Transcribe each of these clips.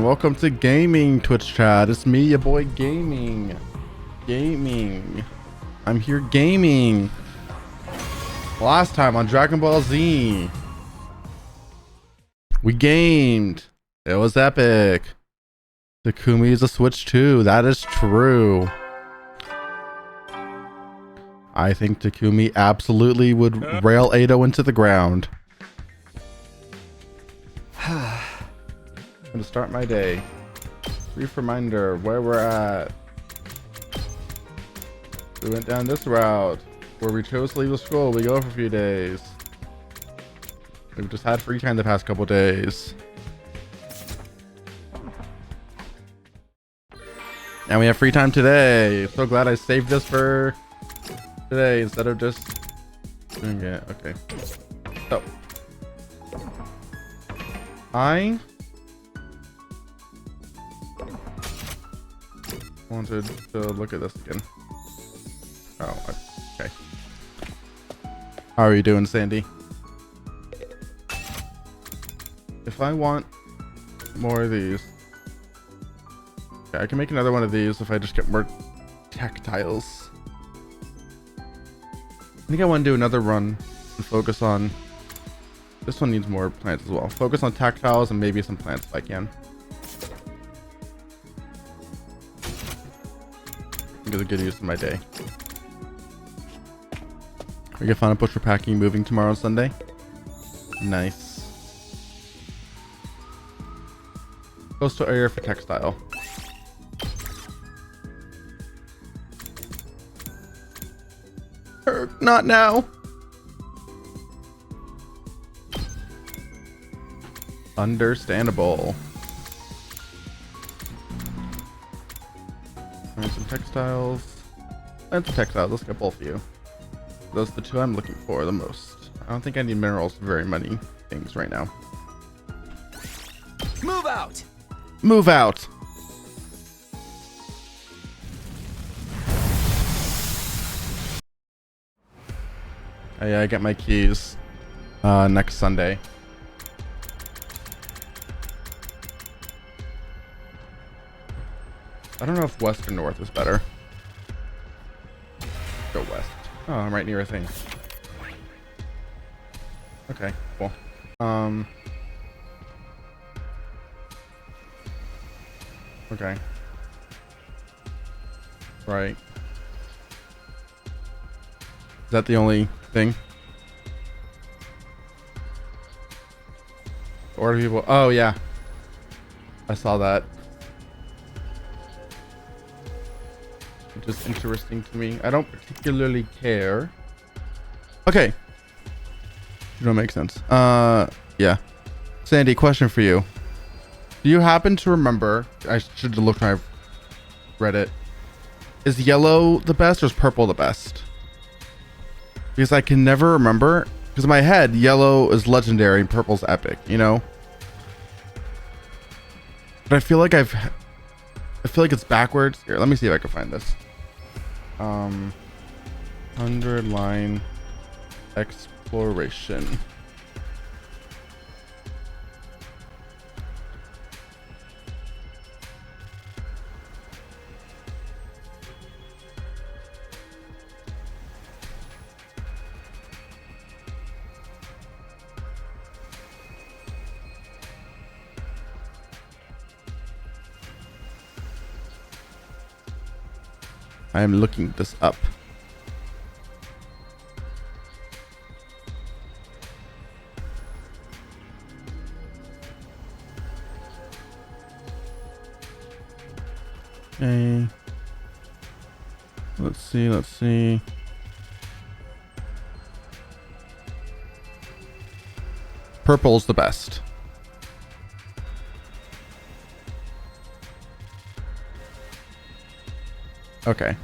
Welcome to gaming Twitch chat. It's me, your boy Gaming. I'm here gaming. Last time on Dragon Ball Z, we gamed. It was epic. Takumi is a Switch 2. That is true. I think Takumi absolutely would rail Ado into the ground. I'm gonna start my day. Brief reminder where we're at. We went down this route where we chose to leave the school. We go for a few days. We've just had free time the past couple days. And we have free time today. So glad I saved this for today instead of just doing it. Okay. So I wanted to look at this again. Oh, okay. How are you doing, Sandy? If I want more of these, okay, I can make another one of these if I just get more tactiles. I think I want to do another run and focus on this one. Needs more plants as well. Focus on tactiles and maybe some plants if I can. Get a good use of my day. We get Final Push for packing moving tomorrow on Sunday. Nice. Coastal area for textile. Not now. Understandable. And some textiles. And some textiles. Let's get both of you. Those are the two I'm looking for the most. I don't think I need minerals for very many things right now. Move out! Move out! I get my keys next Sunday. I don't know if west or north is better. Go west. Oh, I'm right near a thing. Okay, cool. Okay. Right. Is that the only thing? Or people? Oh yeah, I saw that. Which is interesting to me. I don't particularly care. Okay. You don't make sense. Yeah. Sandy, question for you. Do you happen to remember? I should have looked when I read it. Is yellow the best or is purple the best? Because I can never remember. Because in my head, yellow is legendary and purple's epic, you know? But I feel like I feel like it's backwards. Here, let me see if I can find this. 100 line exploration. I am looking this up. Okay. Let's see. Purple's the best. Okay.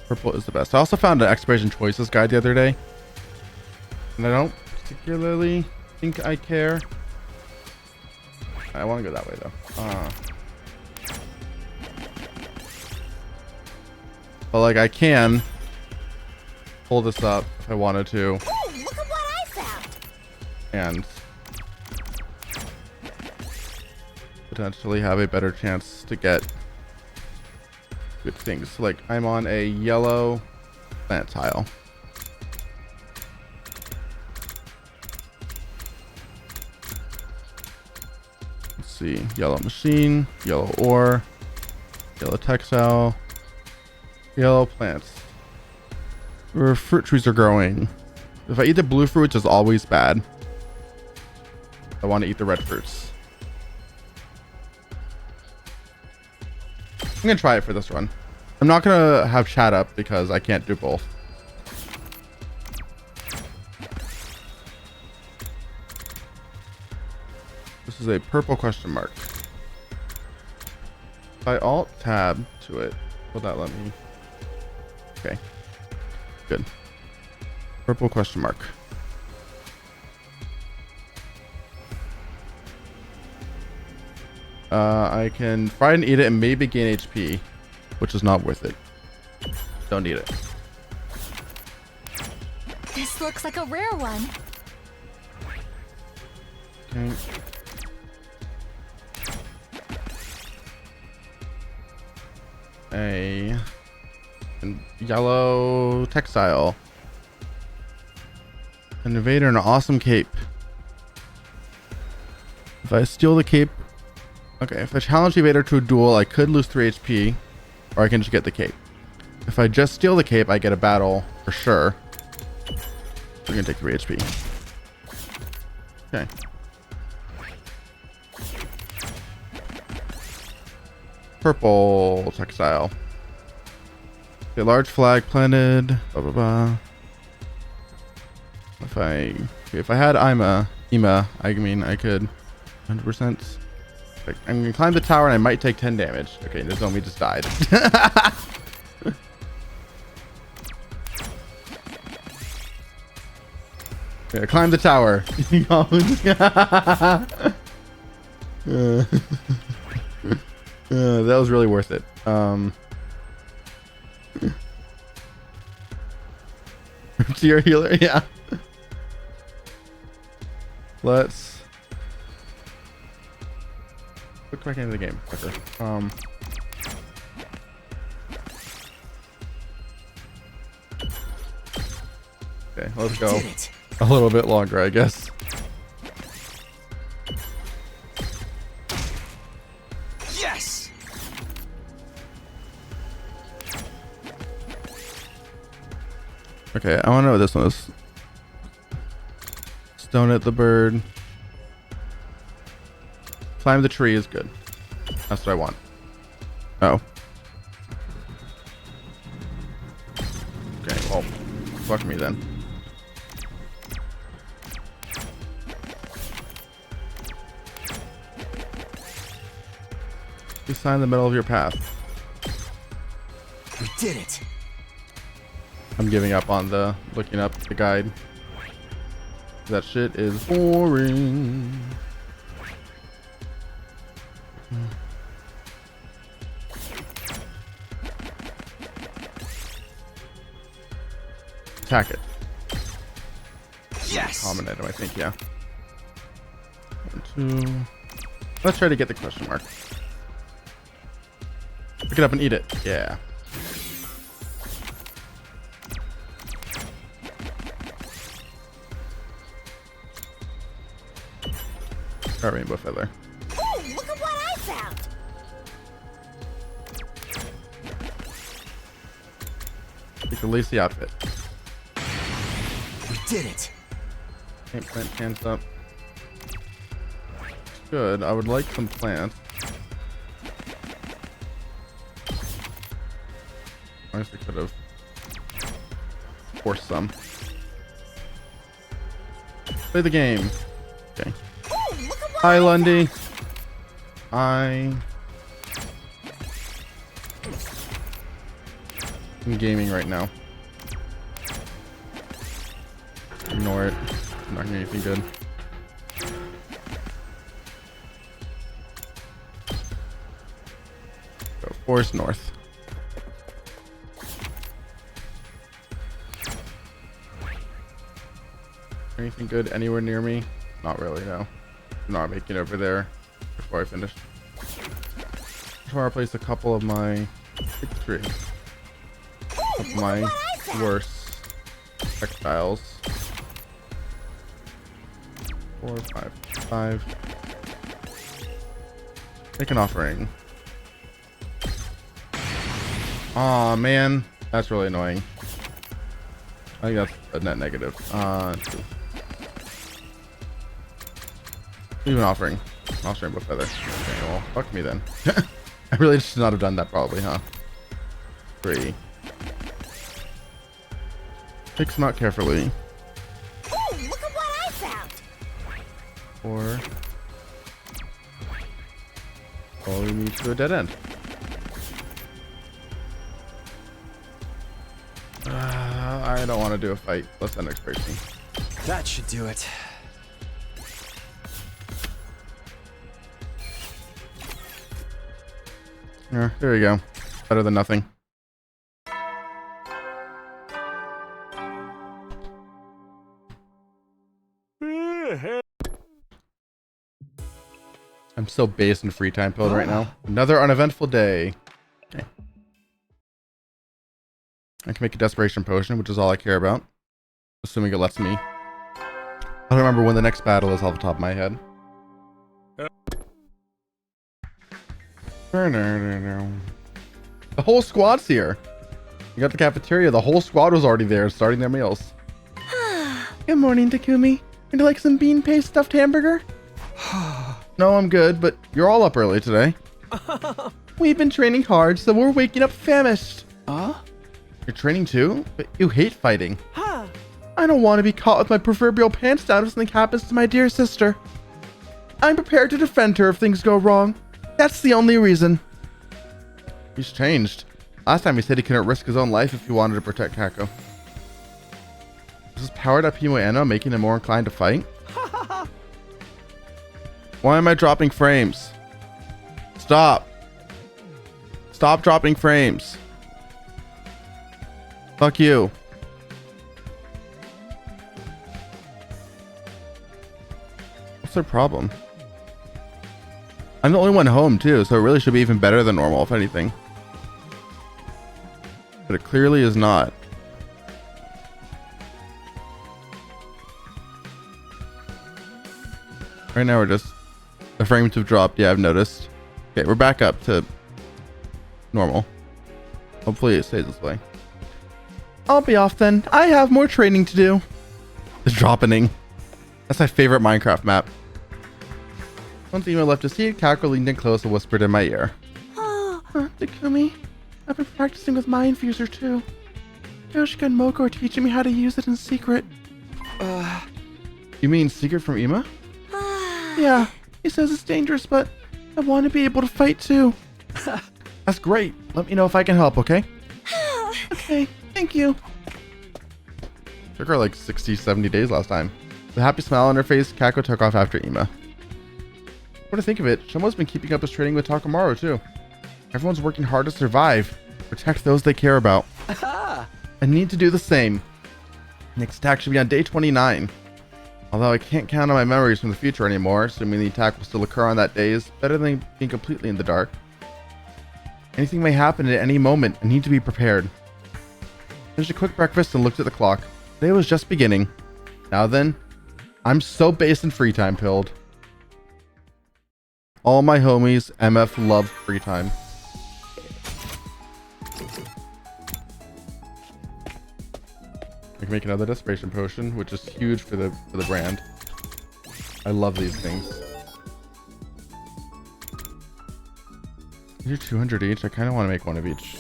Purple is the best. I also found an expiration choices guide the other day. And I don't particularly think I care. I want to go that way though. But like I can pull this up if I wanted to. Ooh, look at what I found. And potentially have a better chance to get good things. Like I'm on a yellow plant tile. Let's see, yellow machine, yellow ore, yellow textile, yellow plants. Where fruit trees are growing. If I eat the blue fruits, it's always bad. I want to eat the red fruits. I'm gonna try it for this run. I'm not gonna have chat up because I can't do both. This is a purple question mark. If I alt tab to it, will that let me? Okay, good. Purple question mark. I can fry and eat it and maybe gain HP, which is not worth it. Don't eat it. This looks like a rare one. Okay. A yellow textile. An invader and an awesome cape. If I steal the cape, okay, if I challenge the invader to a duel, I could lose 3 HP, or I can just get the cape. If I just steal the cape, I get a battle for sure. We're gonna take 3 HP. Okay. Purple textile. A large flag planted. Blah blah blah. If I had Ima, I mean I could 100%. I'm gonna climb the tower and I might take 10 damage. Okay, this zombie just died. Okay, climb the tower. That was really worth it. To your healer, yeah. Let's look back into the game quicker. Okay, let's go a little bit longer, I guess. Yes. Okay, I want to know what this one is. Stone at the bird. Climb the tree is good. That's what I want. Oh. Okay, well, fuck me then. You sign in the middle of your path. We did it. I'm giving up on the looking up the guide. That shit is boring. Attack it. Yes. Common item, I think, yeah. 1, 2. Let's try to get the question mark. Pick it up and eat it. Yeah. Our rainbow feather. Ooh, look at what I found. You can lace the outfit. We did it. Can't plant cans up. Good. I would like some plants. Honestly, could have forced some. Play the game. Okay. Ooh, look at what Hi, I Lundy. found. I'm gaming right now. Ignore it. I'm not gonna get anything good. Go forest north. Anything good anywhere near me? Not really, no. I'm not making it over there before I finish. just want to replace a couple of my victories. Ooh, Of look my at what I found. worst textiles. 4, 5, 5. Make an offering. Aw, man. That's really annoying. I think that's a net negative. 2. Leave an offering. Mouse rainbow feather. Okay, well, fuck me then. I really should not have done that probably, huh? 3. Pick them out carefully. Ooh, look at what I found. 4. Follow me to a dead end. I don't want to do a fight. Let's end exploration. That should do it. Yeah, there you go. Better than nothing. I'm so based in free time pilled right now. Another uneventful day. Okay. I can make a desperation potion, which is all I care about. Assuming it lets me. I don't remember when the next battle is off the top of my head. The whole squad's here. You got the cafeteria. The whole squad was already there, starting their meals. Good morning, Takumi. Would you like some bean paste stuffed hamburger? No, I'm good, but you're all up early today. We've been training hard, so we're waking up famished. You're training too? But you hate fighting. I don't want to be caught with my proverbial pants down if something happens to my dear sister. I'm prepared to defend her if things go wrong. That's the only reason. He's changed. Last time he said he couldn't risk his own life if he wanted to protect Kako. Is this powered up Himoeno making him more inclined to fight? Why am I dropping frames? Stop. Stop dropping frames. Fuck you. What's their problem? I'm the only one home too, so it really should be even better than normal, if anything. But it clearly is not. Right now we're just... The frames have dropped, yeah, I've noticed. Okay, we're back up to normal. Hopefully it stays this way. I'll be off then. I have more training to do. The dropping. That's my favorite Minecraft map. Once Ema left his seat, Kako leaned in close and whispered in my ear. Takumi, I've been practicing with my infuser too. Yoshika and Moko are teaching me how to use it in secret. You mean secret from Ema? Yeah, he says it's dangerous, but I want to be able to fight too. That's great. Let me know if I can help, okay? Okay, thank you. Took her like 60, 70 days last time. With a happy smile on her face, Kako took off after Ema. What to think of it, Shomo's been keeping up his training with Takamaru too. Everyone's working hard to survive, protect those they care about. I need to do the same. Next attack should be on day 29. Although I can't count on my memories from the future anymore, assuming the attack will still occur on that day is better than being completely in the dark. Anything may happen at any moment. I need to be prepared. Finished a quick breakfast and looked at the clock. Today was just beginning. Now then, I'm so based in free time pilled. All my homies, MF, love free time. I can make another desperation potion, which is huge for the brand. I love these things. These are 200 each. I kind of want to make one of each.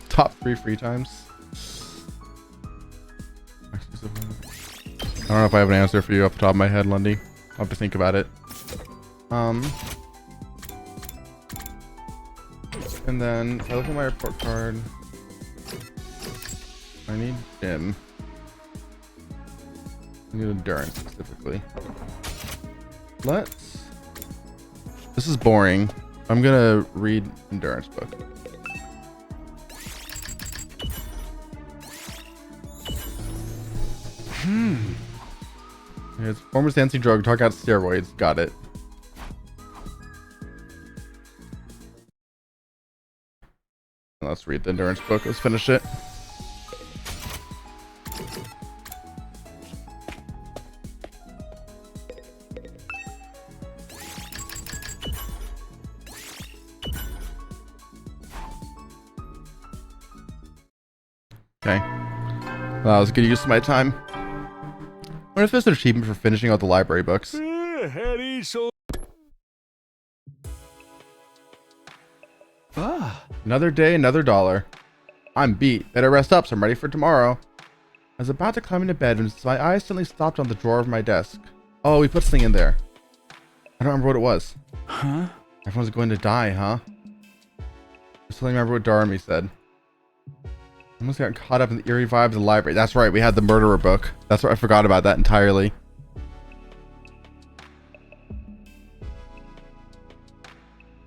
Top 3 free times. I don't know if I have an answer for you off the top of my head, Lundy. I'll have to think about it. And then if I look at my report card, I need gym. I need endurance specifically. This is boring. I'm gonna read endurance book. Here's former dancing drug, talk out steroids. Got it. Let's read the endurance book. Let's finish it. Okay. That was a good use of my time. I wonder if there's an achievement for finishing out the library books. Another day, another dollar. I'm beat. Better rest up so I'm ready for tomorrow. I was about to climb into bed when my eyes suddenly stopped on the drawer of my desk. Oh, we put something in there. I don't remember what it was. Huh? Everyone's going to die, huh? Just only remember what Darmy said. I almost got caught up in the eerie vibes of the library. That's right, we had the murderer book. That's right, I forgot about that entirely.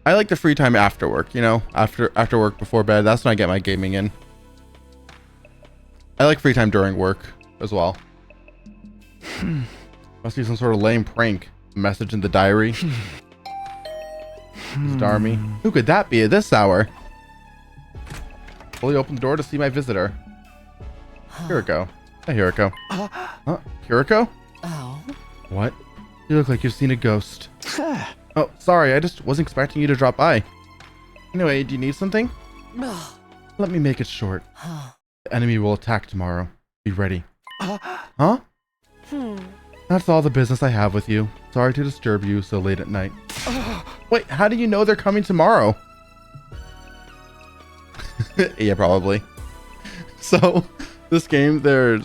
I like the free time after work, you know? After work, before bed. That's when I get my gaming in. I like free time during work as well. Must be some sort of lame prank. A message in the diary. Is Darmy? Who could that be at this hour? Fully open the door to see my visitor. Hiriko. Hey, Hiriko. Huh? Hiriko? Oh. What? You look like you've seen a ghost. Oh, sorry. I just wasn't expecting you to drop by. Anyway, do you need something? Let me make it short. The enemy will attack tomorrow. Be ready. Huh? That's all the business I have with you. Sorry to disturb you so late at night. Wait, how do you know they're coming tomorrow? Yeah, probably. So, this game, there's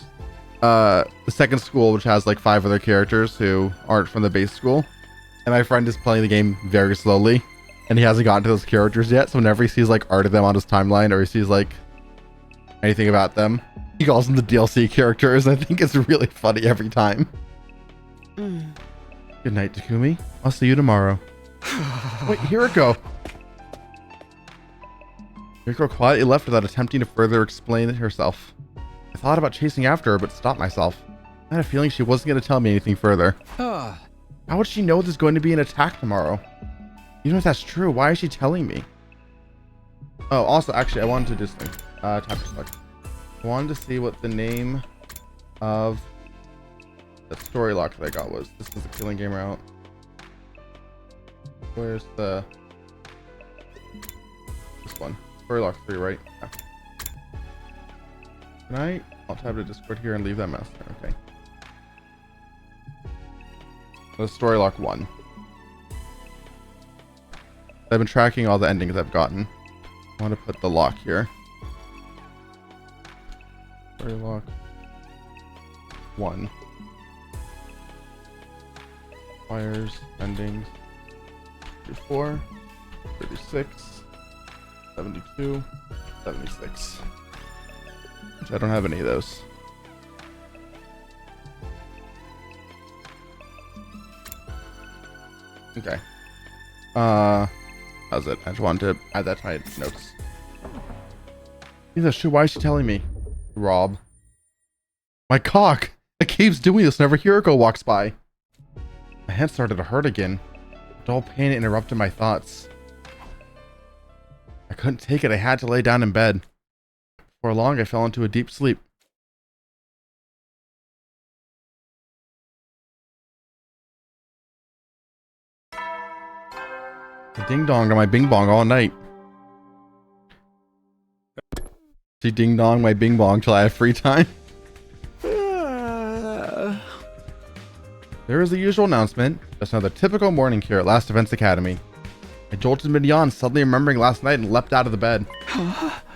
the second school, which has like 5 other characters who aren't from the base school. And my friend is playing the game very slowly, and he hasn't gotten to those characters yet. So whenever he sees like art of them on his timeline, or he sees like anything about them, he calls them the DLC characters. And I think it's really funny every time. Good night, Takumi. I'll see you tomorrow. Wait, Hiriko. Hiriko quietly left without attempting to further explain it herself. I thought about chasing after her, but stopped myself. I had a feeling she wasn't going to tell me anything further. How would she know there's going to be an attack tomorrow? Even if that's true, why is she telling me? Oh, also, actually, I wanted to do something. Tap to select. I wanted to see what the name of the story lock that I got was. This is the Killing Game route. Where's the... This one. Story lock 3, right? Yeah. Can I... I'll tab to Discord here and leave that mess there. Okay. The story lock 1. I've been tracking all the endings I've gotten. I want to put the lock here. Story lock 1. Fires, endings. 34, 36, 72, 76. Which I don't have any of those. Okay. How's it? I just wanted to add that to my notes. Why is she telling me? Rob. My cock! It keeps doing this whenever Hiriko walks by. My head started to hurt again. A dull pain interrupted my thoughts. I couldn't take it. I had to lay down in bed. Before long, I fell into a deep sleep. I ding-donged on my bing-bong all night. She ding-donged my bing-bong till I have free time. There is the usual announcement. Just another typical morning here at Last Defense Academy. I jolted mid-yawn, suddenly remembering last night, and leapt out of the bed.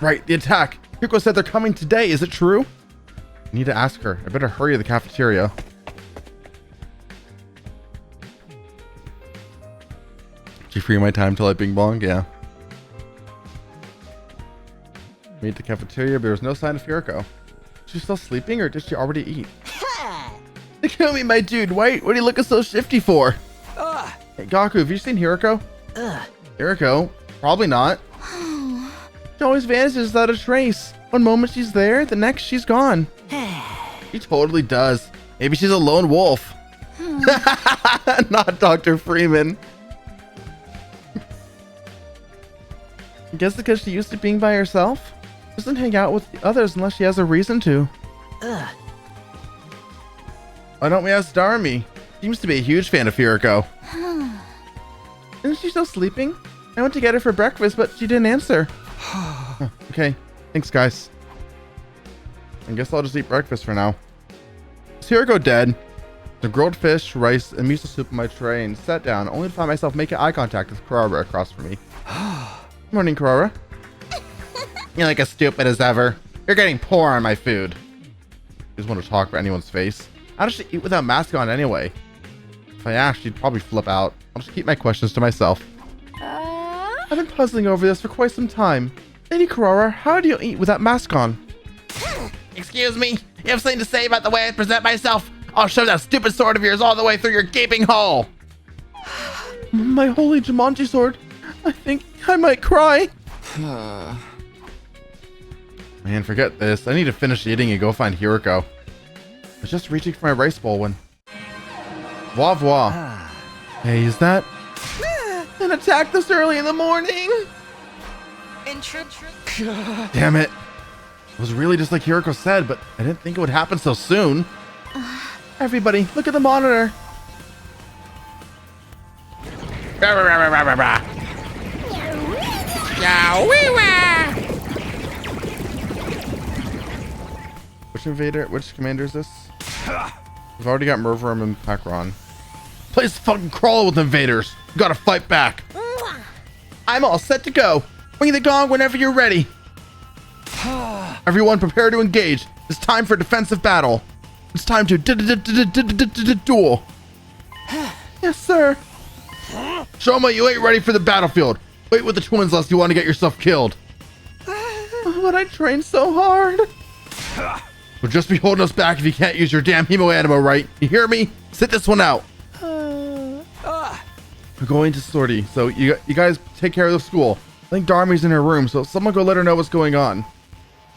Right, the attack. Hiriko said they're coming today. Is it true? I need to ask her. I better hurry to the cafeteria. She free my time till I bing bong? Yeah. Meet the cafeteria, but there was no sign of Hiriko. She's still sleeping, or did she already eat? Takumi, my dude, what are you looking so shifty for? Hey, Gaku, have you seen Hiriko? Hiriko? Probably not. She always vanishes without a trace. One moment she's there, the next she's gone. She totally does. Maybe she's a lone wolf. Not Dr. Freeman. I guess because she used to being by herself. Doesn't hang out with the others unless she has a reason to. Ugh. Why don't we ask Darmi? Seems to be a huge fan of Hiriko. Isn't she still sleeping? I went to get her for breakfast, but she didn't answer. Huh, okay, thanks guys. I guess I'll just eat breakfast for now. Is Hiriko dead? The grilled fish, rice, and miso soup in my tray and sat down, only to find myself making eye contact with Kurara across from me. Morning, Kurara. You're like as stupid as ever. You're getting poor on my food. You just want to talk for anyone's face. How does she eat without mask on anyway? If I asked, she'd probably flip out. I'll just keep my questions to myself. I've been puzzling over this for quite some time. Lady Kurara, how do you eat without mask on? Excuse me? You have something to say about the way I present myself? I'll shove that stupid sword of yours all the way through your gaping hole. My holy Jumanji sword. I think I might cry. Man, forget this. I need to finish eating and go find Hiriko. I was just reaching for my rice bowl when... Voix voix. Hey, is that... An attack this early in the morning? Damn it. It was really just like Hiriko said, but I didn't think it would happen so soon. Everybody, look at the monitor. Which commander is this? We've already got Merverum and Pakron. Place fucking crawl with invaders. You gotta fight back. I'm all set to go. Ring the gong whenever you're ready. Everyone prepare to engage. It's time for defensive battle. It's time to duel. Yes, sir. Shoma, you ain't ready for the battlefield. Wait with the twins lest you want to get yourself killed. But I trained so hard. Will just be holding us back if you can't use your damn hemo animo right. You hear me? Sit this one out. We're going to sortie, so you guys take care of the school. I think Darmi's in her room, so someone go let her know what's going on.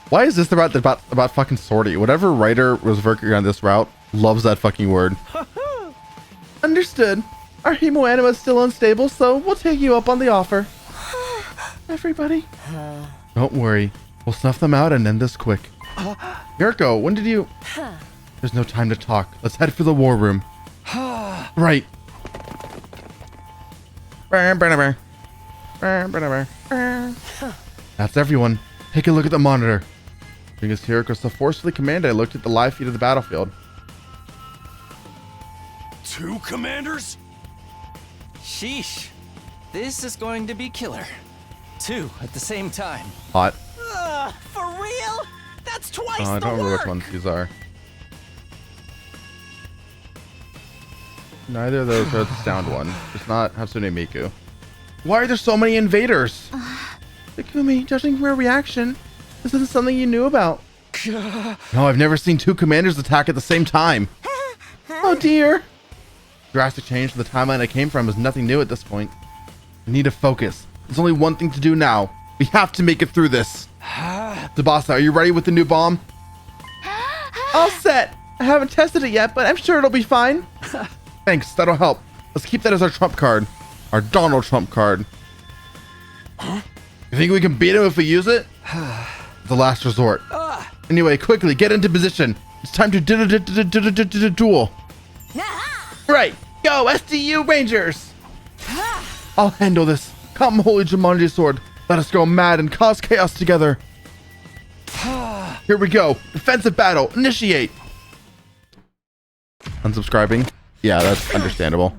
Why is this about fucking sortie? Whatever writer was working on this route loves that fucking word. Understood. Our hemo anima is still unstable, so we'll take you up on the offer. Everybody. Don't worry. We'll snuff them out and end this quick. Hiriko, when did you... There's no time to talk. Let's head for the war room. Right. That's everyone. Take a look at the monitor. Because Hiriko so forcefully commanded, I looked at the live feed of the battlefield. 2 commanders? Sheesh. This is going to be killer. 2 at the same time. Hot. For real? That's twice I the don't remember work. which ones these are. Neither of those are the sound one. It's not Hatsune Miku. Why are there so many invaders? Takumi, judging from your reaction, this isn't something you knew about. No, I've never seen 2 commanders attack at the same time. Oh dear. Drastic change from the timeline I came from is nothing new at this point. I need to focus. There's only one thing to do now. We have to make it through this. Tsubasa, are you ready with the new bomb? All set. I haven't tested it yet, but I'm sure it'll be fine. Thanks, that'll help. Let's keep that as our trump card. Our Donald Trump card. You think we can beat him if we use it? The last resort. Anyway, quickly, get into position. It's time to duel. Right, go SDU Rangers. I'll handle this. Come, Holy Jumanji Sword. Let us go mad and cause chaos together. Here we go. Defensive battle. Initiate. Unsubscribing? Yeah, that's understandable.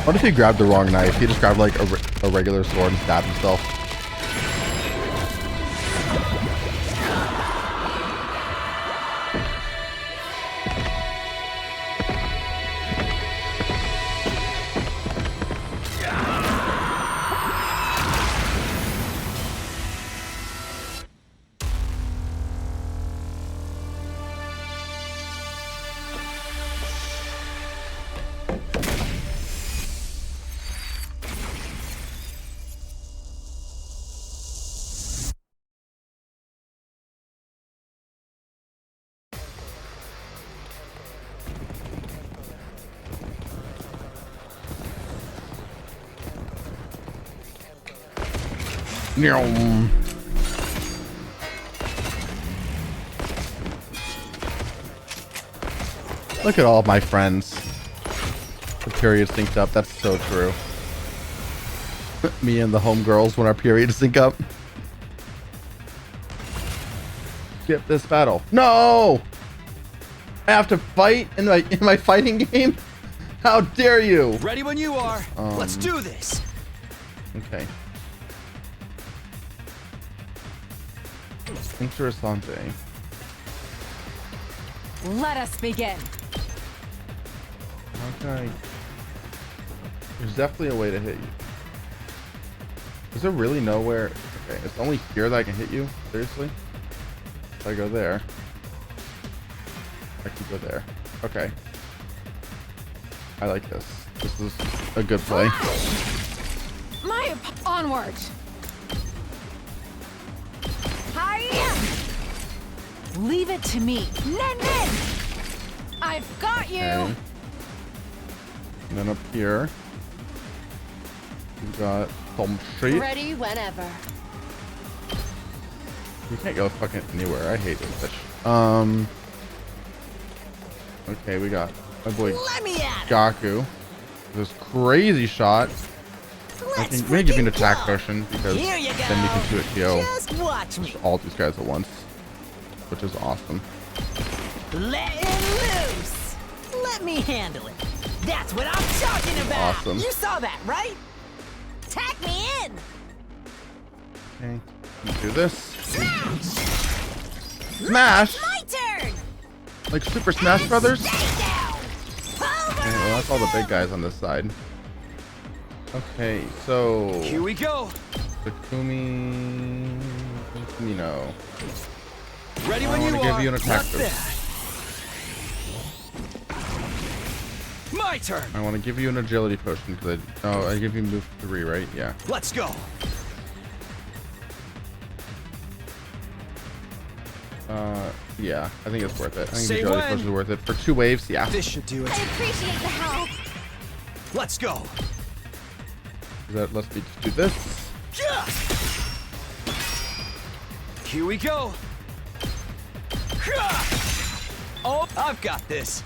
What if he grabbed the wrong knife? He just grabbed like a regular sword and stabbed himself. Nyom. Look at all of my friends. The period synced up. That's so true. Me and the homegirls when our periods sync up. Skip this battle. No! I have to fight in my fighting game? How dare you? Ready when you are. Let's do this. Okay. Interessante. Let us begin. Okay. There's definitely a way to hit you. Is there really nowhere? Okay, it's only here that I can hit you? Seriously? If I go there, I can go there. Okay. I like this. This is a good play. Onward. Hiya! Leave it to me. Nen! I've got you. Okay. And then up here, we've got some shit. Ready whenever. You can't go fucking anywhere. I hate this bitch. Okay, we got my boy Let me at it. Gaku. This crazy shot. Let's I'm gonna give you an freaking attack go. potion because Here you then you go. can do it KO Just watch me. all these guys at once, which is awesome. Let it loose. Let me handle it. That's what I'm talking about. Awesome. You saw that, right? Tag me in. Okay, let's do this. Smash. Smash, My turn. like Super Smash Brothers. Stay down. Okay, well that's all the big guys on this side. Okay, so Here we go. Takumi, no. Ready I when you want to are. give you an attack Not boost. bad. My turn. I want to give you an agility potion because I give you move 3, right? Yeah. Let's go. Yeah, I think it's worth it. I think Say the agility when. potion is worth it for 2 waves. Yeah. This should do it. Appreciate the help. Let's go. Let's just do this. Yeah. Here we go. Yeah. Oh, I've got this.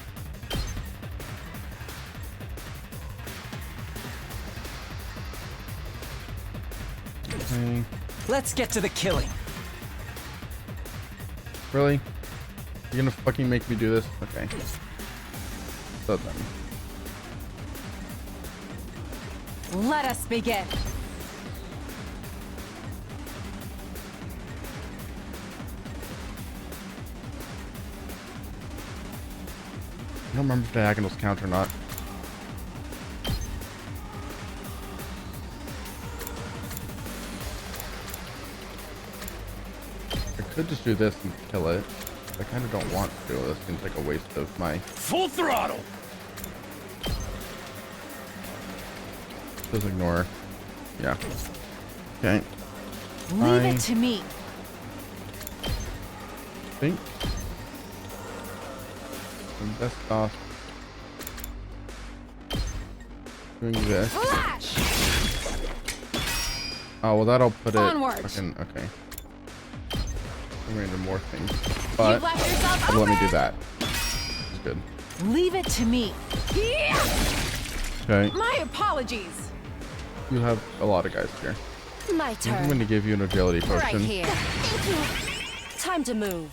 Okay. Let's get to the killing. Really? You're gonna fucking make me do this? Okay. So then. Let us begin. I don't remember if diagonals count or not. I could just do this and kill it. I kind of don't want to. This seems like a waste of my... Full throttle. Just ignore. Yeah. Okay. Leave I it to me. think I'm best off doing this. Flash! Oh, well, that'll put it... Onward. Fucking, okay. I'm going to do more things. You've But left yourself let me open. do that. It's good. Leave it to me. Yeah! Okay. My apologies. You have a lot of guys here. My I'm turn. going to give you an agility potion. Right here. Thank you. Time to move.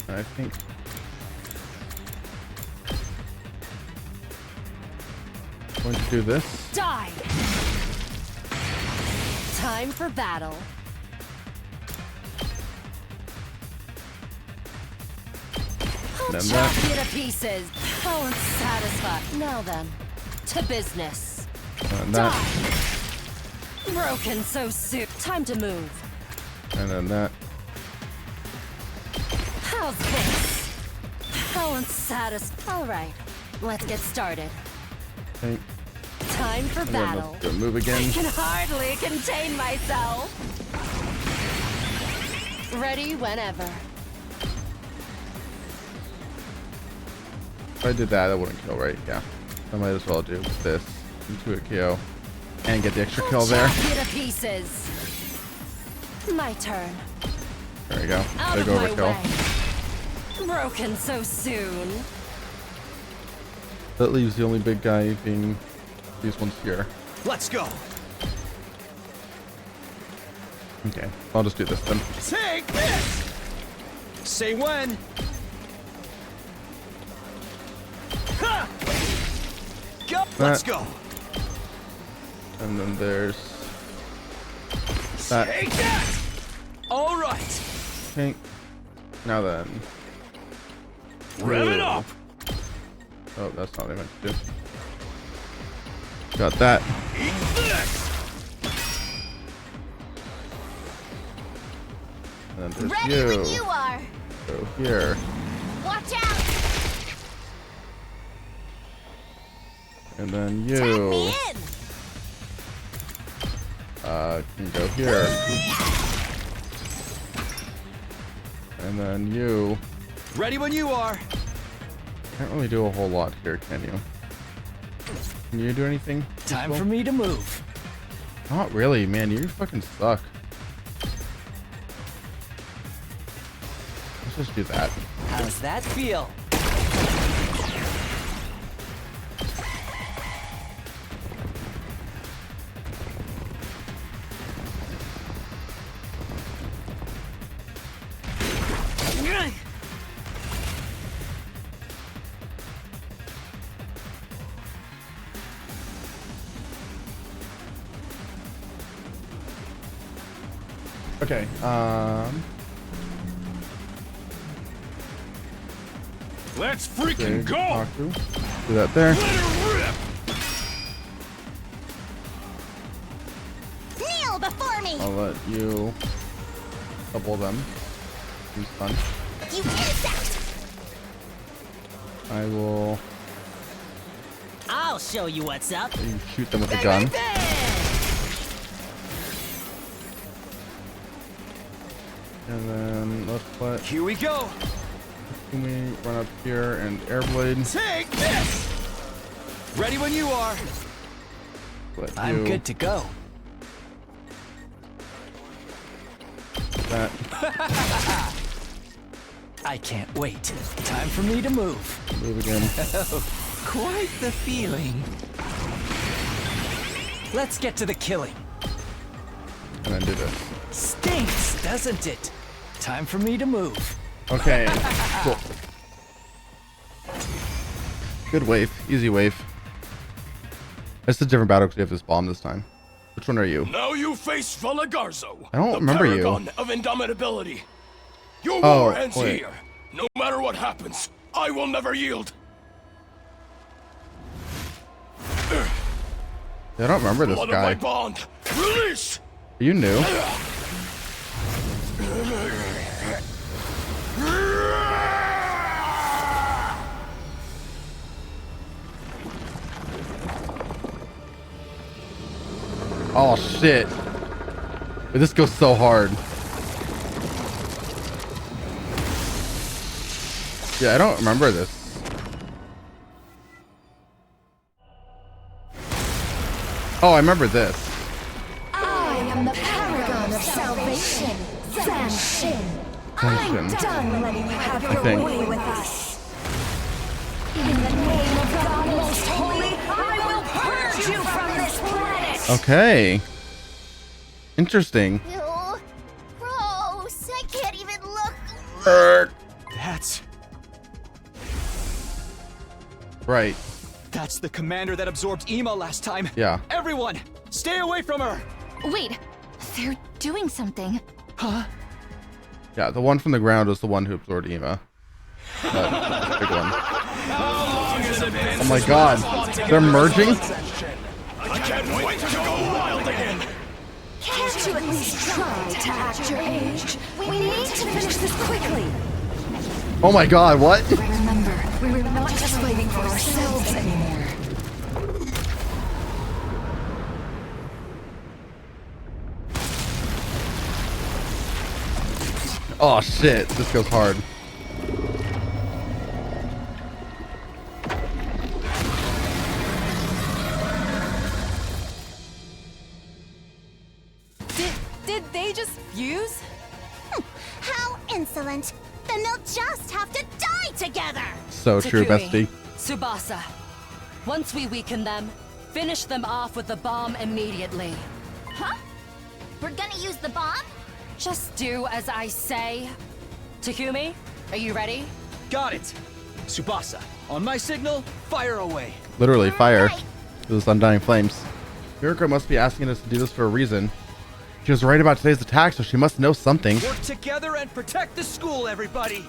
I think... I'm going to do this. Die. Time for battle. I'll Then chop that. you to pieces. Oh, it's satisfied. Now then, to business. And that. Die. Broken so soon. Time to move. And then that. How's this? Oh, and satisfied. All right, let's get started. Okay. Time for And then battle. let's go move I again. can hardly contain myself. Ready whenever. If I did that, that wouldn't kill, right? Yeah. I might as well do this. into a KO and get the extra kill there. Get to pieces. My turn. There we go. Out Big of my overkill. way. Broken so soon. That leaves the only big guy being these ones here. Let's go. Okay, I'll just do this then. Take this. Say when. Ha! Go. Let's go. And then there's that. Take that. All right. Okay. Now then. Rev it up. Oh, that's not what I meant to do. Got that. Eat this. And then there's Ready you. when you are. Go here. Watch out. And then Tag you. me in. Can go here. And then you. Ready when you are. Can't really do a whole lot here, can you? Can you do anything? Time for me to move. Not really, man. You fucking suck. Let's just do that. How's that feel? Okay. Let's freaking Big go. Haku. Do that there. Let her rip. Kneel before me. I'll let you double them. Use punch. You insect. I will I'll show you what's up. you shoot them with a gun. And then let's let Here we go. Kumi run up here and Airblade. Take this. Ready when you are. Let I'm you good to go. that. I can't wait. Time for me to move. Move again. Quite the feeling. Let's get to the killing. And then do this. Stinks, doesn't it? Time for me to move. Okay. Cool. Good wave. Easy wave. It's a different battle because you have this bomb this time. Which one are you? Now you face Velagarzo. I don't the remember you. paragon of indomitability. Your Oh, war ends wait. here. No matter what happens, I will never yield. Yeah, I don't remember this Blood of my guy. bond. Release. You knew. Oh shit. This goes so hard. Yeah, I don't remember this. Oh, I remember this. I am the paragon of salvation. Zanshin. I'm Zanshin. done letting you have your think. way with us. In the name of God most holy, I will purge you from this planet. Okay. Interesting. Ew. Gross. I can't even look. That's Right. the commander that absorbed Ema last time. Yeah. Everyone, stay away from her. Wait. They're doing something. Yeah, the one from the ground is the one who absorbed Ema. That big one. Oh my god. They're merging? I can't wait to go wild again. Can't you at least try to act your age? We need to finish this quickly. Oh my god, what? Remember, we're not just fighting for ourselves anymore. Oh shit, this goes hard. use? How insolent! Then they'll just have to die together! So true, Takumi, bestie. Tsubasa. Once we weaken them, finish them off with the bomb immediately. Huh? We're gonna use the bomb? Just do as I say. Takumi, are you ready? Got it. Tsubasa, on my signal, fire away. Literally, fire. Right. Those undying flames. Yuriko must be asking us to do this for a reason. She was right about today's attack, so she must know something. Work together and protect the school, everybody.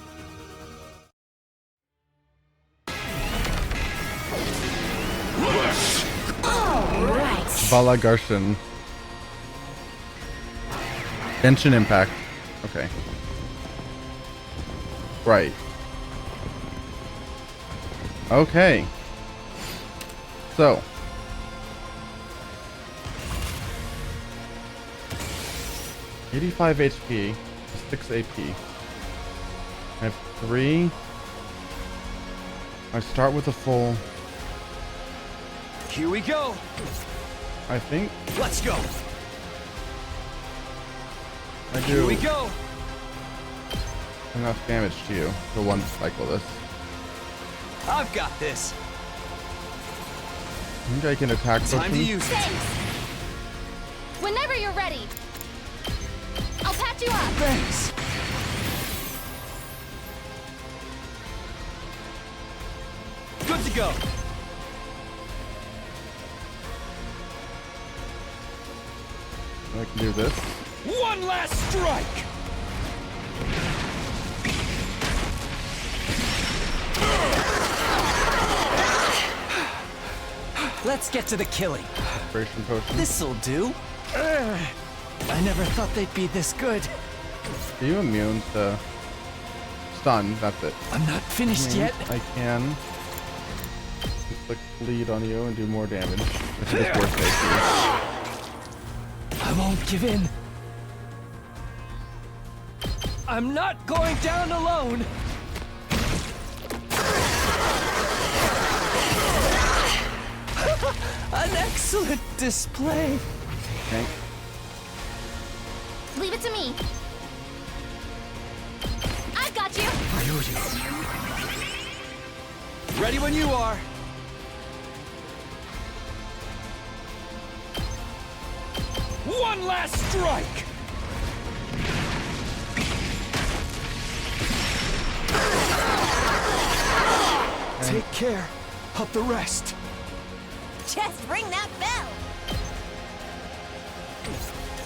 Vala Garshin. Genshin Impact. Okay. Right. Okay. So. $85 HP, 6 AP. I have 3. I start with a full. Here we go. I think Let's go. I Here do we go. enough damage to you for one cycle this. I've got this. I think I can attack Time to potion. use it. Thanks! Whenever you're ready, I'll patch you up! Thanks. Good to go. I can do this. One last strike! Let's get to the killing. Inspiration potion. This'll do. I never thought they'd be this good. Are you immune to stun? That's it. I'm not finished yet. I can click bleed on you and do more damage. If it is worth it. I won't give in. I'm not going down alone. An excellent display. Okay. Leave it to me. I've got you! Ready when you are. One last strike! Take care of the rest. Just ring that bell!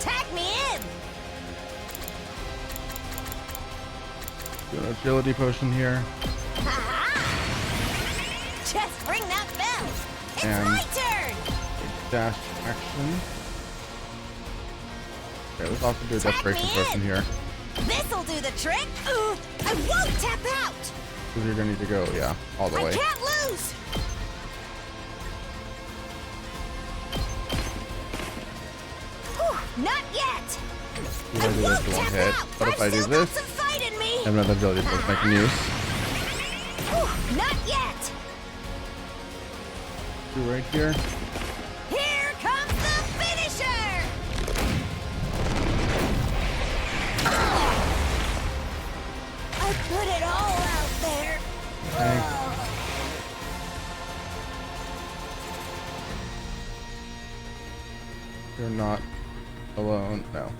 Tag me in! Do an agility potion here. Just ring that bell! It's And- my turn! Dash action. Okay, let's also do a Tag desperation me potion in. here. This'll do the trick! I won't tap out! Because you're gonna need to go, yeah, all the I way. can't lose! Whew, not yet! If I do this, it won't hit. But if I do I've still got this, some fight in me! I have another ability potion I can use. Whew, not yet! Do right here. Here comes the finisher! I put it all out there. Okay. You're not alone. No.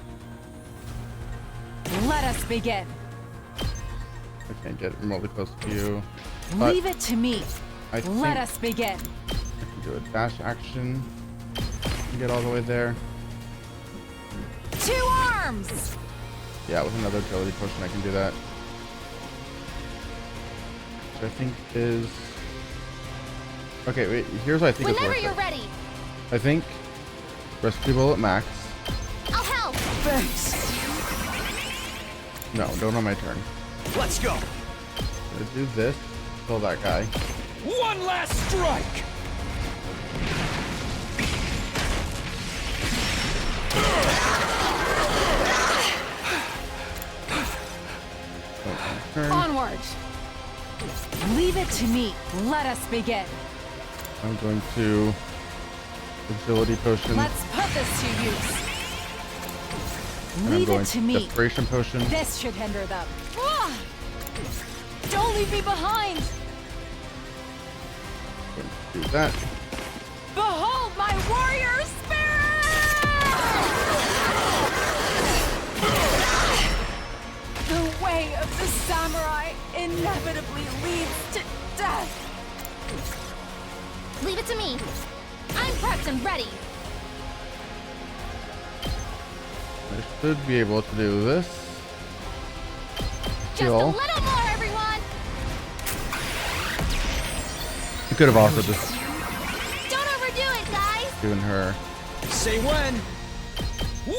Let us begin. I can't get remotely close to you. But Leave it to me. I think Let us begin. I can do a dash action. And get all the way there. 2 arms! Yeah, with another agility potion I can do that. Which I think is... Okay, wait, here's what I think is Whenever worth you're it. ready, I think Rescue Bullet Max. I'll help. Thanks. No, don't on my turn. Let's go. I'm gonna do this. Kill that guy. One last strike! Turn. Onward! Leave it to me. Let us begin. I'm going to agility potion. Let's put this to use. I'm Leave going it to me. Desperation potion. This should hinder them. Ah! Don't leave me behind! Do that. Behold my warrior spirit! The way of the samurai inevitably leads to death. Leave it to me. I'm prepped and ready. I should be able to do this. Just a Heal. little more, everyone. You could have also just Don't overdo it, guys. given her. Say when.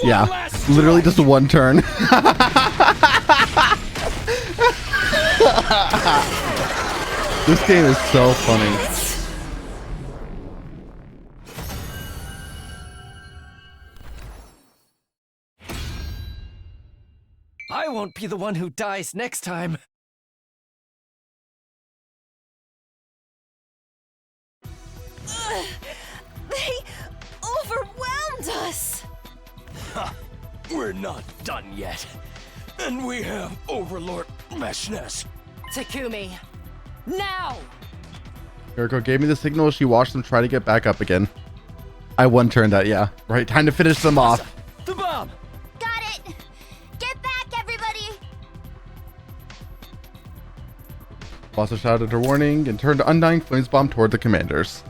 Yeah, last literally just one turn. This game is so funny. I won't be the one who dies next time. They overwhelmed us! We're not done yet. And we have Overlord Meshness. Takumi, now! Kiriko gave me the signal. She watched them try to get back up again. I one-turned that, yeah. Right, time to finish them off. The bomb! Got it. Get back, everybody. Also shouted her warning and turned Undying Flames bomb toward the commanders,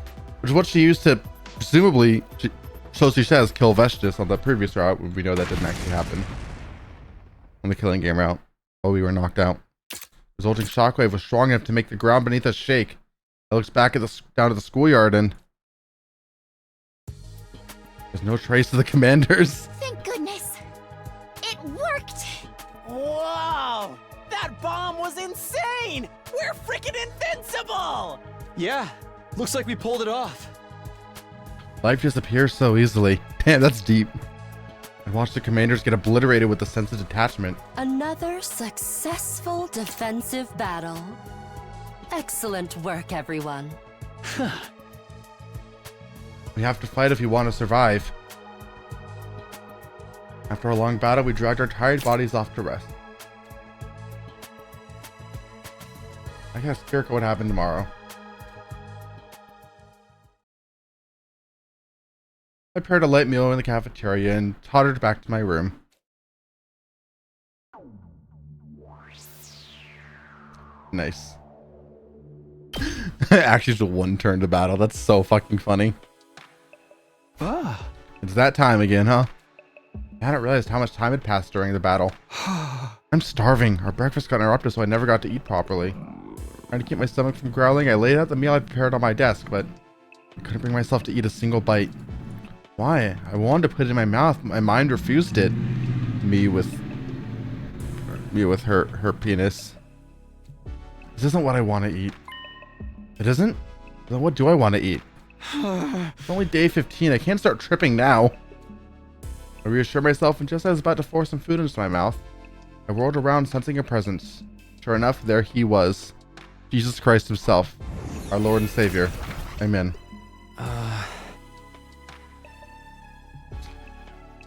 which is what she used to, presumably, so she says, kill Vestus on the previous route, when we know that didn't actually happen. On the killing game route, while we were knocked out. Resulting shockwave was strong enough to make the ground beneath us shake. I looked back at down to the schoolyard and there's no trace of the commanders. Thank goodness. It worked. Whoa! That bomb was insane! We're freaking invincible! Yeah, looks like we pulled it off. Life disappears so easily. Damn, that's deep. I watched the commanders get obliterated with the sense of detachment. Another successful defensive battle. Excellent work, everyone. We have to fight if we want to survive. After a long battle, we dragged our tired bodies off to rest. I guess Kiriko what happened tomorrow. I prepared a light meal in the cafeteria and tottered back to my room. Nice. Actually, just one turn to battle. That's so fucking funny. Ah. It's that time again, huh? I hadn't realized how much time had passed during the battle. I'm starving. Our breakfast got interrupted, so I never got to eat properly. Trying to keep my stomach from growling, I laid out the meal I prepared on my desk, but I couldn't bring myself to eat a single bite. Why? I wanted to put it in my mouth, but my mind refused it. Me with her penis. This isn't what I want to eat. It isn't? Then what do I want to eat? It's only day 15. I can't start tripping now. I reassured myself, and just as I was about to force some food into my mouth, I whirled around, sensing a presence. Sure enough, there he was. Jesus Christ himself, our Lord and Savior. Amen.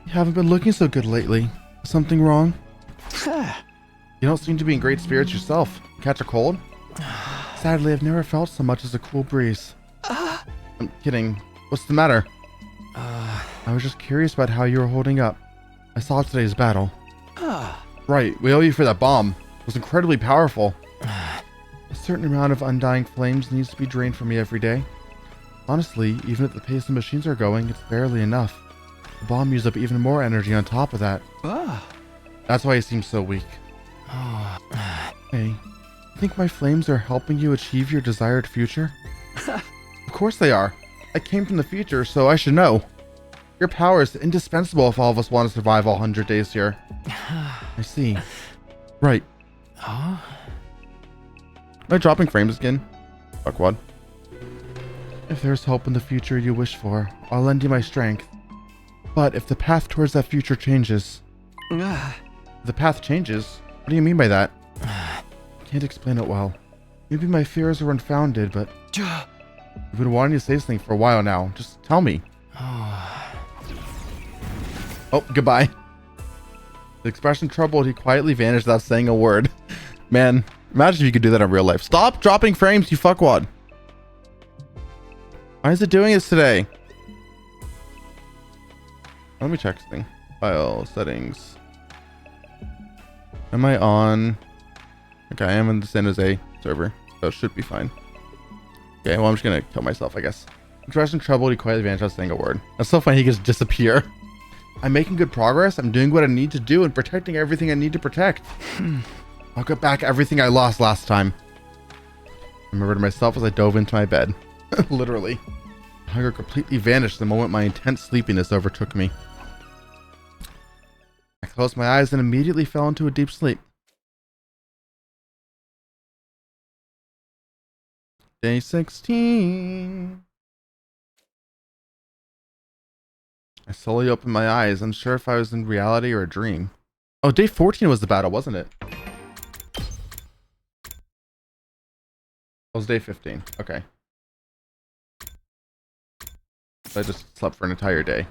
You haven't been looking so good lately. Is something wrong? You don't seem to be in great spirits yourself. Catch a cold? Sadly, I've never felt so much as a cool breeze. I'm kidding. What's the matter? I was just curious about how you were holding up. I saw today's battle. Right, we owe you for that bomb. It was incredibly powerful. A certain amount of undying flames needs to be drained from me every day. Honestly, even at the pace the machines are going, it's barely enough. The bomb used up even more energy on top of that. That's why he seems so weak. Hey, you think my flames are helping you achieve your desired future? Of course they are. I came from the future, so I should know. Your power is indispensable if all of us want to survive all 100 days here. I see. Right. Am I dropping frames again? Fuck what? If there's hope in the future you wish for, I'll lend you my strength. But if the path towards that future changes... The path changes? What do you mean by that? Can't explain it well. Maybe my fears are unfounded, but... I've been wanting to say something for a while now. Just tell me. Oh, goodbye. The expression troubled, he quietly vanished without saying a word. Man, imagine if you could do that in real life. Stop dropping frames, you fuckwad. Why is it doing this today? Let me check something. File settings. Am I on? Okay, I am in the San Jose server, so it should be fine. Okay, well, I'm just gonna kill myself, I guess. Expression troubled, he quietly vanished without saying a word. That's so funny, he can just disappear. I'm making good progress. I'm doing what I need to do and protecting everything I need to protect. I'll get back everything I lost last time. I remembered myself as I dove into my bed. Literally. Hunger completely vanished the moment my intense sleepiness overtook me. I closed my eyes and immediately fell into a deep sleep. Day 16. I slowly opened my eyes, unsure if I was in reality or a dream. Oh, day 14 was the battle, wasn't it? That was day 15. Okay. So I just slept for an entire day.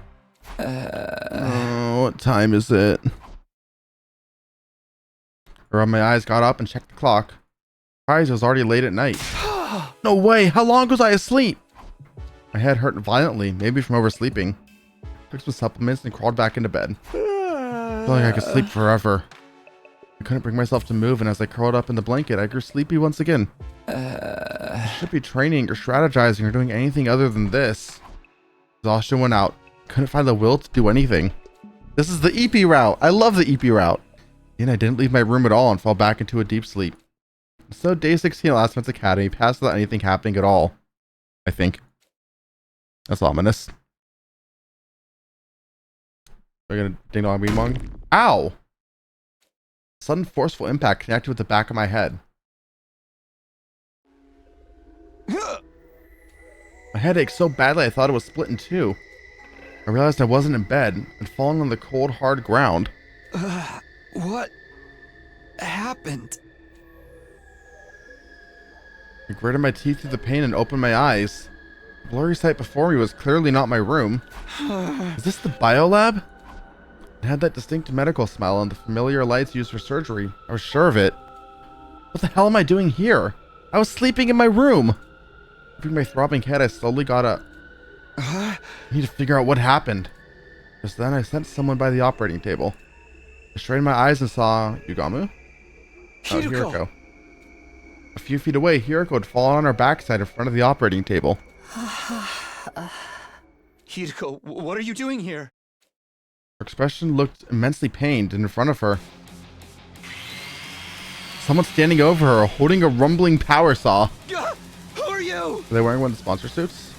Oh, what time is it? I rubbed my eyes, got up, and checked the clock. Surprised it was already late at night. No way! How long was I asleep? My head hurt violently, maybe from oversleeping. Took some supplements and crawled back into bed. I felt like I could sleep forever. I couldn't bring myself to move, and as I curled up in the blanket, I grew sleepy once again. I should be training or strategizing or doing anything other than this. Exhaustion went out. Couldn't find the will to do anything. This is the EP route. I love the EP route. And I didn't leave my room at all and fell back into a deep sleep. So day 16 at Last Month's Academy passed without anything happening at all. I think. That's ominous. We're gonna ding dong bing bong. Ow! Sudden forceful impact connected with the back of my head. My head ached so badly I thought it was split in two. I realized I wasn't in bed and falling on the cold, hard ground. What happened? I gritted my teeth through the pain and opened my eyes. The blurry sight before me was clearly not my room. Is this the biolab? It had that distinct medical smell and the familiar lights used for surgery. I was sure of it. What the hell am I doing here? I was sleeping in my room. Moving my throbbing head, I slowly got up. I need to figure out what happened. Just then, I sensed someone by the operating table. I strained my eyes and saw Yugamu. Hiriko. A few feet away, Hiriko had fallen on her backside in front of the operating table. Hiriko, what are you doing here? Her expression looked immensely pained, and in front of her, someone standing over her, holding a rumbling power saw. Who are you? Were they wearing one of the sponsor suits?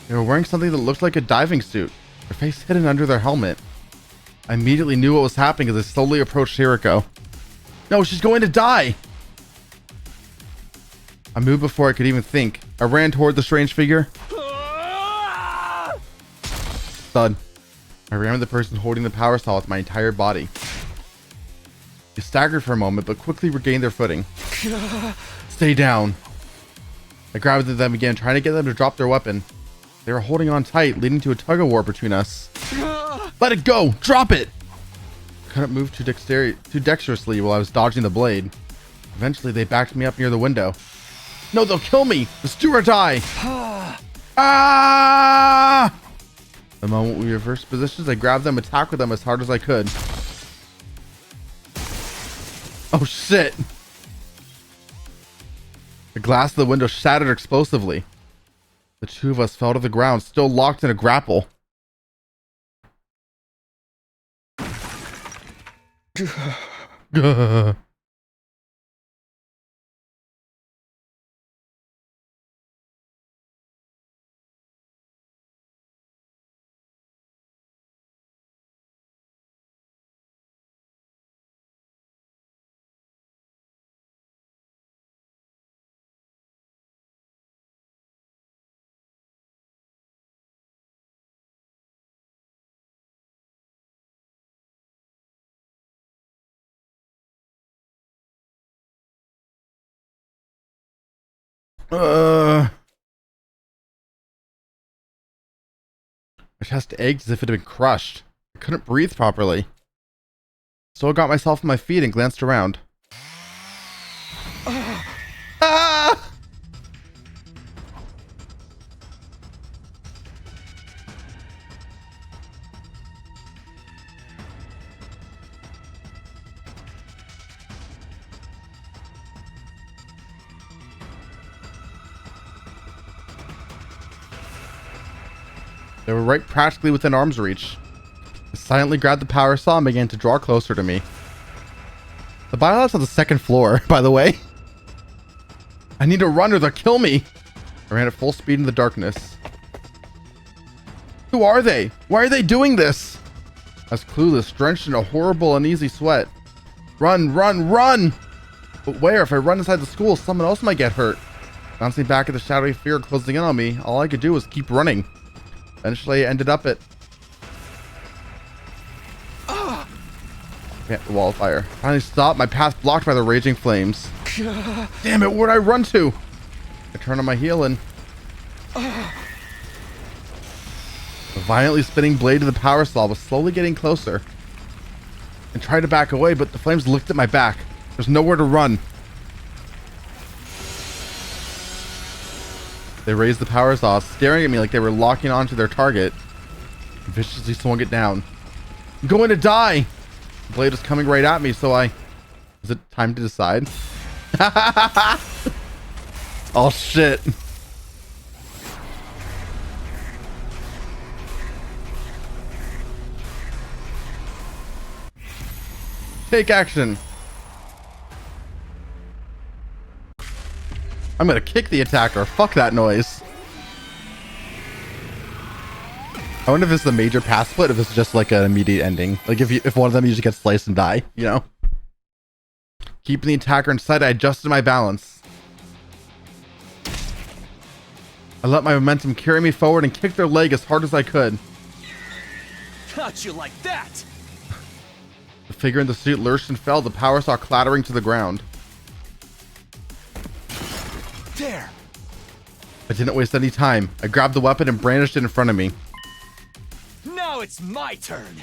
They were wearing something that looked like a diving suit, their face hidden under their helmet. I immediately knew what was happening as I slowly approached Hiriko. No, she's going to die! I moved before I could even think. I ran toward the strange figure. Thud. I ran with the person holding the power saw with my entire body. They staggered for a moment, but quickly regained their footing. Stay down. I grabbed at them again, trying to get them to drop their weapon. They were holding on tight, leading to a tug-of-war between us. Let it go! Drop it! I couldn't move too dexterously while I was dodging the blade. Eventually, they backed me up near the window. No, they'll kill me! Let's do or die! Ah! The moment we reversed positions, I grabbed them and attacked with them as hard as I could. Oh shit! The glass of the window shattered explosively. The two of us fell to the ground, still locked in a grapple. My chest ached as if it had been crushed. I couldn't breathe properly. So I got myself on my feet and glanced around. Ah! They were right practically within arm's reach. I silently grabbed the power saw and began to draw closer to me. The biolab's on the second floor, by the way. I need to run or they'll kill me. I ran at full speed in the darkness. Who are they? Why are they doing this? I was clueless, drenched in a horrible, uneasy sweat. Run, run, run! But where? If I run inside the school, someone else might get hurt. Bouncing back at the shadowy fear closing in on me, all I could do was keep running. Eventually, I ended up at... Yeah, the wall of fire. Finally stopped, my path blocked by the raging flames. Damn it, where'd I run to? I turned on my heel and... The violently spinning blade of the power saw was slowly getting closer. I tried to back away, but the flames licked at my back. There's nowhere to run. They raised the power saw, staring at me like they were locking onto their target. I viciously swung it down. I'm going to die! The blade was coming right at me, so I... Is it time to decide? Oh, shit. Take action. I'm gonna kick the attacker. Fuck that noise. I wonder if it's the major pass split, if it's just like an immediate ending. Like if one of them usually gets sliced and die, you know? Keeping the attacker in sight, I adjusted my balance. I let my momentum carry me forward and kicked their leg as hard as I could. Got you like that! The figure in the suit lurched and fell, the power saw clattering to the ground. There! I didn't waste any time. I grabbed the weapon and brandished it in front of me. Now it's my turn!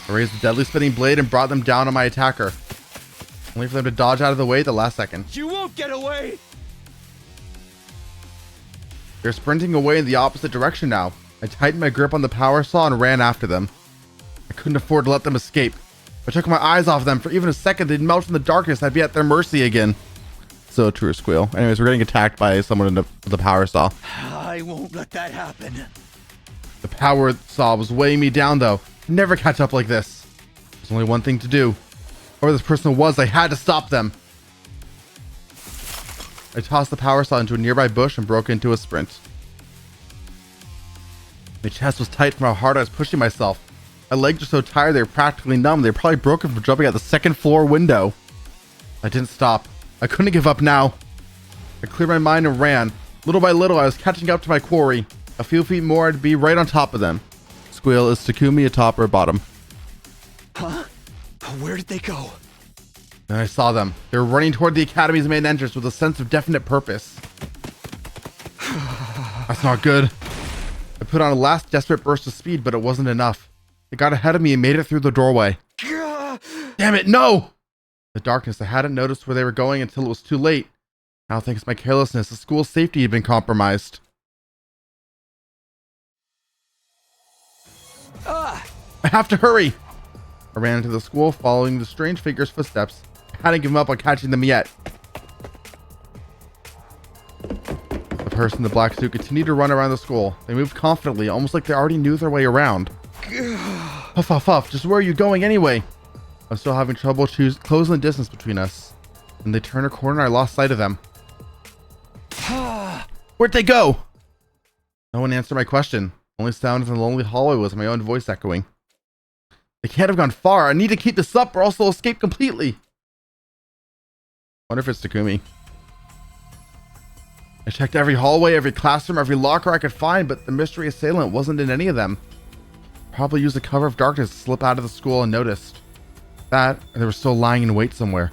I raised the deadly spinning blade and brought them down on my attacker. Only for them to dodge out of the way at the last second. You won't get away! They're sprinting away in the opposite direction now. I tightened my grip on the power saw and ran after them. I couldn't afford to let them escape. If I took my eyes off them for even a second, they'd melt in the darkness. I'd be at their mercy again. So true, Squeal. Anyways, we're getting attacked by someone in the power saw. I won't let that happen. The power saw was weighing me down, though. I'd never catch up like this. There's only one thing to do. Whoever this person was, I had to stop them. I tossed the power saw into a nearby bush and broke into a sprint. My chest was tight from how hard I was pushing myself. My legs were so tired they were practically numb. They were probably broken from jumping out the second floor window. I didn't stop. I couldn't give up now. I cleared my mind and ran. Little by little, I was catching up to my quarry. A few feet more, I'd be right on top of them. Squeal, is Takumi a top or a bottom? Huh? Where did they go? Then I saw them. They were running toward the academy's main entrance with a sense of definite purpose. That's not good. I put on a last desperate burst of speed, but it wasn't enough. They got ahead of me and made it through the doorway. Damn it, no! The darkness, I hadn't noticed where they were going until it was too late. Now, thanks to my carelessness, the school's safety had been compromised. I have to hurry! I ran into the school, following the strange figure's footsteps. I hadn't given up on catching them yet. The person in the black suit continued to run around the school. They moved confidently, almost like they already knew their way around. Huff, huff, huff. Just where are you going anyway? I'm still having trouble closing the distance between us. When they turned a corner, I lost sight of them. Where'd they go? No one answered my question. Only sound in the lonely hallway was my own voice echoing. They can't have gone far. I need to keep this up or else they'll escape completely. Wonder if it's Takumi. I checked every hallway, every classroom, every locker I could find, but the mystery assailant wasn't in any of them. Probably used the cover of darkness to slip out of the school unnoticed. That, or they were still lying in wait somewhere.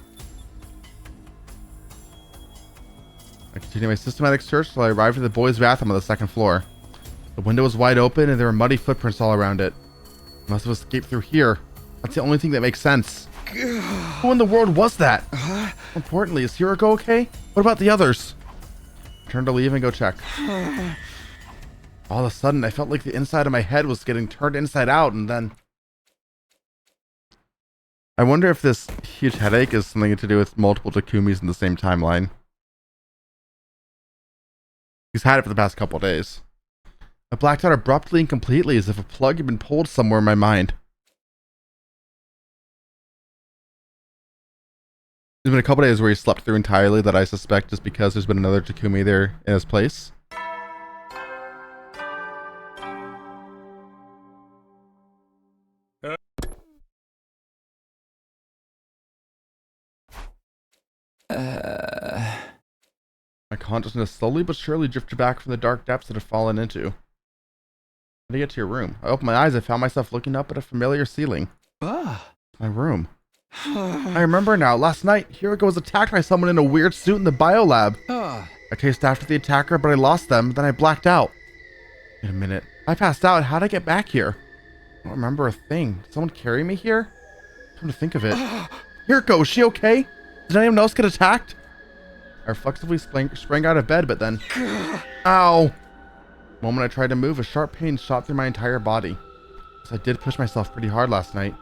I continued my systematic search till I arrived at the boys' bathroom on the second floor. The window was wide open and there were muddy footprints all around it. I must have escaped through here. That's the only thing that makes sense. Who in the world was that? More importantly, is Hiroko okay? What about the others? Turn to leave and go check. All of a sudden, I felt like the inside of my head was getting turned inside out, and then... I wonder if this huge headache is something to do with multiple Takumis in the same timeline. He's had it for the past couple days. I blacked out abruptly and completely, as if a plug had been pulled somewhere in my mind. There's been a couple days where he slept through entirely that I suspect is because there's been another Takumi there in his place. My consciousness slowly but surely drifted back from the dark depths it had fallen into. How did I get to your room? I opened my eyes and found myself looking up at a familiar ceiling. My room. I remember now. Last night, Hiroko was attacked by someone in a weird suit in the biolab. I chased after the attacker, but I lost them. Then I blacked out. Wait a minute. I passed out. How'd I get back here? I don't remember a thing. Did someone carry me here? Come to think of it. Hiroko, is she okay? Did anyone else get attacked? I reflexively sprang out of bed, but then... Ow! The moment I tried to move, a sharp pain shot through my entire body. So I did push myself pretty hard last night.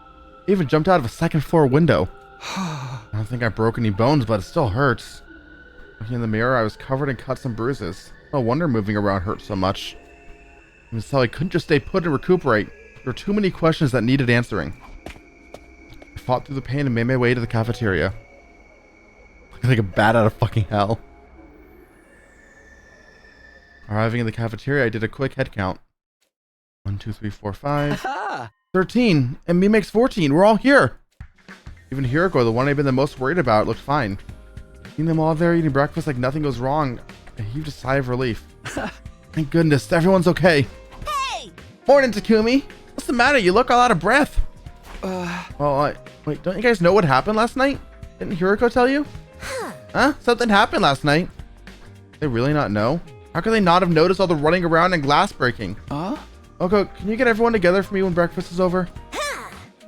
I even jumped out of a second floor window. I don't think I broke any bones, but it still hurts. Looking in the mirror, I was covered in cuts and bruises. No wonder moving around hurt so much. I can tell I couldn't just stay put and recuperate. There were too many questions that needed answering. I fought through the pain and made my way to the cafeteria. Looking like a bat out of fucking hell. Arriving in the cafeteria, I did a quick head count. 1, 2, 3, 4, 5. 13, and me makes 14. We're all here. Even Hiroko, the one I've been the most worried about, looked fine. Seeing them all there eating breakfast like nothing was wrong, I heaved a sigh of relief. Thank goodness, everyone's okay. Hey! Morning, Takumi. What's the matter? You look all out of breath. Wait, don't you guys know what happened last night? Didn't Hiroko tell you? Huh? Something happened last night. They really not know? How could they not have noticed all the running around and glass breaking? Oko, can you get everyone together for me when breakfast is over?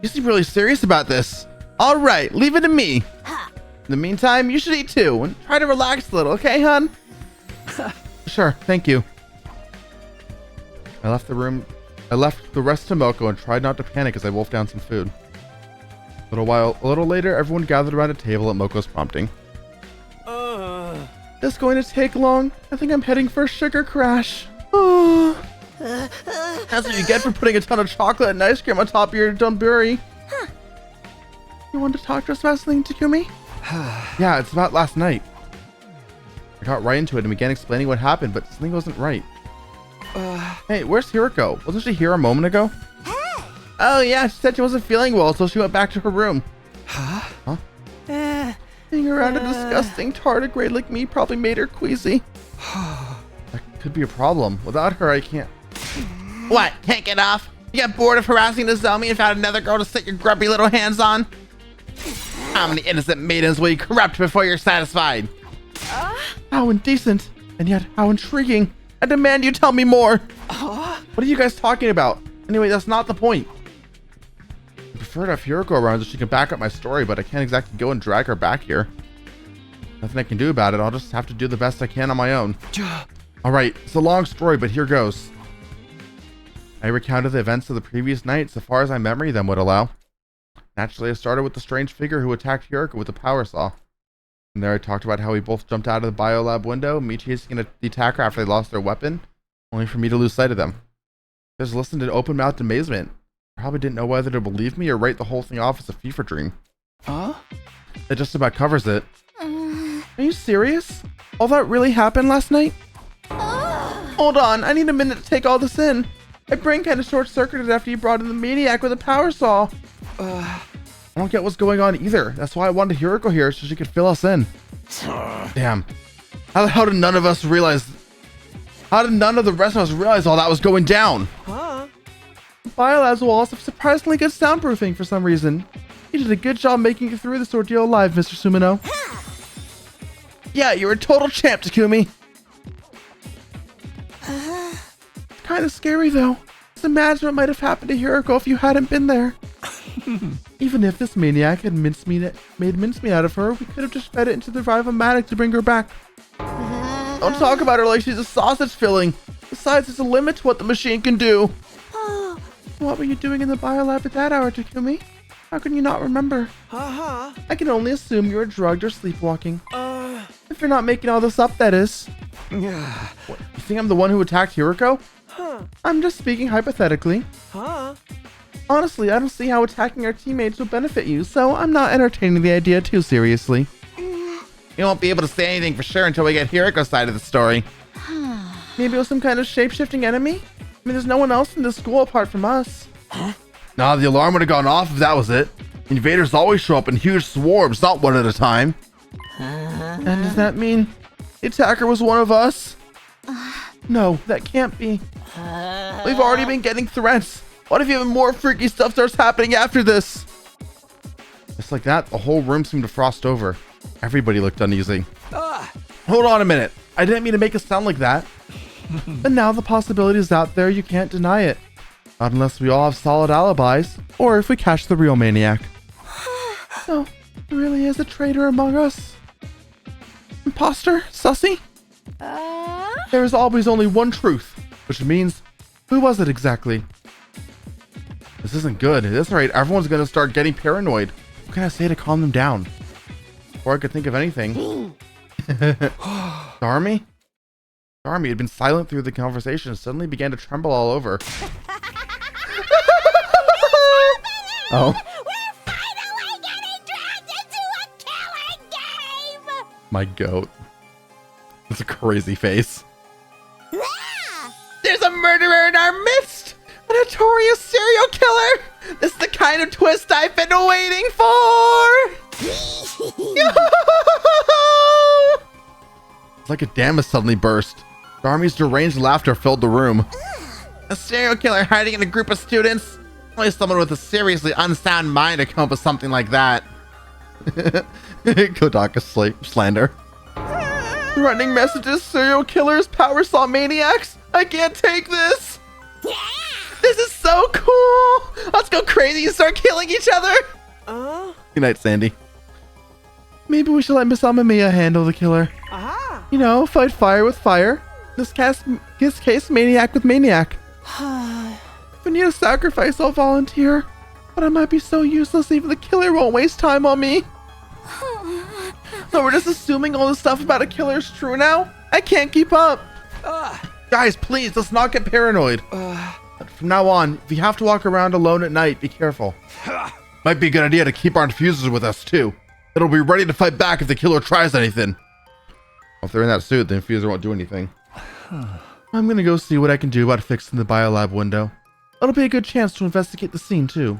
You seem really serious about this. All right, leave it to me. In the meantime, you should eat too and try to relax a little, okay, hon? Sure, thank you. I left the room. I left the rest to Moko and tried not to panic as I wolfed down some food. A little later, everyone gathered around a table at Moko's prompting. This going to take long? I think I'm heading for a sugar crash. That's what you get for putting a ton of chocolate and ice cream on top of your donburi. You want to talk to us about something, Takumi? Yeah, it's about last night. I got right into it and began explaining what happened, but something wasn't right. Hey, where's Hiroko? Wasn't she here a moment ago? Hey! Oh yeah, she said she wasn't feeling well, so she went back to her room. Huh? Being around a disgusting tardigrade like me probably made her queasy. That could be a problem. Without her, I can't... What? Can't get off? You got bored of harassing the Zomi and found another girl to sit your grubby little hands on? How many innocent maidens will you corrupt before you're satisfied? How indecent, and yet how intriguing. I demand you tell me more. What are you guys talking about? Anyway, that's not the point. I prefer to have Hiroko around so she can back up my story, but I can't exactly go and drag her back here. Nothing I can do about it. I'll just have to do the best I can on my own. Alright, it's a long story, but here goes. I recounted the events of the previous night so far as my memory then would allow. Naturally, I started with the strange figure who attacked Hiroko with a power saw. And there I talked about how we both jumped out of the biolab window, me chasing the attacker after they lost their weapon, only for me to lose sight of them. I just listened in open-mouthed amazement. I probably didn't know whether to believe me or write the whole thing off as a fever dream. That just about covers it. Are you serious? All that really happened last night? Hold on, I need a minute to take all this in. My brain kind of short-circuited after you brought in the maniac with a power saw. I don't get what's going on either. That's why I wanted Hiroko here so she could fill us in. Damn. How did none of us realize... How did none of the rest of us realize all that was going down? Biolab's walls have surprisingly good soundproofing for some reason. You did a good job making it through this ordeal alive, Mr. Sumino. Yeah, you're a total champ, Takumi. Kind of scary though. Just imagine what might have happened to Hiroko if you hadn't been there. Even if this maniac had made mincemeat out of her, we could have just fed it into the Revive-O-Matic to bring her back. Don't talk about her like she's a sausage filling. Besides, there's a limit to what the machine can do. What were you doing in the biolab at that hour, Takumi? How can you not remember? I can only assume you were drugged or sleepwalking. If you're not making all this up, that is. What, you think I'm the one who attacked Hiroko? I'm just speaking hypothetically. Honestly, I don't see how attacking our teammates will benefit you, so I'm not entertaining the idea too seriously. You won't be able to say anything for sure until we get Hiroko's side of the story. Maybe it was some kind of shape-shifting enemy? I mean, there's no one else in this school apart from us. Nah, the alarm would have gone off if that was it. Invaders always show up in huge swarms, not one at a time. And does that mean the attacker was one of us? No, that can't be. We've already been getting threats. What if even more freaky stuff starts happening after this? Just like that, the whole room seemed to frost over. Everybody looked uneasy. Hold on a minute. I didn't mean to make it sound like that. But now the possibility is out there, you can't deny it. Not unless we all have solid alibis, or if we catch the real maniac. So, there really is a traitor among us? Imposter? Sussy? There is always only one truth, which means, who was it exactly? This isn't good. At this rate, everyone's gonna start getting paranoid. What can I say to calm them down? Before I could think of anything. Darmy? Darmy had been silent through the conversation and suddenly began to tremble all over. Oh. We're finally getting dragged into a killing game! My goat. That's a crazy face. Ah! There's a murderer in our midst! A notorious serial killer! This is the kind of twist I've been waiting for! It's like a dam has suddenly burst. Darmy's deranged laughter filled the room. A serial killer hiding in a group of students? Only someone with a seriously unsound mind to come up with something like that. Kodaka slander. Threatening messages, serial killers, power saw maniacs? I can't take this! This is so cool! Let's go crazy and start killing each other! Good night, Sandy. Maybe we should let Miss Amamiya handle the killer. You know, fight fire with fire. This case, maniac with maniac. If we need a sacrifice, I'll volunteer. But I might be so useless even the killer won't waste time on me. So we're just assuming all this stuff about a killer is true now? I can't keep up. Guys, please, let's not get paranoid. From now on, if you have to walk around alone at night, be careful. Might be a good idea to keep our diffusers with us too. It'll be ready to fight back if the killer tries anything. Well, if they're in that suit, the infuser won't do anything. I'm gonna go see what I can do about fixing the biolab window. It'll be a good chance to investigate the scene too.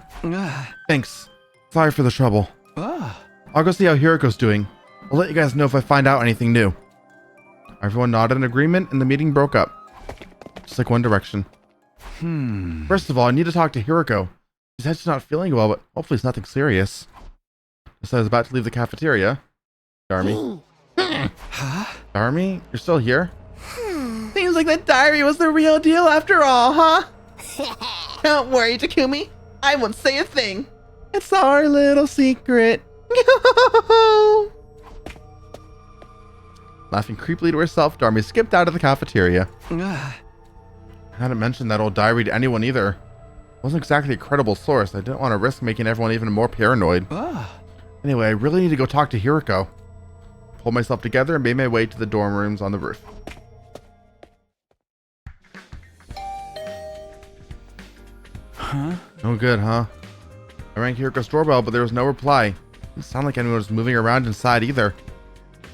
Thanks. Sorry for the trouble. I'll go see how Hiroko's doing. I'll let you guys know if I find out anything new. Everyone nodded in agreement and the meeting broke up. Just like one direction. First of all, I need to talk to Hiroko. She said she's not feeling well, but hopefully it's nothing serious. So I was about to leave the cafeteria. Darmy. Darmy, you're still here? Seems like that diary was the real deal after all, huh? Don't worry, Takumi. I won't say a thing. It's our little secret. Laughing creepily to herself, Darmy skipped out of the cafeteria. I hadn't mentioned that old diary to anyone either. It wasn't exactly a credible source. I didn't want to risk making everyone even more paranoid. Anyway, I really need to go talk to Hiroko. Pulled myself together and made my way to the dorm rooms on the roof. No good, huh? I rang Hiroko's doorbell, but there was no reply. It didn't sound like anyone was moving around inside either.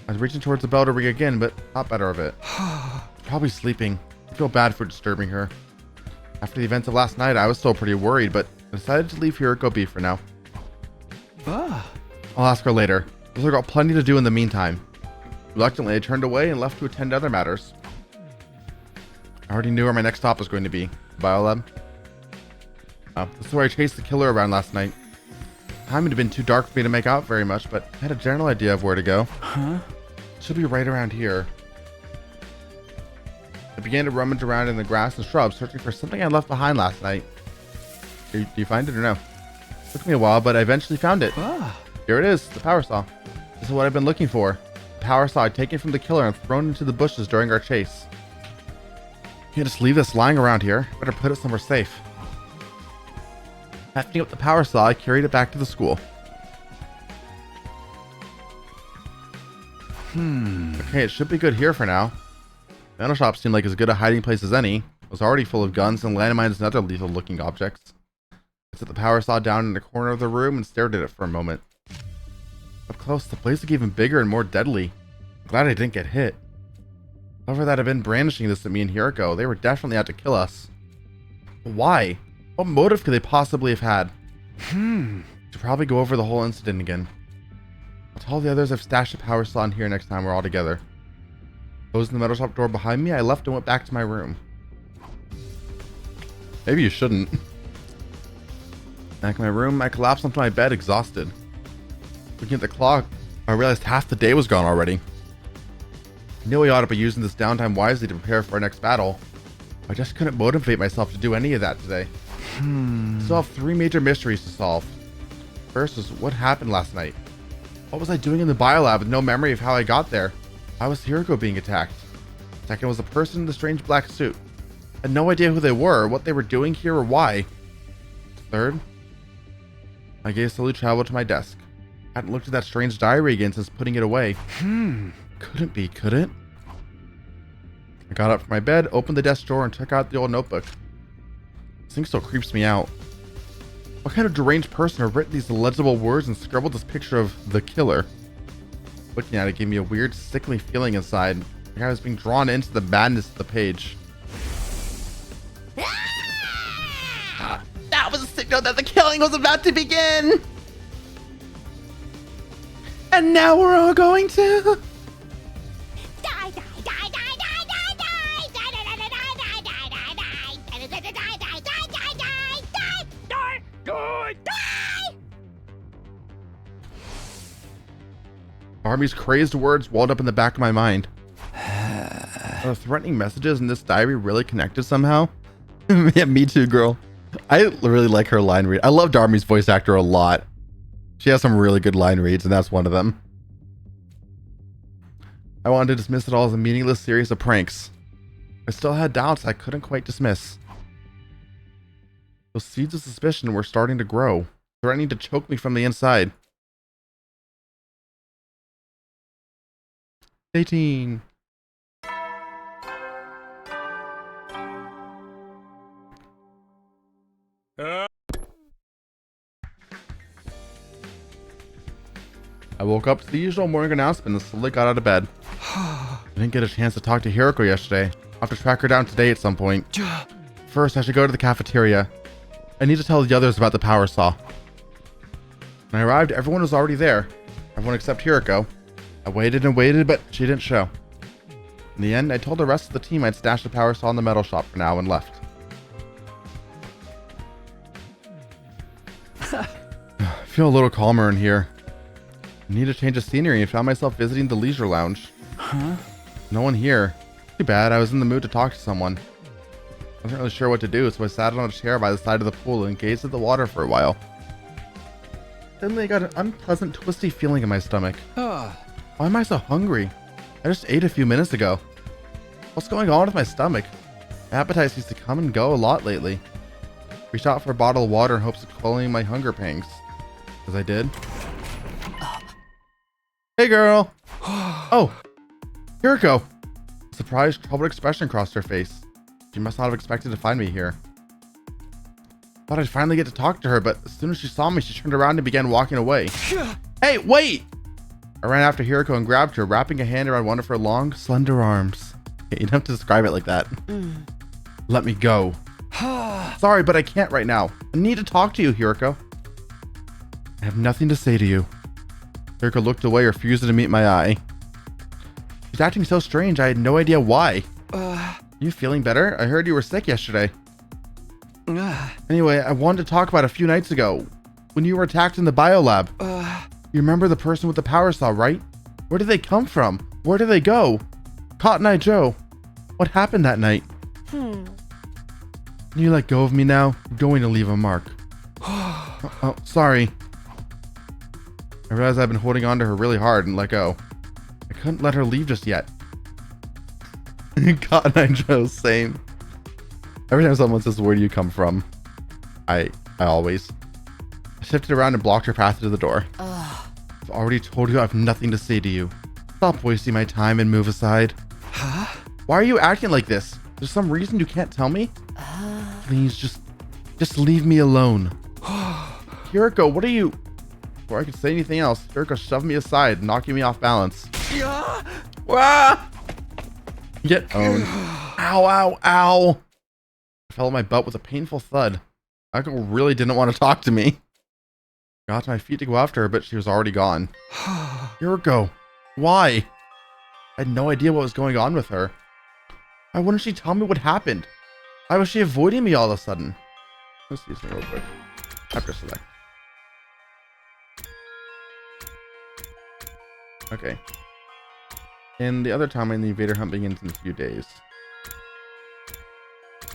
I was reaching towards the bell to ring again, but thought better of it. Probably sleeping. I feel bad for disturbing her. After the events of last night, I was still pretty worried, but I decided to leave Hiroko be for now. I'll ask her later. I've got plenty to do in the meantime. Reluctantly, I turned away and left to attend to other matters. I already knew where my next stop was going to be. Biolab. This is where I chased the killer around last night. The time had been too dark for me to make out very much, but I had a general idea of where to go. It should be right around here. I began to rummage around in the grass and shrubs, searching for something I left behind last night. Do you find it or no? Took me a while, but I eventually found it. Here it is, the power saw. This is what I've been looking for. The power saw I'd taken from the killer and thrown into the bushes during our chase. Can't just leave this lying around here. Better put it somewhere safe. Hefting up the power saw, I carried it back to the school. Okay, it should be good here for now. The metal shop seemed like as good a hiding place as any. It was already full of guns and landmines and other lethal looking objects. I set the power saw down in the corner of the room and stared at it for a moment. Up close, the place looked even bigger and more deadly. I'm glad I didn't get hit. Whoever that had been brandishing this at me and Hiroko, they were definitely out to kill us. But why? What motive could they possibly have had? Should probably go over the whole incident again. I'll tell the others I've stashed a power saw in here next time we're all together. Closing the metal shop door behind me, I left and went back to my room. Maybe you shouldn't. Back in my room, I collapsed onto my bed, exhausted. Looking at the clock, I realized half the day was gone already. I knew I ought to be using this downtime wisely to prepare for our next battle. I just couldn't motivate myself to do any of that today. I still have 3 major mysteries to solve. First was what happened last night. What was I doing in the biolab with no memory of how I got there? How was Hiroko being attacked? Second was the person in the strange black suit. I had no idea who they were, what they were doing here, or why. Third, my gaze slowly traveled to my desk. I hadn't looked at that strange diary again since putting it away. Couldn't be, could it? I got up from my bed, opened the desk drawer, and took out the old notebook. This thing still creeps me out. What kind of deranged person have written these illegible words and scribbled this picture of the killer? Looking at it gave me a weird, sickly feeling inside, like I was being drawn into the madness of the page. That was a signal that the killing was about to begin! And now we're all going to... Die, die, die, die, die, die, die, die, die, die, die, die, die, die, die, die, die, die, die, die. Army's crazed words welled up in the back of my mind. Are the threatening messages in this diary really connected somehow? Yeah, me too, girl. I really like her line read. I love Darmy's voice actor a lot. She has some really good line reads, and that's one of them. I wanted to dismiss it all as a meaningless series of pranks. I still had doubts I couldn't quite dismiss. Those seeds of suspicion were starting to grow, threatening to choke me from the inside. 18. I woke up to the usual morning announcement and slowly got out of bed. I didn't get a chance to talk to Hiroko yesterday. I'll have to track her down today at some point. First, I should go to the cafeteria. I need to tell the others about the power saw. When I arrived, everyone was already there. Everyone except Hiroko. I waited and waited, but she didn't show. In the end, I told the rest of the team I'd stashed the power saw in the metal shop for now and left. I feel a little calmer in here. I need a change of scenery and found myself visiting the leisure lounge. No one here. Too bad, I was in the mood to talk to someone. I wasn't really sure what to do, so I sat on a chair by the side of the pool and gazed at the water for a while. Suddenly I got an unpleasant, twisty feeling in my stomach. Why am I so hungry? I just ate a few minutes ago. What's going on with my stomach? My appetite seems to come and go a lot lately. Reached out for a bottle of water in hopes of quelling my hunger pangs. As I did. Hey girl! Oh! Hiroko! A surprised, troubled expression crossed her face. She must not have expected to find me here. Thought I'd finally get to talk to her, but as soon as she saw me, she turned around and began walking away. Hey, wait! I ran after Hiroko and grabbed her, wrapping a hand around one of her long, slender arms. You don't have to describe it like that. Let me go. Sorry, but I can't right now. I need to talk to you, Hiroko. I have nothing to say to you. Hiroko looked away, refusing to meet my eye. She's acting so strange, I had no idea why. You feeling better? I heard you were sick yesterday. Anyway, I wanted to talk about a few nights ago, when you were attacked in the biolab. You remember the person with the power saw, right? Where did they come from? Where did they go? Cotton Eye Joe. What happened that night? Can you let go of me now? I'm going to leave a mark. Oh, sorry. I realized I've been holding on to her really hard and let go. I couldn't let her leave just yet. God, Nitro, same. Every time someone says, where do you come from? I always. I shifted around and blocked her path to the door. I've already told you I have nothing to say to you. Stop wasting my time and move aside. Huh? Why are you acting like this? There's some reason you can't tell me? Please, just leave me alone. Hiriko, what are you... Before I could say anything else, Hiriko shoved me aside, knocking me off balance. Yeah. Ah! Get owned. Ow, ow, ow. I fell on my butt with a painful thud. Akiko really didn't want to talk to me. I got to my feet to go after her, but she was already gone. Hiriko, why? I had no idea what was going on with her. Why wouldn't she tell me what happened? Why was she avoiding me all of a sudden? Let's see something real quick. Chapter select. Okay. And the other timeline, the invader hunt begins in a few days.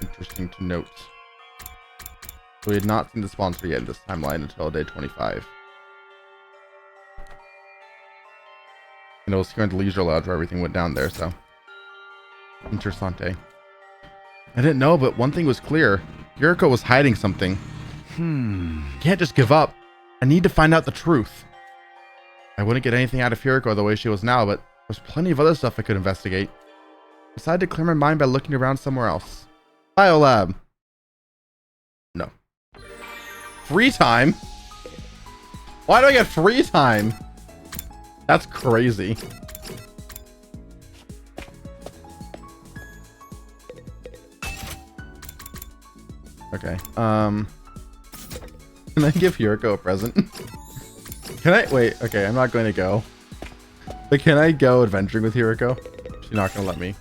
Interesting to note. So we had not seen the sponsor yet in this timeline until day 25. And it was here in the Leisure Lodge where everything went down there, so. Interessante. I didn't know, but one thing was clear. Hiriko was hiding something. Can't just give up. I need to find out the truth. I wouldn't get anything out of Hiriko the way she was now, but there's plenty of other stuff I could investigate. I decided to clear my mind by looking around somewhere else. Biolab. No. Free time? Why do I get free time? That's crazy. Okay. Can I give Hiriko a present? Can I? Wait, okay, I'm not going to go. But can I go adventuring with Hiriko? She's not going to let me.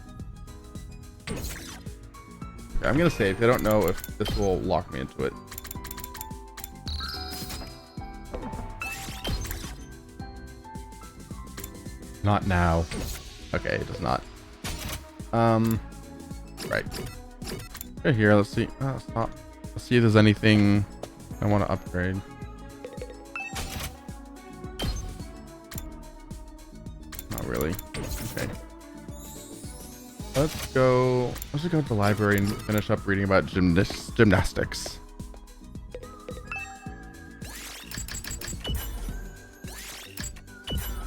Okay, I'm going to save. I don't know if this will lock me into it. Not now. Okay, it does not. Right. Right here, let's see. Stop. Let's see if there's anything I want to upgrade. Not really. Okay. Let's just go to the library and finish up reading about gymnastics.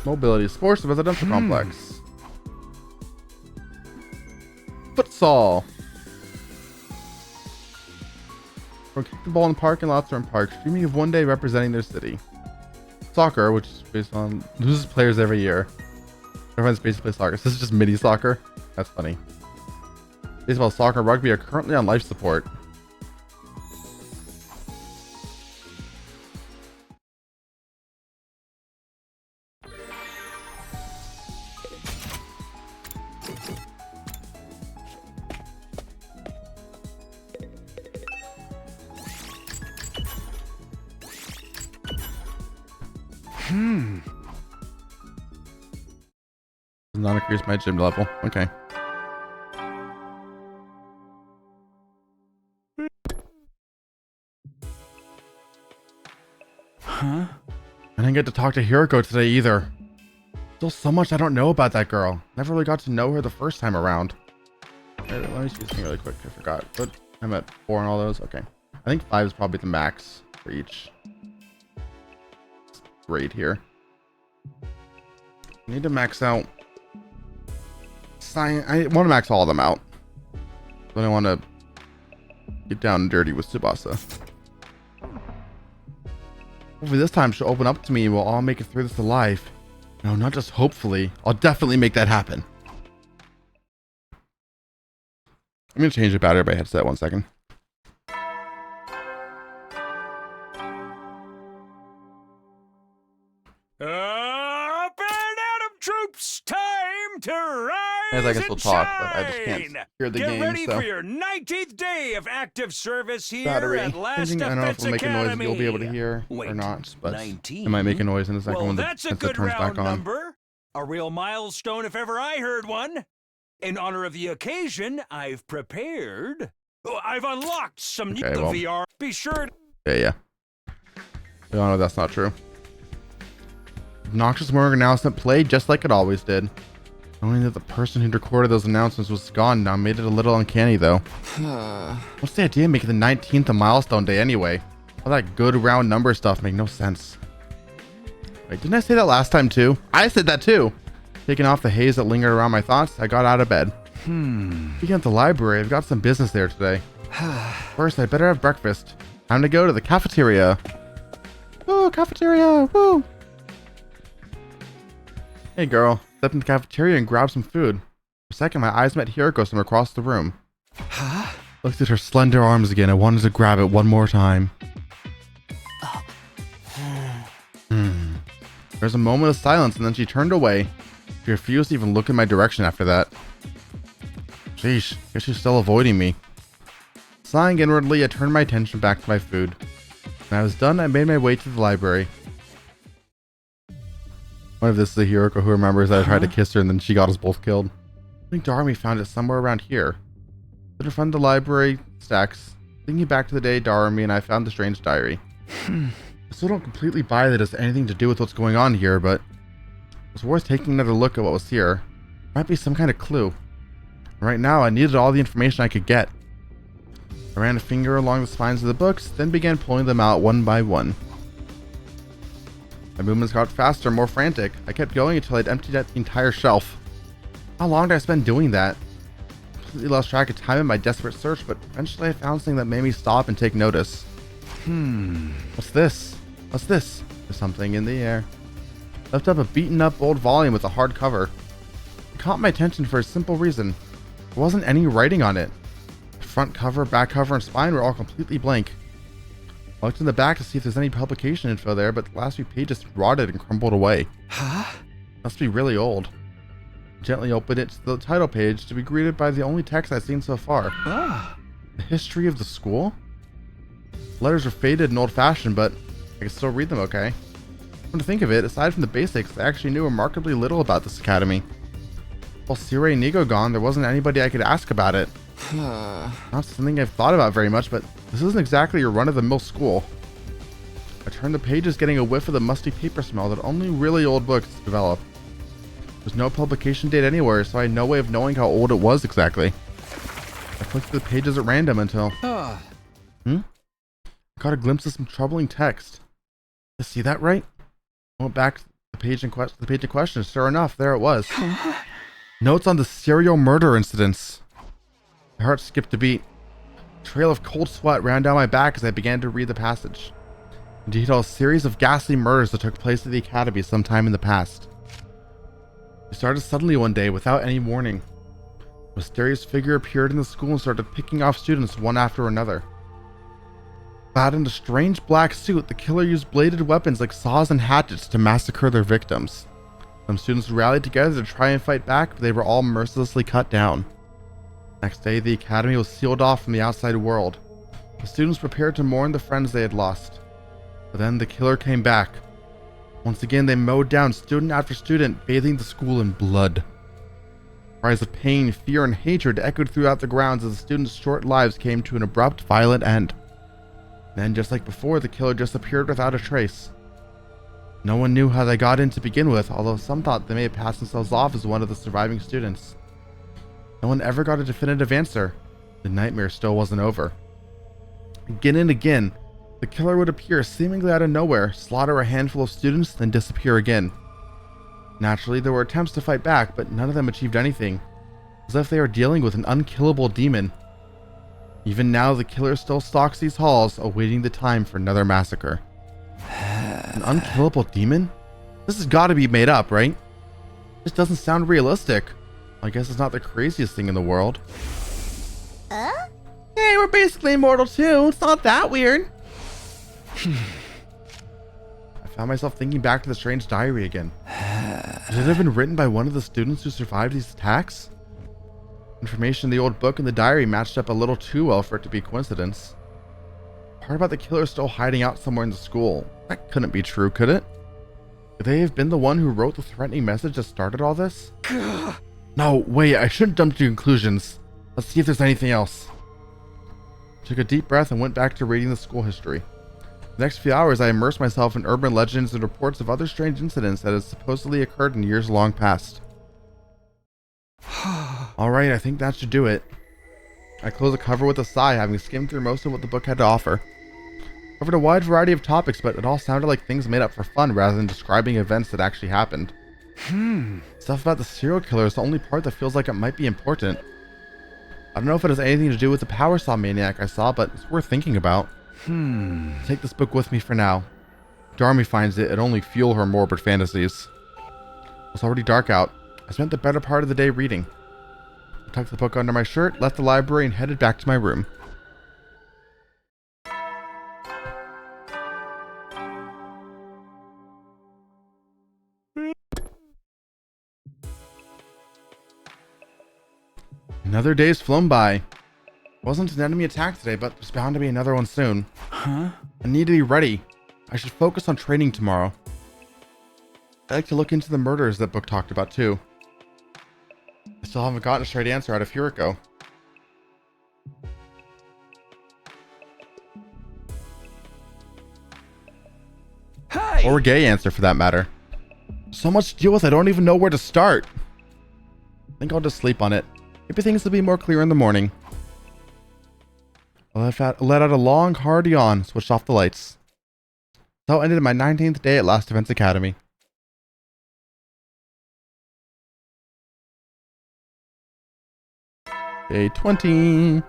Mobility sports residential complex. Futsal. Or kick the ball in the parking lots or in parks, dreaming of one day representing their city. Soccer, which is based on loses players every year. Everyone's basically soccer. So this is just mini soccer. That's funny. Baseball, soccer, and rugby are currently on life support. Does not increase my gym level. Okay. Huh? I didn't get to talk to Hiriko today either. Still so much I don't know about that girl. Never really got to know her the first time around. Wait, let me see this thing really quick. I forgot. But I'm at 4 on all those. Okay. I think 5 is probably the max for each grade here. I need to max out science. I want to max all of them out. But I want to get down and dirty with Tsubasa. Hopefully this time she'll open up to me and we'll all make it through this alive. No, not just hopefully. I'll definitely make that happen. I'm going to change the battery of my headset 1 second. Up and Adam troops, time to rise As I can still and talk, but I just can't shine. hear the Get game, ready so. for your 19th day of active service here Battery. at Last I don't know if Defense it'll make a noise Academy. you'll be able to hear or Wait, not, but 19? it might make a noise in a second Well, when the that's a headset good turns round back on. number. A real milestone if ever I heard one. In honor of the occasion, I've prepared. Oh, I've unlocked some new Okay, well. VR. Be sure to Yeah. We all know that's not true. Obnoxious morning announcement played just like it always did. Knowing that the person who'd recorded those announcements was gone now made it a little uncanny though. What's the idea of making the 19th a milestone day anyway? All that good round number stuff make no sense. Wait, didn't I say that last time too? I said that too! Taking off the haze that lingered around my thoughts, I got out of bed. Speaking of the library, I've got some business there today. First, I better have breakfast. Time to go to the cafeteria. Woo, cafeteria, woo! Hey girl, stepped in the cafeteria and grabbed some food. For a second, my eyes met Hiroko from across the room. Looked at her slender arms again and wanted to grab it one more time. There's a moment of silence and then she turned away. She refused to even look in my direction after that. Sheesh, guess she's still avoiding me. Sighing inwardly, I turned my attention back to my food. When I was done, I made my way to the library. What if this is a Hiroko who remembers that I tried to kiss her and then she got us both killed? I think Darumi found it somewhere around here. Stood in front of the library stacks, thinking back to the day Darumi and I found the strange diary. I still don't completely buy that it has anything to do with what's going on here, but it's worth taking another look at what was here. Might be some kind of clue. Right now, I needed all the information I could get. I ran a finger along the spines of the books, then began pulling them out one by one. My movements got faster, more frantic. I kept going until I'd emptied out the entire shelf. How long did I spend doing that? I completely lost track of time in my desperate search, but eventually I found something that made me stop and take notice. What's this? What's this? There's something in the air. Left up a beaten up old volume with a hard cover. It caught my attention for a simple reason. There wasn't any writing on it. The front cover, back cover, and spine were all completely blank. I looked in the back to see if there's any publication info there, but the last few pages rotted and crumbled away. Must be really old. I gently opened it to the title page to be greeted by the only text I've seen so far. The history of the school? The letters were faded and old-fashioned, but I could still read them okay. Come to think of it, aside from the basics, I actually knew remarkably little about this academy. While Sirei and Nigo gone, there wasn't anybody I could ask about it. Not something I've thought about very much, but this isn't exactly your run-of-the-mill school. I turned the pages, getting a whiff of the musty paper smell that only really old books develop. There's no publication date anywhere, so I had no way of knowing how old it was exactly. I flicked through the pages at random until... I caught a glimpse of some troubling text. Did I see that right? I went back to the page in question. Sure enough, there it was. Notes on the serial murder incidents. My heart skipped a beat. A trail of cold sweat ran down my back as I began to read the passage. It detailed a series of ghastly murders that took place at the academy sometime in the past. It started suddenly one day without any warning. A mysterious figure appeared in the school and started picking off students one after another. Clad in a strange black suit, the killer used bladed weapons like saws and hatchets to massacre their victims. Some students rallied together to try and fight back, but they were all mercilessly cut down. Next day, the academy was sealed off from the outside world. The students prepared to mourn the friends they had lost. But then the killer came back. Once again, they mowed down student after student, bathing the school in blood. Cries of pain, fear, and hatred echoed throughout the grounds as the students' short lives came to an abrupt, violent end. Then, just like before, the killer disappeared without a trace. No one knew how they got in to begin with, although some thought they may have passed themselves off as one of the surviving students. No one ever got a definitive answer. The nightmare still wasn't over. Again and again, the killer would appear seemingly out of nowhere, slaughter a handful of students, then disappear again. Naturally, there were attempts to fight back, but none of them achieved anything, as if they were dealing with an unkillable demon. Even now, the killer still stalks these halls, awaiting the time for another massacre. An unkillable demon? This has got to be made up, right? This doesn't sound realistic. I guess it's not the craziest thing in the world. Hey, we're basically immortal too. It's not that weird. I found myself thinking back to the strange diary again. Could it have been written by one of the students who survived these attacks? Information in the old book and the diary matched up a little too well for it to be coincidence. Part about the killer still hiding out somewhere in the school. That couldn't be true, could it? Could they have been the one who wrote the threatening message that started all this? No, wait, I shouldn't jump to conclusions. Let's see if there's anything else. I took a deep breath and went back to reading the school history. The next few hours, I immerse myself in urban legends and reports of other strange incidents that have supposedly occurred in years long past. Alright, I think that should do it. I close the cover with a sigh, having skimmed through most of what the book had to offer. Covered a wide variety of topics, but it all sounded like things made up for fun rather than describing events that actually happened. Stuff about the serial killer is the only part that feels like it might be important. I don't know if it has anything to do with the power saw maniac I saw, but it's worth thinking about. Take this book with me for now. If Darmy finds it, it'll only fuel her morbid fantasies. It's already dark out. I spent the better part of the day reading. I tucked the book under my shirt, left the library, and headed back to my room. Another day's flown by. Wasn't an enemy attack today, but there's bound to be another one soon. I need to be ready. I should focus on training tomorrow. I'd like to look into the murders that book talked about too. I still haven't gotten a straight answer out of Huriko. Hey! Or a gay answer for that matter. So much to deal with, I don't even know where to start. I think I'll just sleep on it. Maybe things will be more clear in the morning. I let out a long, hard yawn, switched off the lights. So ended my 19th day at Last Defense Academy. Day 20.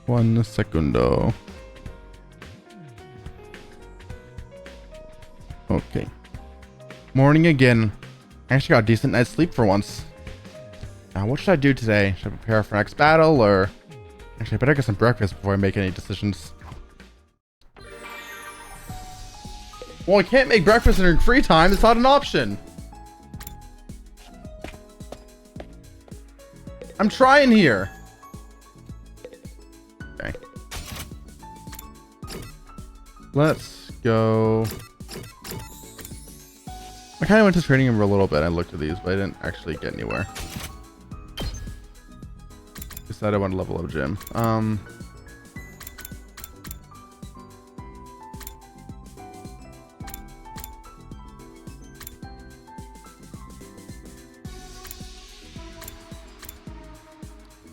One segundo. Okay. Morning again. I actually got a decent night's sleep for once. Now, what should I do today? Should I prepare for next battle, or... Actually, I better get some breakfast before I make any decisions. Well, I can't make breakfast in your free time. It's not an option. I'm trying here. Okay. Let's go. I kind of went to training room for a little bit. I looked at these, but I didn't actually get anywhere. Decided I want to level up gym.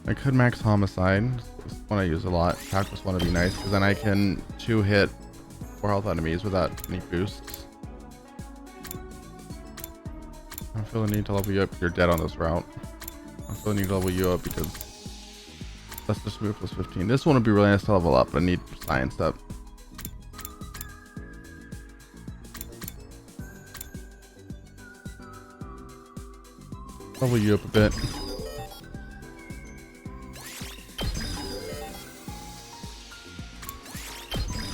I could max homicide. This one I use a lot. Attack this one would be nice because then I can 2-hit 4 health enemies without any boosts. I feel the need to level you up. You're dead on this route. I feel the need to level you up because that's just move plus 15. This one would be really nice to level up, but I need science up. Level you up a bit.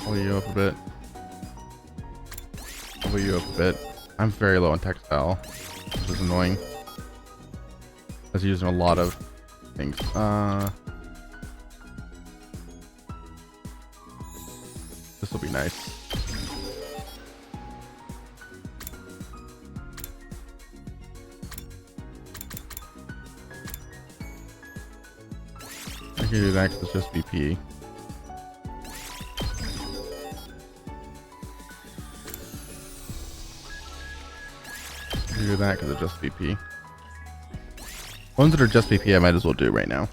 Level you up a bit. Level you up a bit. I'm very low on textile, which is annoying. I was using a lot of things. This will be nice. I can do that because it's just BP. Do that because it's just VP. Ones that are just VP I might as well do right now.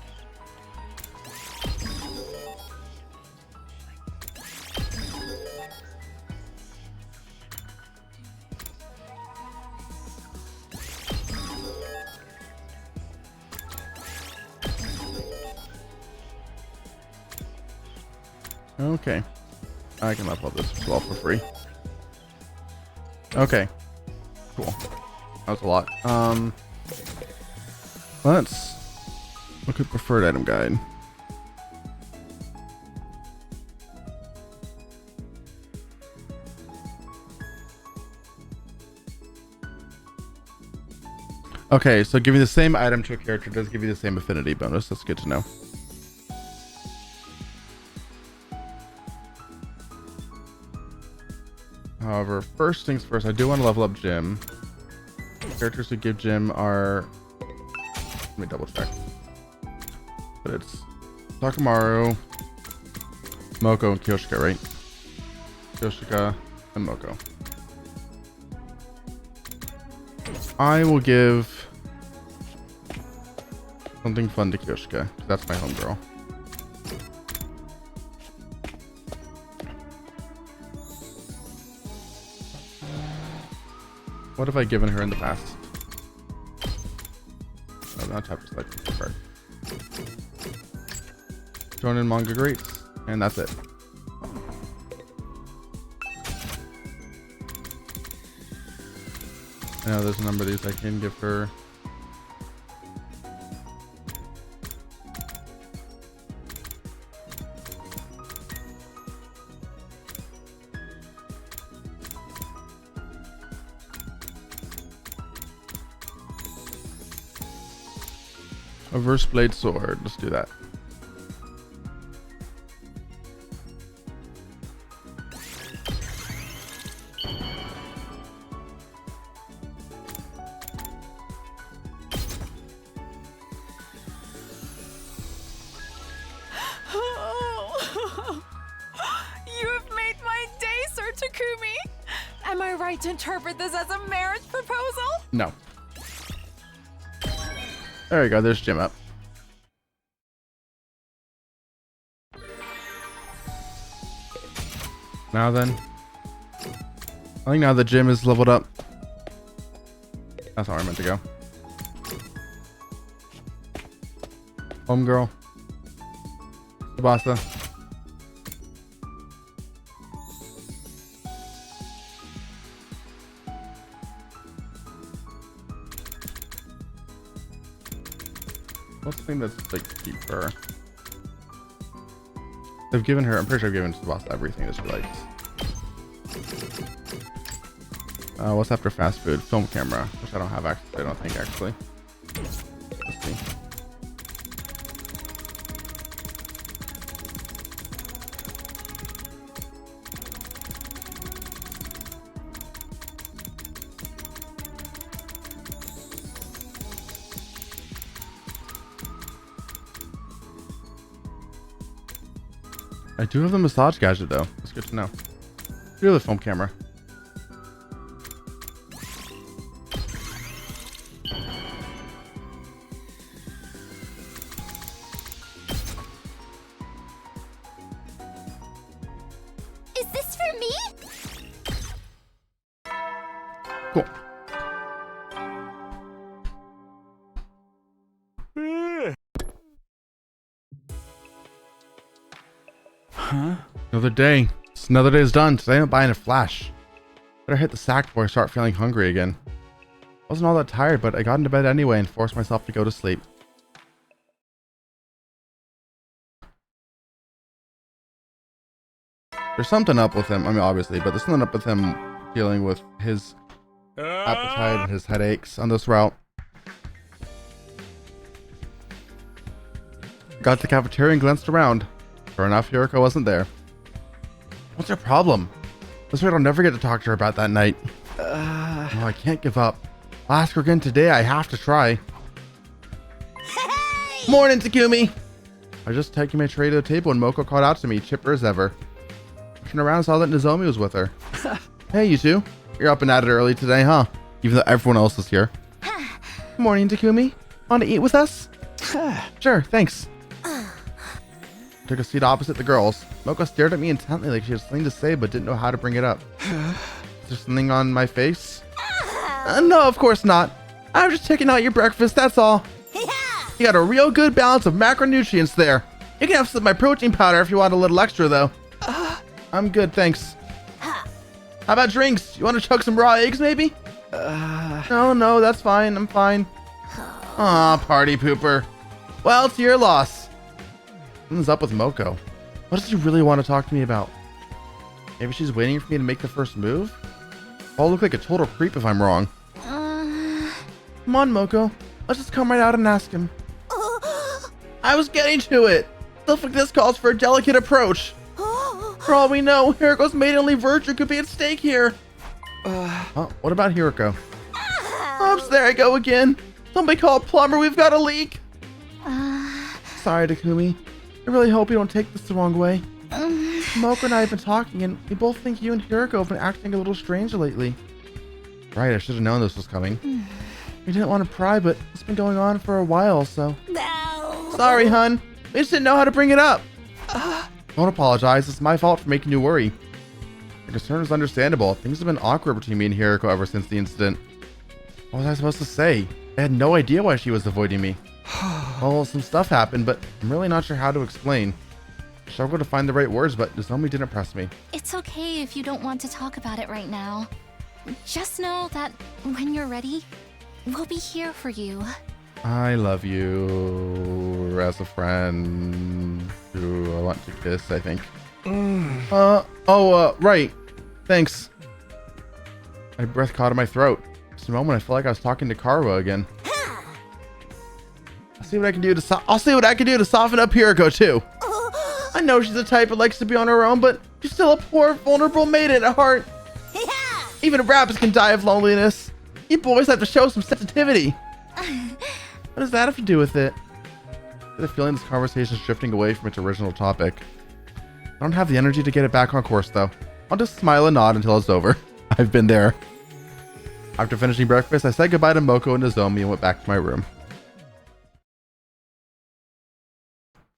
Okay. I can level this as well for free. Okay. Cool. That was a lot. Let's look at preferred item guide. Okay, so giving the same item to a character does give you the same affinity bonus. That's good to know. However, first things first, I do want to level up Jim. Characters who give Jim are... Let me double check. But it's Takamaru, Moko, and Kyoshika, right? Kyoshika and Moko. I will give something fun to Kyoshika. That's my homegirl. What have I given her in the past? Oh, not type of select card. Join in manga greats, and that's it. I know there's a number of these I can give her. A Verse Blade Sword. Let's do that. You have made my day, Sir Takumi. Am I right to interpret this as a marriage proposal? No. There we go. There's Jim up. Now then, I think now the gym is leveled up. That's how I meant to go. Homegirl. Tsubasa. What's the thing that's like cheap for her? They've given her, I'm pretty sure I've given Tsubasa everything that she likes. What's after fast food? Film camera, which I don't have access, I don't think actually. Let's see. I do have the massage gadget though. That's good to know. I do have the film camera. Is this for me? Cool. Huh? Another day. It's another day is done. Today I'm buying a flash. Better hit the sack before I start feeling hungry again. Wasn't all that tired, but I got into bed anyway and forced myself to go to sleep. There's something up with him. I mean, obviously, but there's something up with him dealing with his appetite and his headaches on this route. Got to the cafeteria and glanced around. Sure enough, Yuriko wasn't there. What's her problem? This way I'll never get to talk to her about that night. Oh, I can't give up. I'll ask her again today. I have to try. Hey! Morning, Takumi! I was just taking my tray to the table and Moko called out to me, chipper as ever. Turned around and saw that Nozomi was with her. Hey, you two. You're up and at it early today, huh? Even though everyone else is here. Morning, Takumi. Want to eat with us? Sure, thanks. Took a seat opposite the girls. Moko stared at me intently like she had something to say but didn't know how to bring it up. Is there something on my face? No, of course not. I was just checking out your breakfast, that's all. You got a real good balance of macronutrients there. You can have some of my protein powder if you want a little extra, though. I'm good, thanks. How about drinks? You want to chug some raw eggs, maybe? No, that's fine. I'm fine. Aw, party pooper. Well, it's your loss. Something's up with Moko. What does she really want to talk to me about? Maybe she's waiting for me to make the first move? I'll look like a total creep if I'm wrong. Come on, Moko. Let's just come right out and ask him. I was getting to it. Stuff like this calls for a delicate approach. For all we know, Hiriko's maidenly virtue could be at stake here. Oh, what about Hiriko? Oops, there I go again. Somebody call a plumber, we've got a leak. Sorry, Takumi. I really hope you don't take this the wrong way. Moko and I have been talking, and we both think you and Hiriko have been acting a little strange lately. Right, I should have known this was coming. We didn't want to pry, but it's been going on for a while, so... No. Sorry, hun. We just didn't know how to bring it up. Don't apologize. It's my fault for making you worry. Your concern is understandable. Things have been awkward between me and Hiriko ever since the incident. What was I supposed to say? I had no idea why she was avoiding me. Well, some stuff happened, but I'm really not sure how to explain. I struggled to find the right words, but Nozomi didn't press me. It's okay if you don't want to talk about it right now. Just know that when you're ready, we'll be here for you. I love you as a friend who I want to kiss, I think. Right. Thanks. My breath caught in my throat. Just a moment, I felt like I was talking to Karuo again. I'll see what I can do to soften up Hiriko too. I know she's the type that likes to be on her own, but she's still a poor, vulnerable maiden at heart. Even rabbits can die of loneliness. You boys have to show some sensitivity. What does that have to do with it? I get the feeling this conversation is drifting away from its original topic. I don't have the energy to get it back on course, though. I'll just smile and nod until it's over. I've been there. After finishing breakfast, I said goodbye to Moko and Nozomi and went back to my room.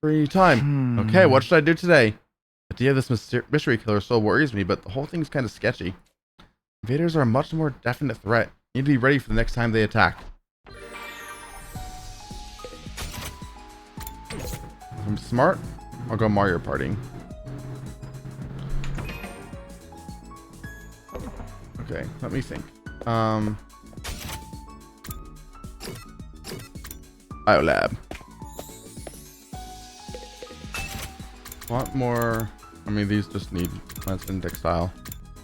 Free time. Okay, what should I do today? The idea of this mystery killer still worries me, but the whole thing's kind of sketchy. Invaders are a much more definite threat. You need to be ready for the next time they attack. If I'm smart, I'll go Mario Party. Okay, let me think. Biolab. Want more? I mean, these just need plants and textile.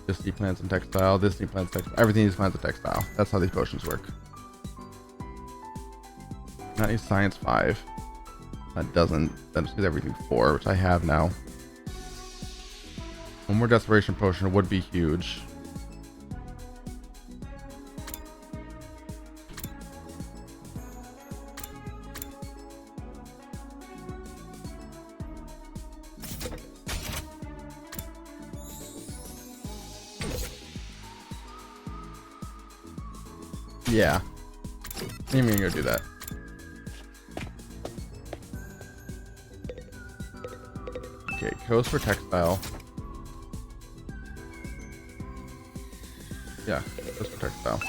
This needs plants and textile. This needs plants and textile. Everything needs plants and textile. That's how these potions work. That needs science 5. That doesn't. That just needs everything 4, which I have now. One more desperation potion would be huge. Yeah. I'm gonna go do that. Okay, coast for textile. Yeah, coast for textile.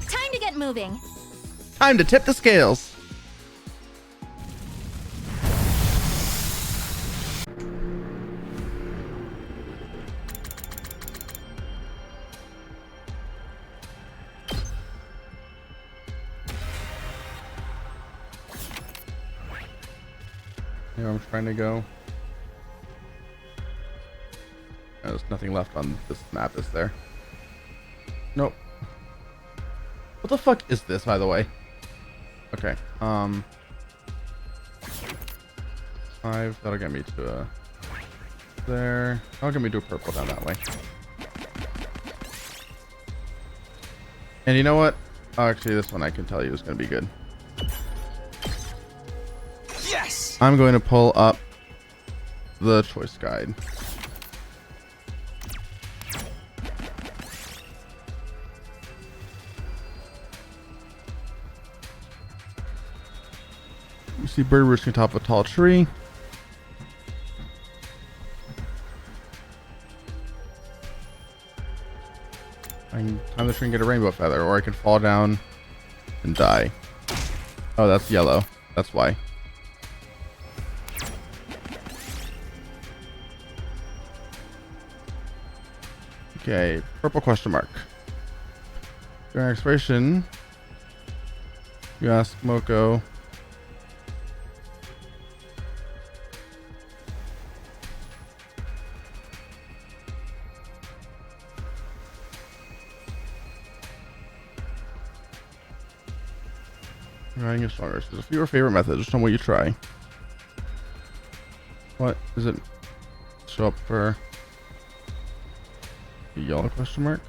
Time to get moving. Time to tip the scales. Here I'm trying to go. There's nothing left on this map, is there? Nope. What the fuck is this, by the way? Okay. 5. That'll get me to a there. That'll get me to a purple down that way. And you know what? Actually, this one I can tell you is going to be good. Yes! I'm going to pull up the choice guide. You see bird roosting atop a tall tree. I can climb the tree and get a rainbow feather, or I can fall down and die. Oh, that's yellow. That's why. Okay, purple question mark. During exploration, you ask Moko. Riding is stronger. So there's a few favorite methods. Which one will you try? What is it? Show up for the yellow question mark?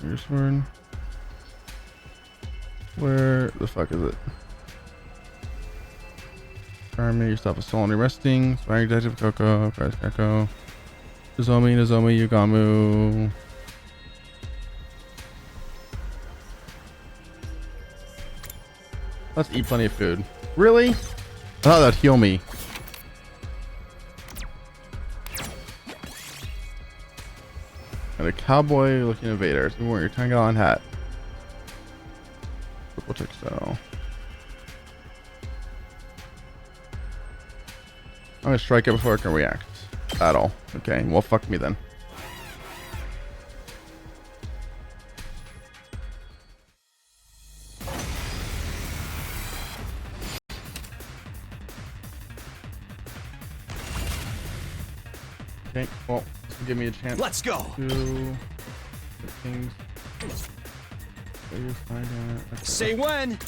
Your sword. Where the fuck is it? Army, yourself a soul and resting. Sparring Detective Coco, Price Coco. Nozomi, Yugamu. Let's eat plenty of food. Really? I thought that'd heal me. And a cowboy looking invader. So wearing your 10-gallon hat. Purple textile. I'm gonna strike it before it can react at all. Okay, well, fuck me then. Okay, well, this will give me a chance. Let's go. To get things. Say when.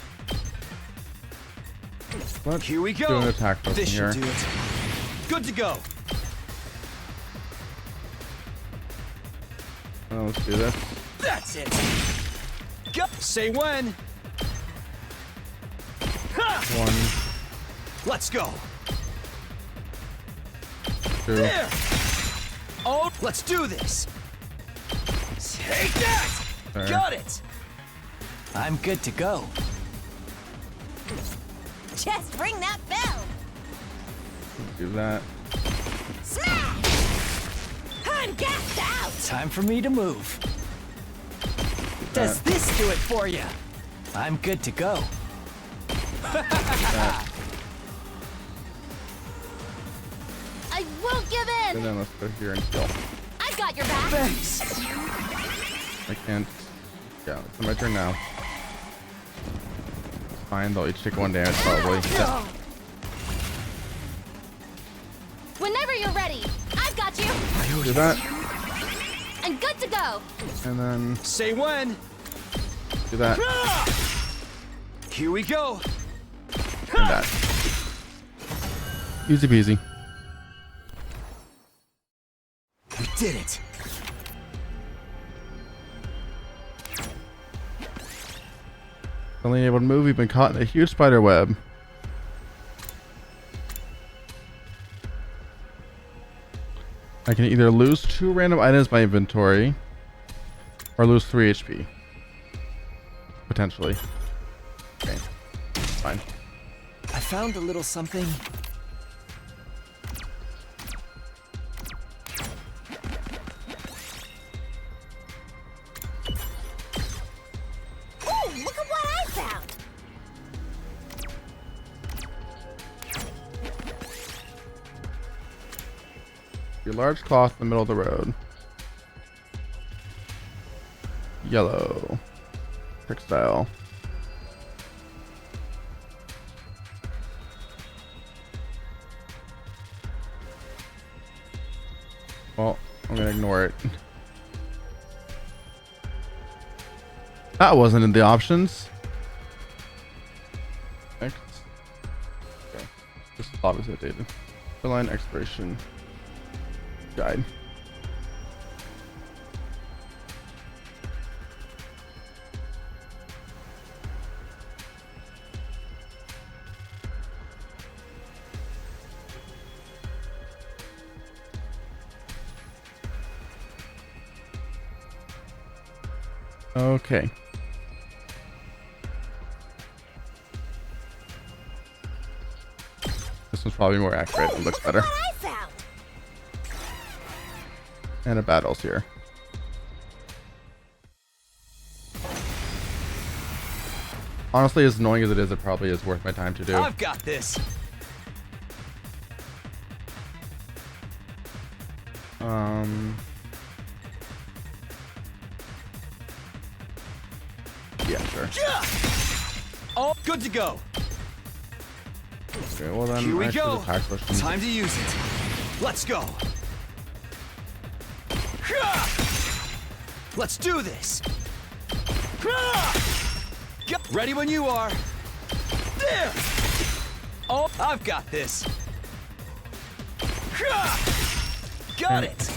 Let's Here we go. do an attack potion This here. should do it. Good to go. Let's do this. That's it. Go. Say when. Ha! 1, Let's go. 2. There. Oh, let's do this. Take that. There. Got it. I'm good to go. Just ring that bell. Let's do that. Smash! I'm gassed out. Time for me to move. Does this do it for you? I'm good to go. That. I won't give And in. then let's go here and kill. I've got your back. Thanks. I can't. Yeah, it's my turn now. It's fine, they'll each take 1 damage probably. Yeah. Whenever you're ready, I've got you. Do that. I'm good to go. And then Say when. do that. Here we go. And that. Easy peasy. We did it. Only able to move, you've been caught in a huge spider web. I can either lose 2 random items in my inventory or lose 3 HP. Potentially. Okay. Fine. I found a little something. Ooh, look at what I found. Your large cloth in the middle of the road. Yellow. Textile. Well, I'm gonna ignore it. That wasn't in the options. Next. Okay. This is obviously updated. Line expiration guide. Okay. This one's probably more accurate. It looks better. What I found. And a battle's here. Honestly, as annoying as it is, it probably is worth my time to do. I've got this. Yeah, sure. Oh, good to go. Okay, well then Here we I should go. attack question. Time to use it. Let's go. Ha! Let's do this. Ready when you are. There. Oh, I've got this. Got it.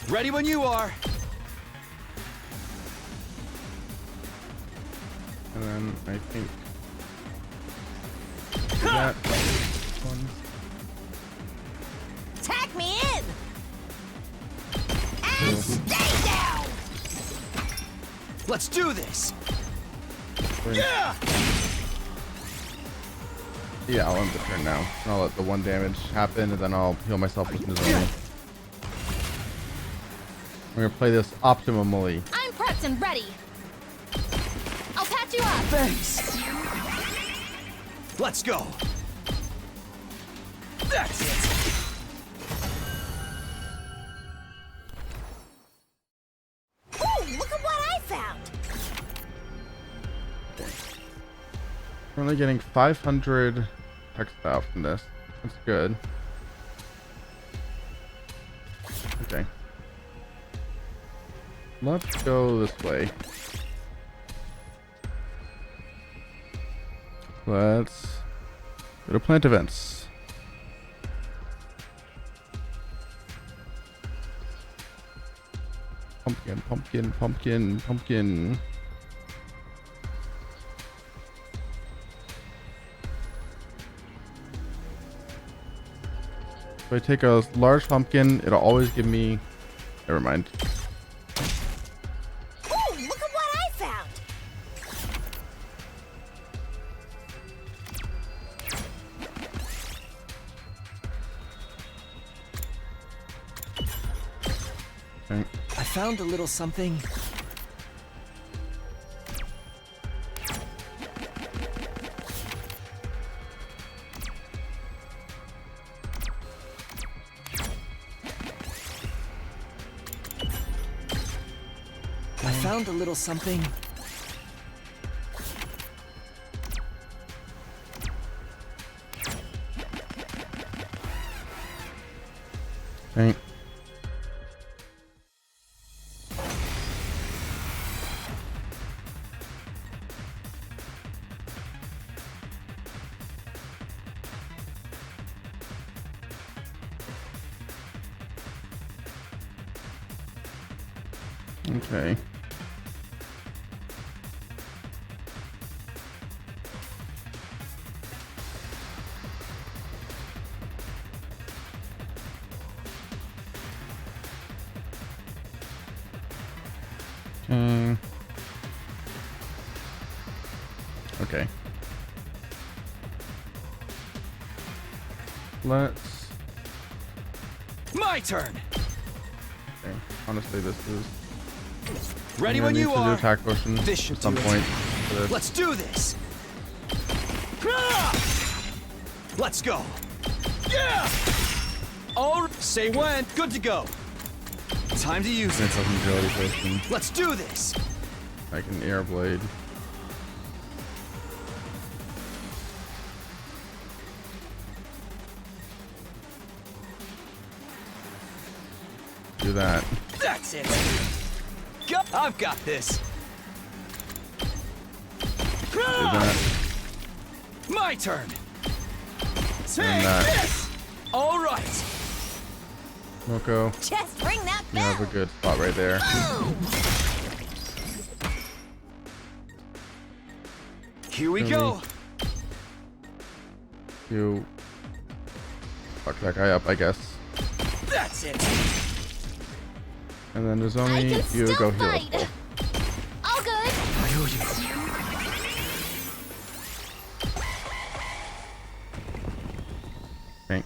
Ready when you are. And then I think that one. Tack me in! And stay down! Let's do this. Yeah! Yeah, I'll end the turn now. I'll let the 1 damage happen, and then I'll heal myself with Mizumi. We're gonna play this optimally. I'm prepped and ready. I'll patch you up. Thanks. Let's go. That's it. Ooh, look at what I found. Currently getting 500 textile from this. That's good. Okay. Let's go this way. Let's go to plant events. Pumpkin, pumpkin, pumpkin, pumpkin. If I take a large pumpkin, it'll always give me... Never mind. Ooh, look at what I found. Okay. I found a little something. I found a little something. Okay. Okay. Okay. Let's... My turn. Okay. Honestly, this is... Ready I'm when gonna you need to do are. attack potion This should at some do it. point. for this. Let's do this. Let's go. Yeah. All say when. Good to go. Time to use Finish it. up agility potion. Let's do this. I can air blade. Do that. That's it. Go. I've got this. Do that. My turn. Take that. this. All right. Moko, Just ring that you have a bell. good spot right there. Here we Really? go. You fuck that guy up, I guess. That's it. And then there's I only can you still go heal us fight. both. All good. Okay.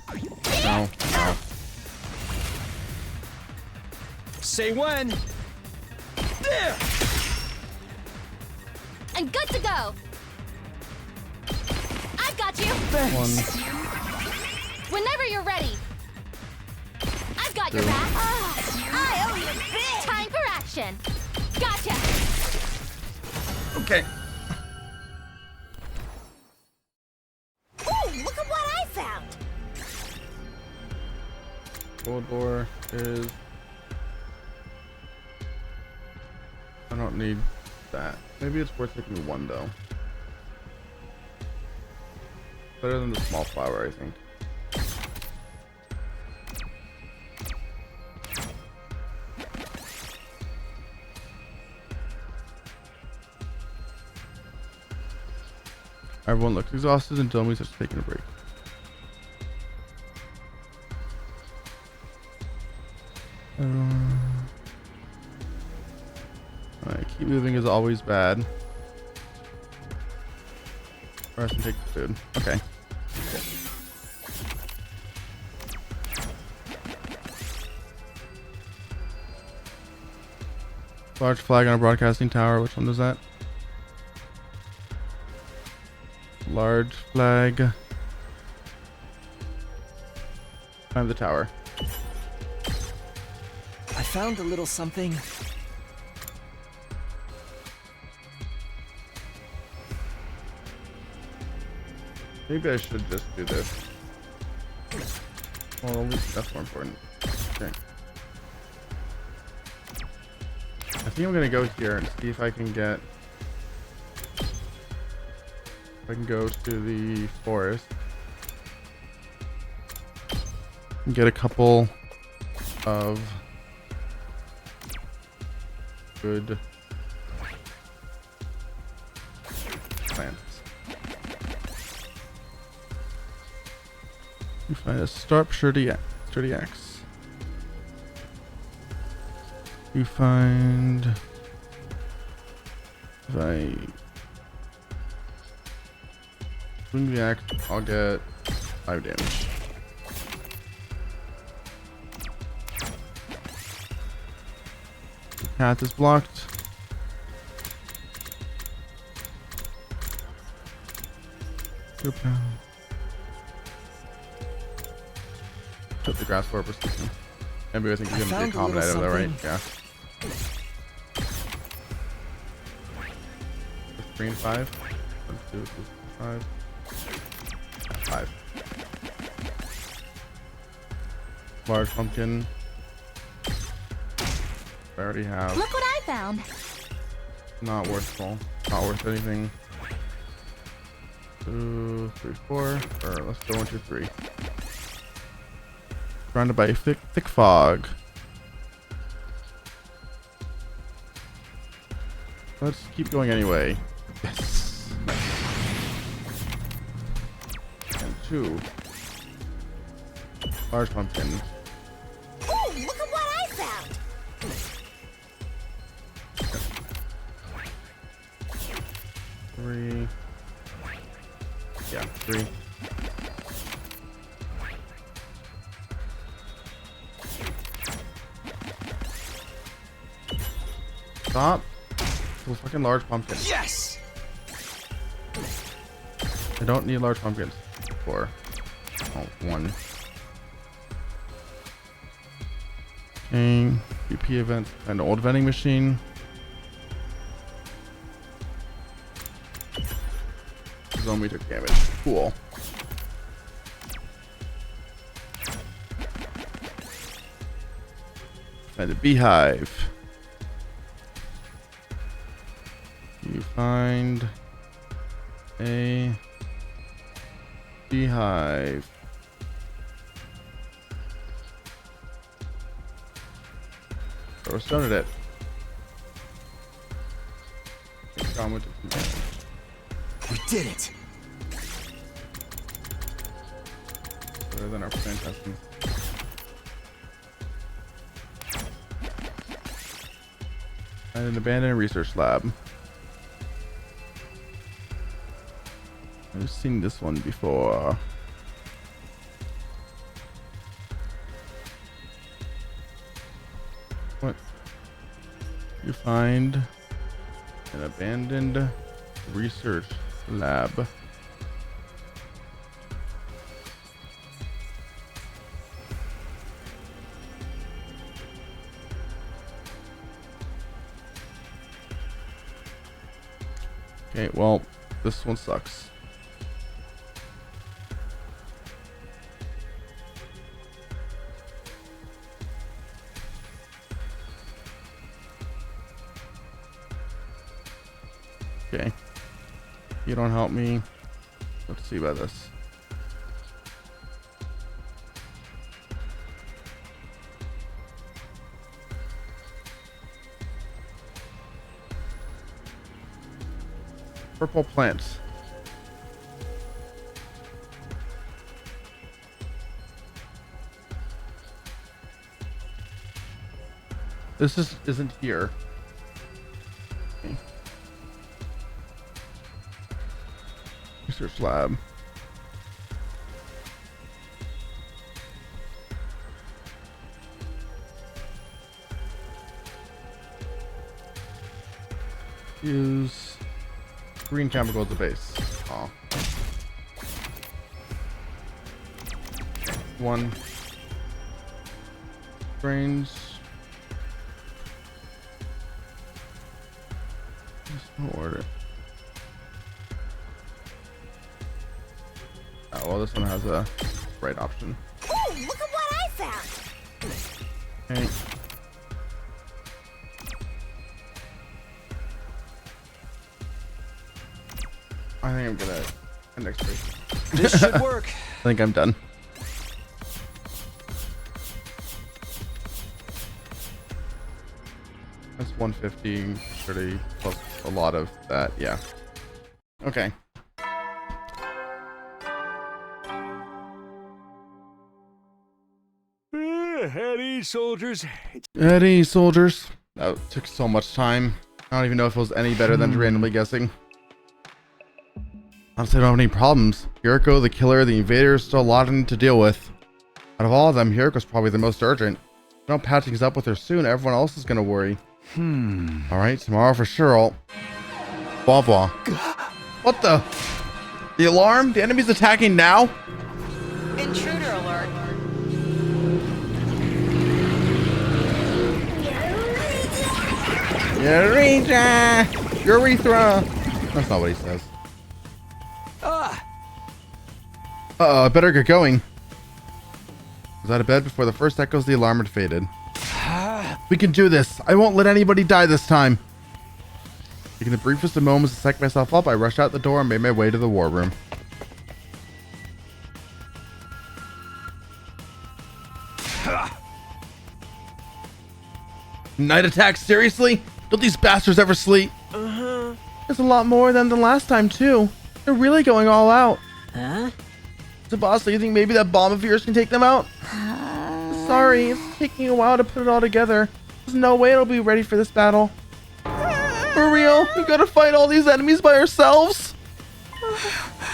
No. No. Say when. There. I'm good to go. I've got you. One. Whenever you're ready. I've got your Two. back. I owe you big. Time for action. Gotcha. Okay. Ooh, look at what I found. Gold door is I don't need that. Maybe it's worth taking one though. Better than the small flower, I think. Everyone looks exhausted and Domi starts taking a break. Alright, keep moving is always bad. Rest and take the food. Okay. Large flag on a broadcasting tower. Which one is that? Large flag. Climb the tower. I found a little something. Maybe I should just do this. Well, at least that's more important. Okay. I think I'm gonna go here and see if I can get. If I can go to the forest and get a couple of good plants. You find a sturdy axe. You find if I swing the axe, I'll get 5 damage. The path is blocked. Good path. Put the grass for persistent. Maybe I think he's gonna be a common item though, right? Yeah. 3 and 5. 1, 2, 3, 5. 5. Large pumpkin. I already have. Look what I found. Not worthful. Not worth anything. 2, 3, 4. Or let's go 1, 2, 3. Surrounded by thick fog. Let's keep going anyway. Yes. And 2. Large pumpkin. Oh, look at what I found. 3. Yeah, 3. Stop. Oh, fucking large pumpkin. Yes! I don't need large pumpkins. 4. Oh, 1. Okay. BP event. An old vending machine. Zombie took damage. Cool. Find a beehive. You find a beehive. Throw a stone at it. We did it! Better than our plan testing. And an abandoned research lab. I've seen this one before. What? You find an abandoned research lab. Okay, well, this one sucks. Okay. You don't help me. Let's see about this. Purple plants. This isn't here. Okay. Research lab. Use green chemical as a base. Oh. One. Brains. Order. Oh well, this one has a right option. Ooh, look at what I found. Okay. I think I'm gonna end next week. This should work. I think I'm done. That's 150, 30 plus a lot of that. Yeah. Okay. Eddie, soldiers. Eddie, soldiers. That took so much time. I don't even know if it was any better than randomly guessing. Honestly, I don't have any problems. Yuriko, the killer, the invaders, still a lot to deal with. Out of all of them, Yuriko's probably the most urgent. If I don't patch things up with her soon, everyone else is gonna worry. Alright, tomorrow for sure I'll... Blah blah. What the? The alarm? The enemy's attacking now? Intruder alert. Urethra! That's not what he says. I better get going. I was out of bed before the first echoes of the alarm had faded. We can do this. I won't let anybody die this time. Taking the briefest of moments to psych myself up, I rushed out the door and made my way to the war room. Night attack? Seriously? Don't these bastards ever sleep? There's a lot more than the last time, too. They're really going all out. Huh? So, boss, do you think maybe that bomb of yours can take them out? Sorry, it's taking a while to put it all together. There's no way it'll be ready for this battle. For real? We gotta fight all these enemies by ourselves?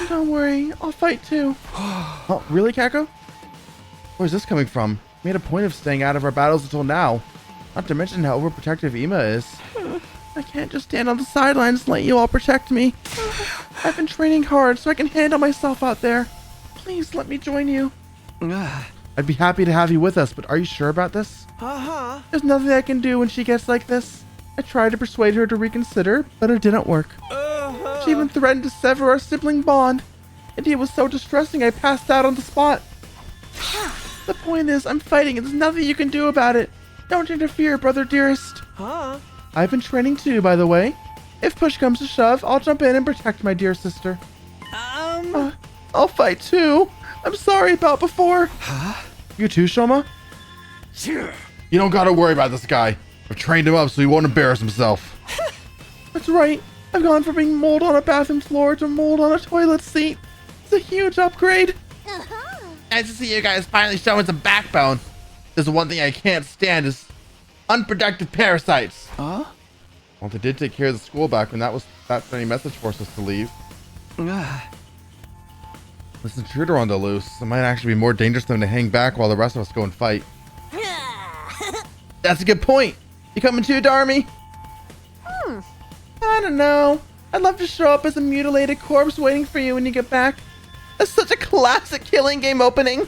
Don't worry, I'll fight too. Oh, really, Kako? Where's this coming from? We made a point of staying out of our battles until now. Not to mention how overprotective Ima is. I can't just stand on the sidelines and let you all protect me. I've been training hard so I can handle myself out there. Please let me join you. I'd be happy to have you with us, but are you sure about this? There's nothing I can do when she gets like this. I tried to persuade her to reconsider, but it didn't work. She even threatened to sever our sibling bond. And it was so distressing I passed out on the spot. The point is, I'm fighting and there's nothing you can do about it. Don't interfere, brother dearest. I've been training too, by the way. If push comes to shove, I'll jump in and protect my dear sister. I'll fight too. I'm sorry about before. You too, Shoma? You don't gotta worry about this guy. I've trained him up so he won't embarrass himself. That's right. I've gone from being mold on a bathroom floor to mold on a toilet seat. It's a huge upgrade. Nice to see you guys finally showing some backbone. There's the one thing I can't stand is unproductive parasites. Well, they did take care of the school back when that funny message forced us to leave. This intruder on the loose. It might actually be more dangerous than to hang back while the rest of us go and fight. That's a good point. You coming too, Darmy? I don't know. I'd love to show up as a mutilated corpse waiting for you when you get back. That's such a classic killing game opening.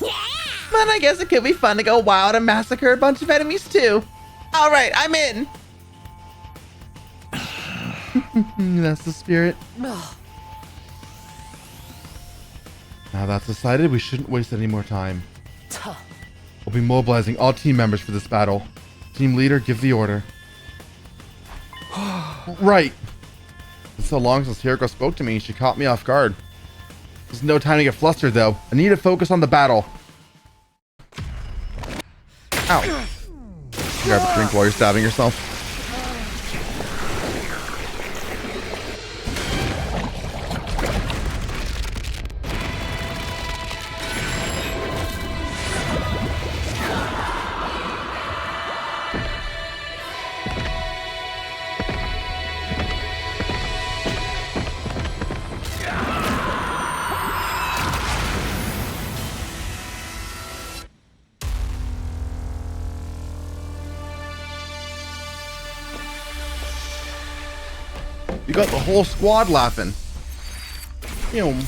But I guess it could be fun to go wild and massacre a bunch of enemies too. All right, I'm in. That's the spirit. Now that's decided, we shouldn't waste any more time. We'll be mobilizing all team members for this battle. Team leader, give the order. Right. It's so long since Hiriko spoke to me, she caught me off guard. There's no time to get flustered though. I need to focus on the battle. Ow. Grab a drink while you're stabbing yourself. You got the whole squad laughing. Boom.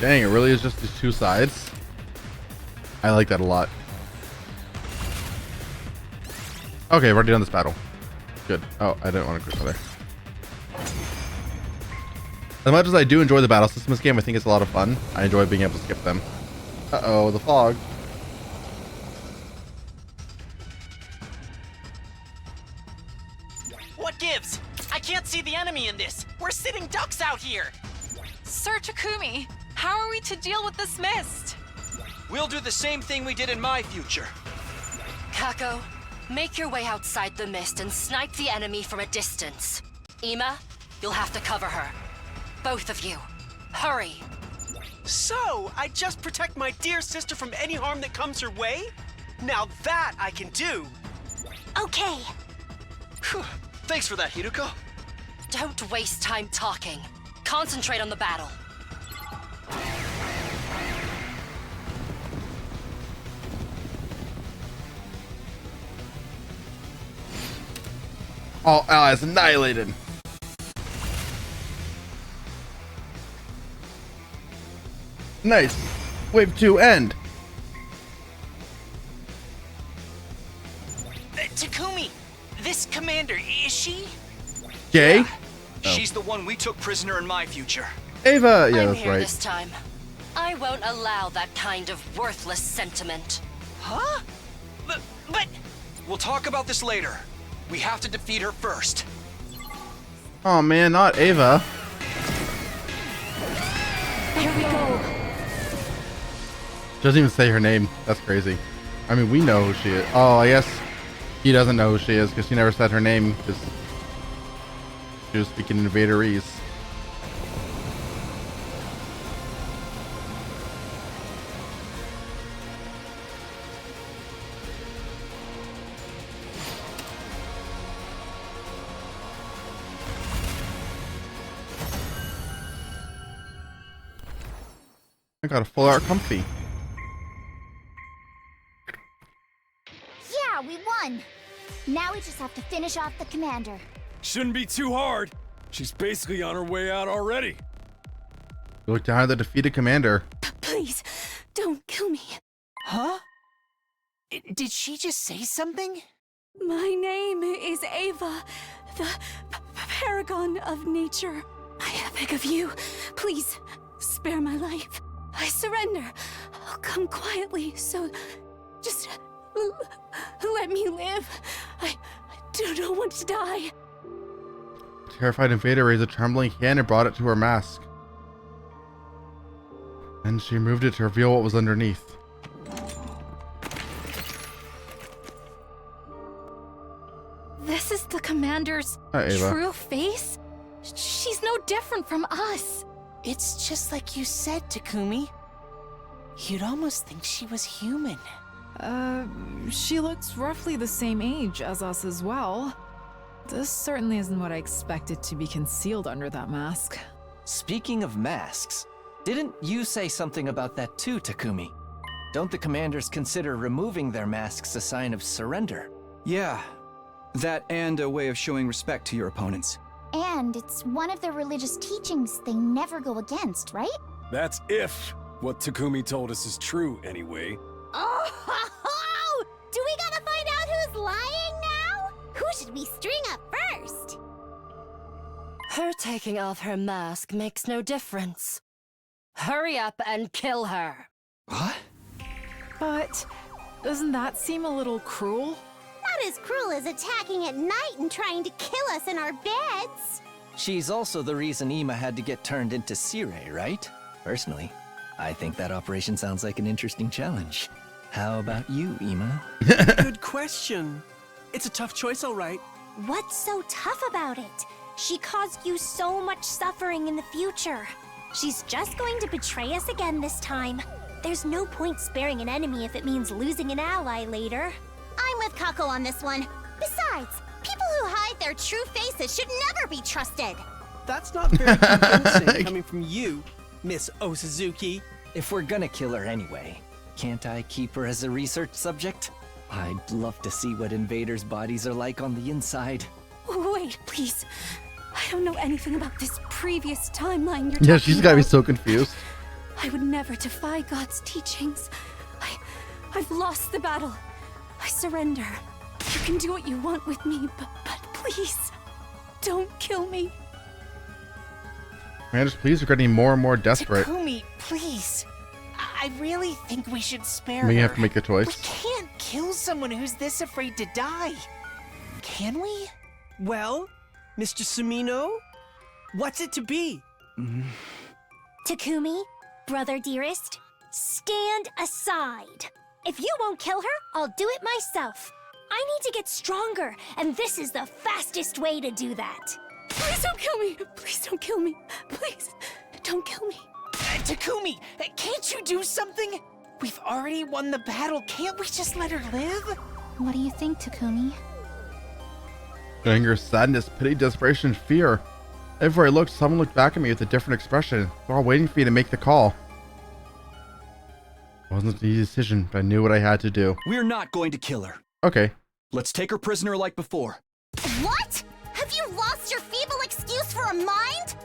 Dang, it really is just these two sides. I like that a lot. Okay, I've already done this battle. Good. Oh, I didn't want to go there. As much as I do enjoy the battle system in this game, I think it's a lot of fun. I enjoy being able to skip them. Uh-oh, the fog. What gives? I can't see the enemy in this. We're sitting ducks out here. Sir Takumi, how are we to deal with this mist? We'll do the same thing we did in my future. Kako, make your way outside the mist and snipe the enemy from a distance. Ima, you'll have to cover her. Both of you. Hurry. So, I just protect my dear sister from any harm that comes her way? Now that I can do. Okay. Phew. Thanks for that, Hiruko. Don't waste time talking. Concentrate on the battle. All allies annihilated. Nice. Wave 2 end. Takumi, this commander, is she? Jay? She's the one we took prisoner in my future. Ava. Yeah, I'm that's here right. this time. I won't allow that kind of worthless sentiment. Huh? But We'll talk about this later. We have to defeat her first. Oh man, not Ava. Here we go. Doesn't even say her name. That's crazy. I mean, we know who she is. Oh, I guess he doesn't know who she is because she never said her name because she was speaking in Vaderese. I got a full art comfy. Yeah, we won. Now we just have to finish off the commander. Shouldn't be too hard. She's basically on her way out already. You look down at the defeated commander. Please, don't kill me. Huh? Did she just say something? My name is Ava, the paragon of nature. I beg of you, please spare my life. I surrender. I'll come quietly, so just let me live. I do not want to die. The terrified invader raised a trembling hand and brought it to her mask. Then she removed it to reveal what was underneath. This is the commander's Hi, Ava. true face? She's no different from us. It's just like you said, Takumi. You'd almost think she was human. She looks roughly the same age as us as well. This certainly isn't what I expected to be concealed under that mask. Speaking of masks, didn't you say something about that too, Takumi? Don't the commanders consider removing their masks a sign of surrender? Yeah, that and a way of showing respect to your opponents. And it's one of the religious teachings they never go against, right? That's if what Takumi told us is true, anyway. Oh, do we gotta find out who's lying now? Who should we string up first? Her taking off her mask makes no difference. Hurry up and kill her. What? But doesn't that seem a little cruel? Not as cruel as attacking at night and trying to kill us in our beds. She's also the reason Ima had to get turned into Sirei, right? Personally, I think that operation sounds like an interesting challenge. How about you, Ima? Good question. It's a tough choice, all right. What's so tough about it? She caused you so much suffering in the future. She's just going to betray us again this time. There's no point sparing an enemy if it means losing an ally later. I'm with Kako on this one. Besides, people who hide their true faces should never be trusted. That's not very convincing coming from you, Miss Osuzuki. If we're gonna kill her anyway, can't I keep her as a research subject? I'd love to see what invaders' bodies are like on the inside. Wait, please. I don't know anything about this previous timeline you're Yeah, talking she's gotta be about. so confused. I would never defy God's teachings. I've lost the battle. I surrender. You can do what you want with me, but please, don't kill me. Man, just please, we're getting more and more desperate. Takumi, please. I really think we should spare We her. have to make a choice. We can't kill someone who's this afraid to die. Can we? Well, Mr. Sumino, what's it to be? Takumi, brother dearest, stand aside. If you won't kill her, I'll do it myself. I need to get stronger, and this is the fastest way to do that. Please don't kill me. Please don't kill me. Please, don't kill me. Takumi, can't you do something? We've already won the battle. Can't we just let her live? What do you think, Takumi? Anger, sadness, pity, desperation, fear. Everywhere I looked, someone looked back at me with a different expression. They're all waiting for me to make the call. It wasn't an easy decision, but I knew what I had to do. We're not going to kill her. Okay. Let's take her prisoner like before. What? Have you lost your feeble excuse for a mind?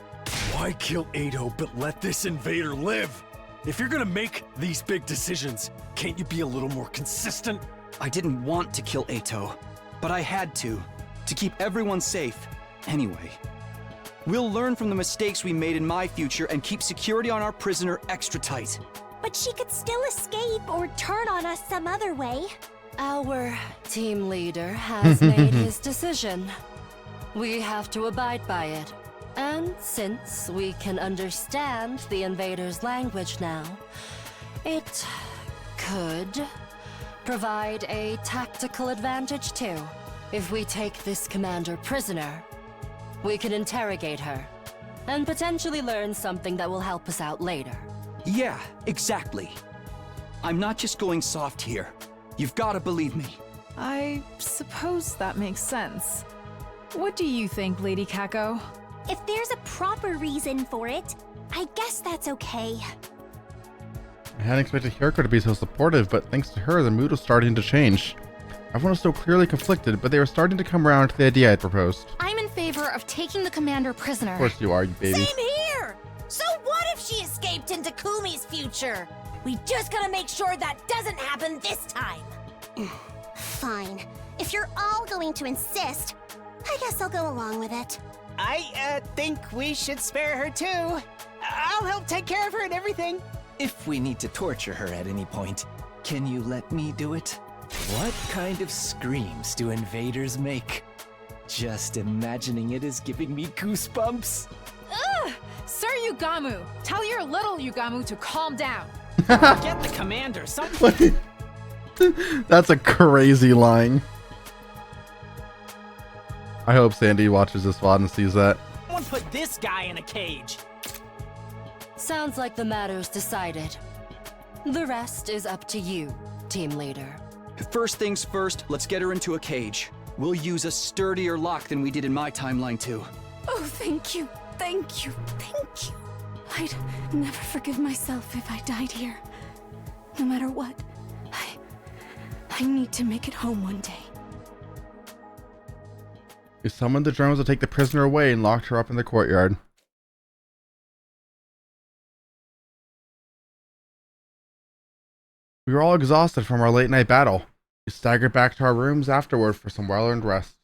Why kill Edo but let this invader live? If you're gonna make these big decisions, can't you be a little more consistent? I didn't want to kill Eto, but I had to keep everyone safe. Anyway, we'll learn from the mistakes we made in my future and keep security on our prisoner extra tight. But she could still escape or turn on us some other way. Our team leader has made his decision. We have to abide by it. And since we can understand the invader's language now, it could provide a tactical advantage too. If we take this commander prisoner, we can interrogate her and potentially learn something that will help us out later. Yeah, exactly. I'm not just going soft here. You've got to believe me. I suppose that makes sense. What do you think, Lady Kako? If there's a proper reason for it, I guess that's okay. I hadn't expected Hiriko to be so supportive, but thanks to her, the mood was starting to change. Everyone was so clearly conflicted, but they were starting to come around to the idea I'd proposed. I'm in favor of taking the commander prisoner. Of course you are, you baby. Same here! So what if she escaped into Kumi's future? We just gotta make sure that doesn't happen this time. Fine. If you're all going to insist, I guess I'll go along with it. I think we should spare her too. I'll help take care of her and everything. If we need to torture her at any point, can you let me do it? What kind of screams do invaders make? Just imagining it is giving me goosebumps. Ugh! Sir Yugamu, tell your little Yugamu to calm down. Get the commander. Something. That's a crazy line. I hope Sandy watches this VOD and sees that. Someone put this guy in a cage. Sounds like the matter's decided. The rest is up to you, team leader. First things first, let's get her into a cage. We'll use a sturdier lock than we did in my timeline too. Oh, thank you. Thank you. Thank you. I'd never forgive myself if I died here. No matter what, I need to make it home one day. We summoned the drones to take the prisoner away and locked her up in the courtyard. We were all exhausted from our late night battle. We staggered back to our rooms afterward for some well-earned rest.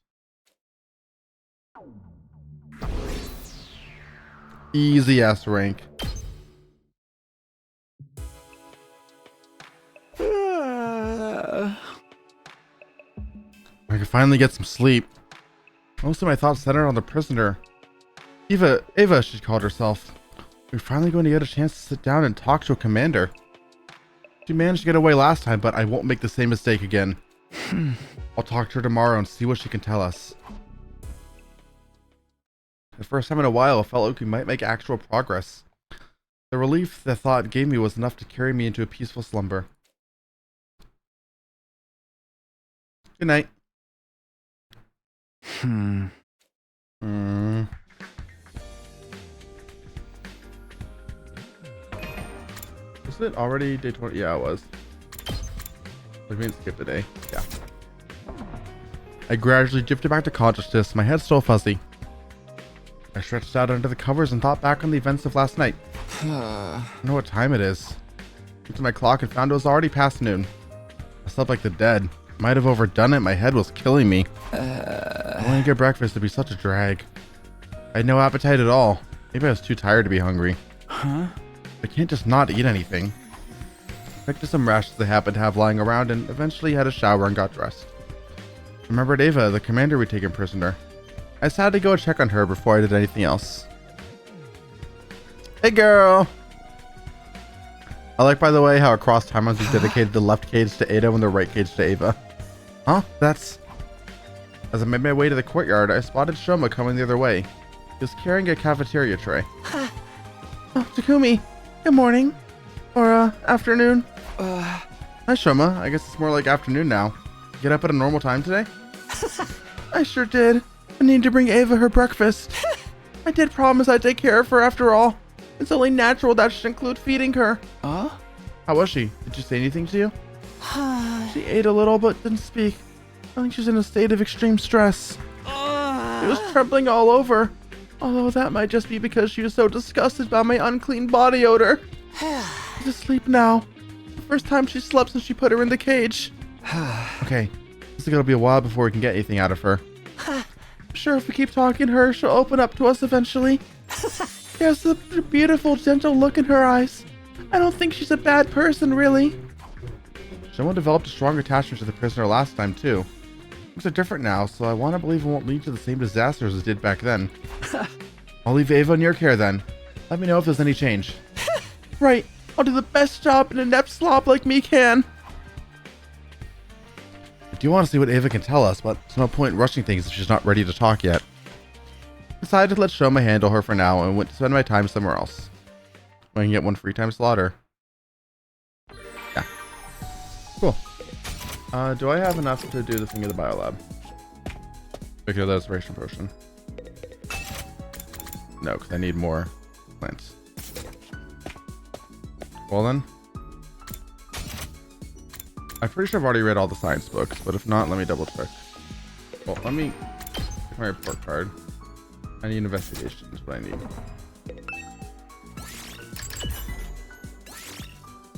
Easy S rank. I could finally get some sleep. Most of my thoughts centered on the prisoner. Ava, she called herself. We're finally going to get a chance to sit down and talk to a commander. She managed to get away last time, but I won't make the same mistake again. I'll talk to her tomorrow and see what she can tell us. The first time in a while, I felt like we might make actual progress. The relief the thought gave me was enough to carry me into a peaceful slumber. Good night. Was it already day 20? Yeah, it was. We didn't skip the day. Yeah. I gradually drifted back to consciousness, my head still fuzzy. I stretched out under the covers and thought back on the events of last night. I don't know what time it is. Looked at my clock and found it was already past noon. I slept like the dead. Might have overdone it, my head was killing me. I wanted to get breakfast, it'd be such a drag. I had no appetite at all. Maybe I was too tired to be hungry. I can't just not eat anything. I picked up some rations I happened to have lying around and eventually had a shower and got dressed. I remembered Ava, the commander we'd taken prisoner. I decided to go check on her before I did anything else. Hey girl! I like, by the way, how across timelines we dedicated the left cage to Ada and the right cage to Ava. Huh? That's... As I made my way to the courtyard, I spotted Shoma coming the other way. He was carrying a cafeteria tray. Oh, Takumi. Good morning. Or, afternoon. Hi, Shoma. I guess it's more like afternoon now. Get up at a normal time today? I sure did. I need to bring Ava her breakfast. I did promise I'd take care of her after all. It's only natural that should include feeding her. How was she? Did she say anything to you? She ate a little but didn't speak. I think she's in a state of extreme stress. She was trembling all over. Although that might just be because she was so disgusted by my unclean body odor. She's asleep now. The first time she slept since she put her in the cage. Okay, this is gonna be a while before we can get anything out of her. I'm sure if we keep talking to her, she'll open up to us eventually. She has a beautiful, gentle look in her eyes. I don't think she's a bad person, really. Someone developed a strong attachment to the prisoner last time, too. Things are different now, so I want to believe it won't lead to the same disasters as it did back then. I'll leave Ava in your care then. Let me know if there's any change. Right. I'll do the best job an inept slob like me can. I do want to see what Ava can tell us, but there's no point in rushing things if she's not ready to talk yet. I decided to let Shoma handle her for now and went to spend my time somewhere else. I can get one free time slaughter. Yeah. Cool. Do I have enough to do the thing in the biolab? Okay, the inspiration potion. No, because I need more plants. Well then. I'm pretty sure I've already read all the science books, but if not, let me double check. Well, let me get my report card. I need investigations, but I need.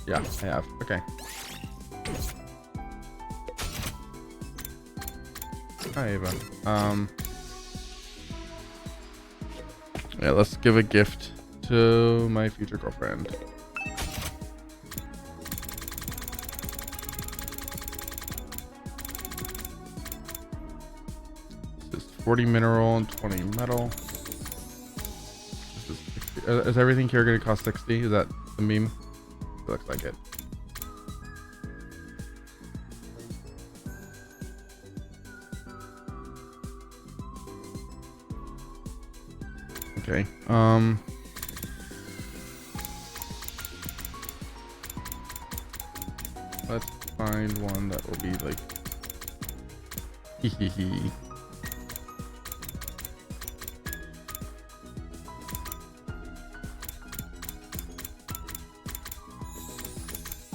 Yeah, I have. Okay. Hi, Ava. Yeah, let's give a gift to my future girlfriend. This is 40 mineral and 20 metal. Is everything here going to cost 60? Is that the meme? It looks like it. Okay. Let's find one that will be like hee.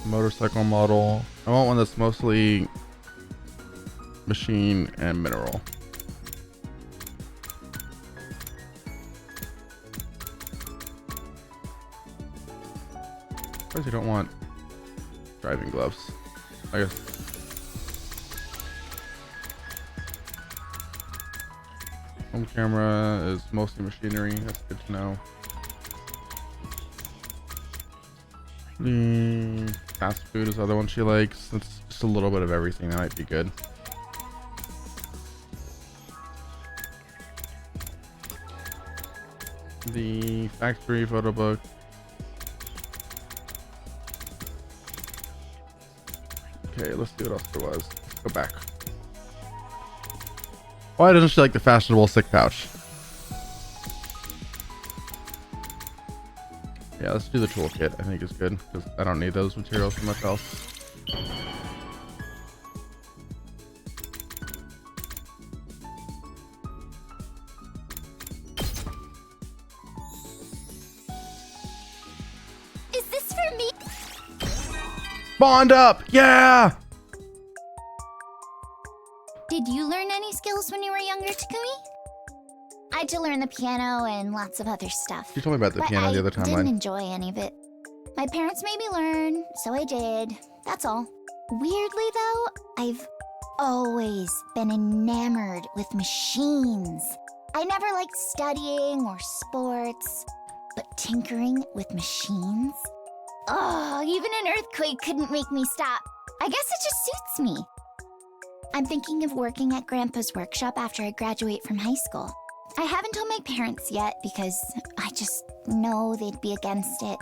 Motorcycle model. I want one that's mostly machine and mineral. Suppose you don't want driving gloves. I guess. Home camera is mostly machinery. That's good to know. Fast food is the other one she likes. That's just a little bit of everything. That might be good. The factory photo book. Okay, let's see what else there was. Let's go back. Why doesn't she like the fashionable stick pouch? Yeah, let's do the toolkit. I think it's good because I don't need those materials for much else. Is this for me? Bond up! Yeah! Did you learn any skills when you were younger, Takumi? I had to learn the piano and lots of other stuff. You told me about the but piano the other I didn't timeline. enjoy any of it. My parents made me learn, so I did. That's all. Weirdly, though, I've always been enamored with machines. I never liked studying or sports, but tinkering with machines? Oh, even an earthquake couldn't make me stop. I guess it just suits me. I'm thinking of working at Grandpa's workshop after I graduate from high school. I haven't told my parents yet because I just know they'd be against it.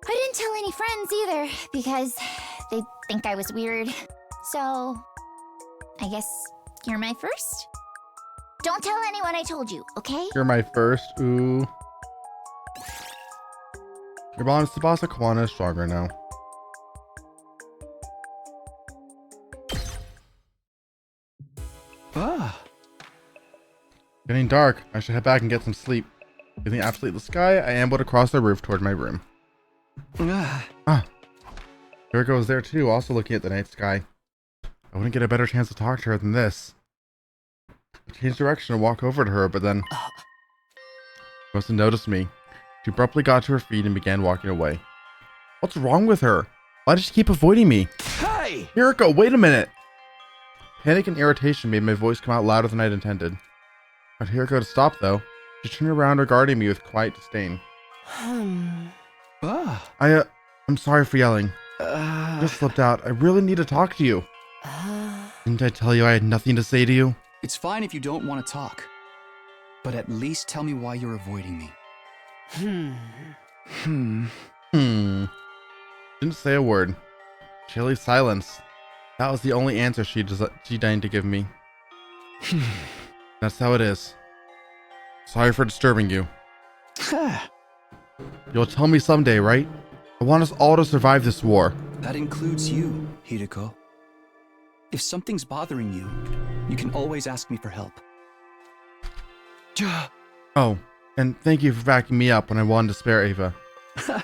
I didn't tell any friends either because they'd think I was weird. So, I guess you're my first? Don't tell anyone I told you, okay? You're my first. Ooh. Your bond with Tsubasa Kawana is stronger now. Ah. Getting dark. I should head back and get some sleep. Feeling absolutely the sky, I ambled across the roof toward my room. Hiriko was there too, also looking at the night sky. I wouldn't get a better chance to talk to her than this. I changed direction and walked over to her, but then she must have noticed me. She abruptly got to her feet and began walking away. What's wrong with her? Why does she keep avoiding me? Hey! Hiriko, wait a minute! Panic and irritation made my voice come out louder than I'd intended. I got Hiriko to stop though. She turned around regarding me with quiet disdain. I'm sorry for yelling. Just slipped out. I really need to talk to you. Didn't I tell you I had nothing to say to you? It's fine if you don't want to talk. But at least tell me why you're avoiding me. Didn't say a word. Chilly silence. That was the only answer she deigned to give me. That's how it is. Sorry for disturbing you. You'll tell me someday, right? I want us all to survive this war. That includes you, Hiriko. If something's bothering you, you can always ask me for help. Oh, and thank you for backing me up when I wanted to spare Ava. If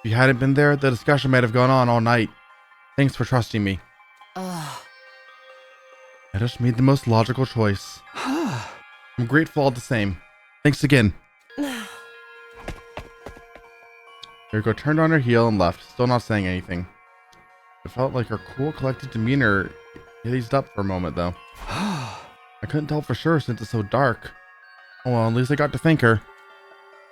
you hadn't been there, the discussion might have gone on all night. Thanks for trusting me. I just made the most logical choice. I'm grateful all the same. Thanks again. Hiriko turned on her heel and left, still not saying anything. It felt like her cool, collected demeanor eased up for a moment, though. I couldn't tell for sure since it's so dark. Oh well, at least I got to thank her.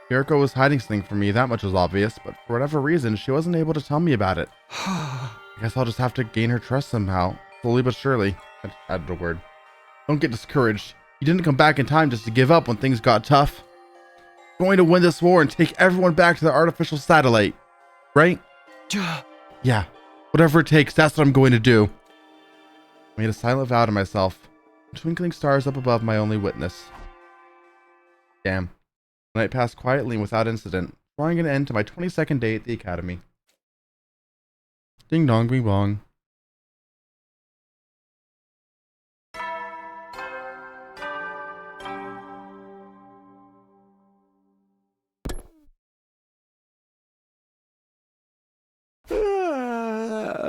Hiriko was hiding something from me, that much was obvious, but for whatever reason, she wasn't able to tell me about it. I guess I'll just have to gain her trust somehow, slowly but surely. I just added a word. Don't get discouraged. You didn't come back in time just to give up when things got tough. You're going to win this war and take everyone back to the artificial satellite, right? Yeah, whatever it takes, that's what I'm going to do. I made a silent vow to myself. Twinkling stars up above my only witness. Damn. The night passed quietly and without incident, drawing an end to my 22nd day at the academy. Ding dong, bing bong.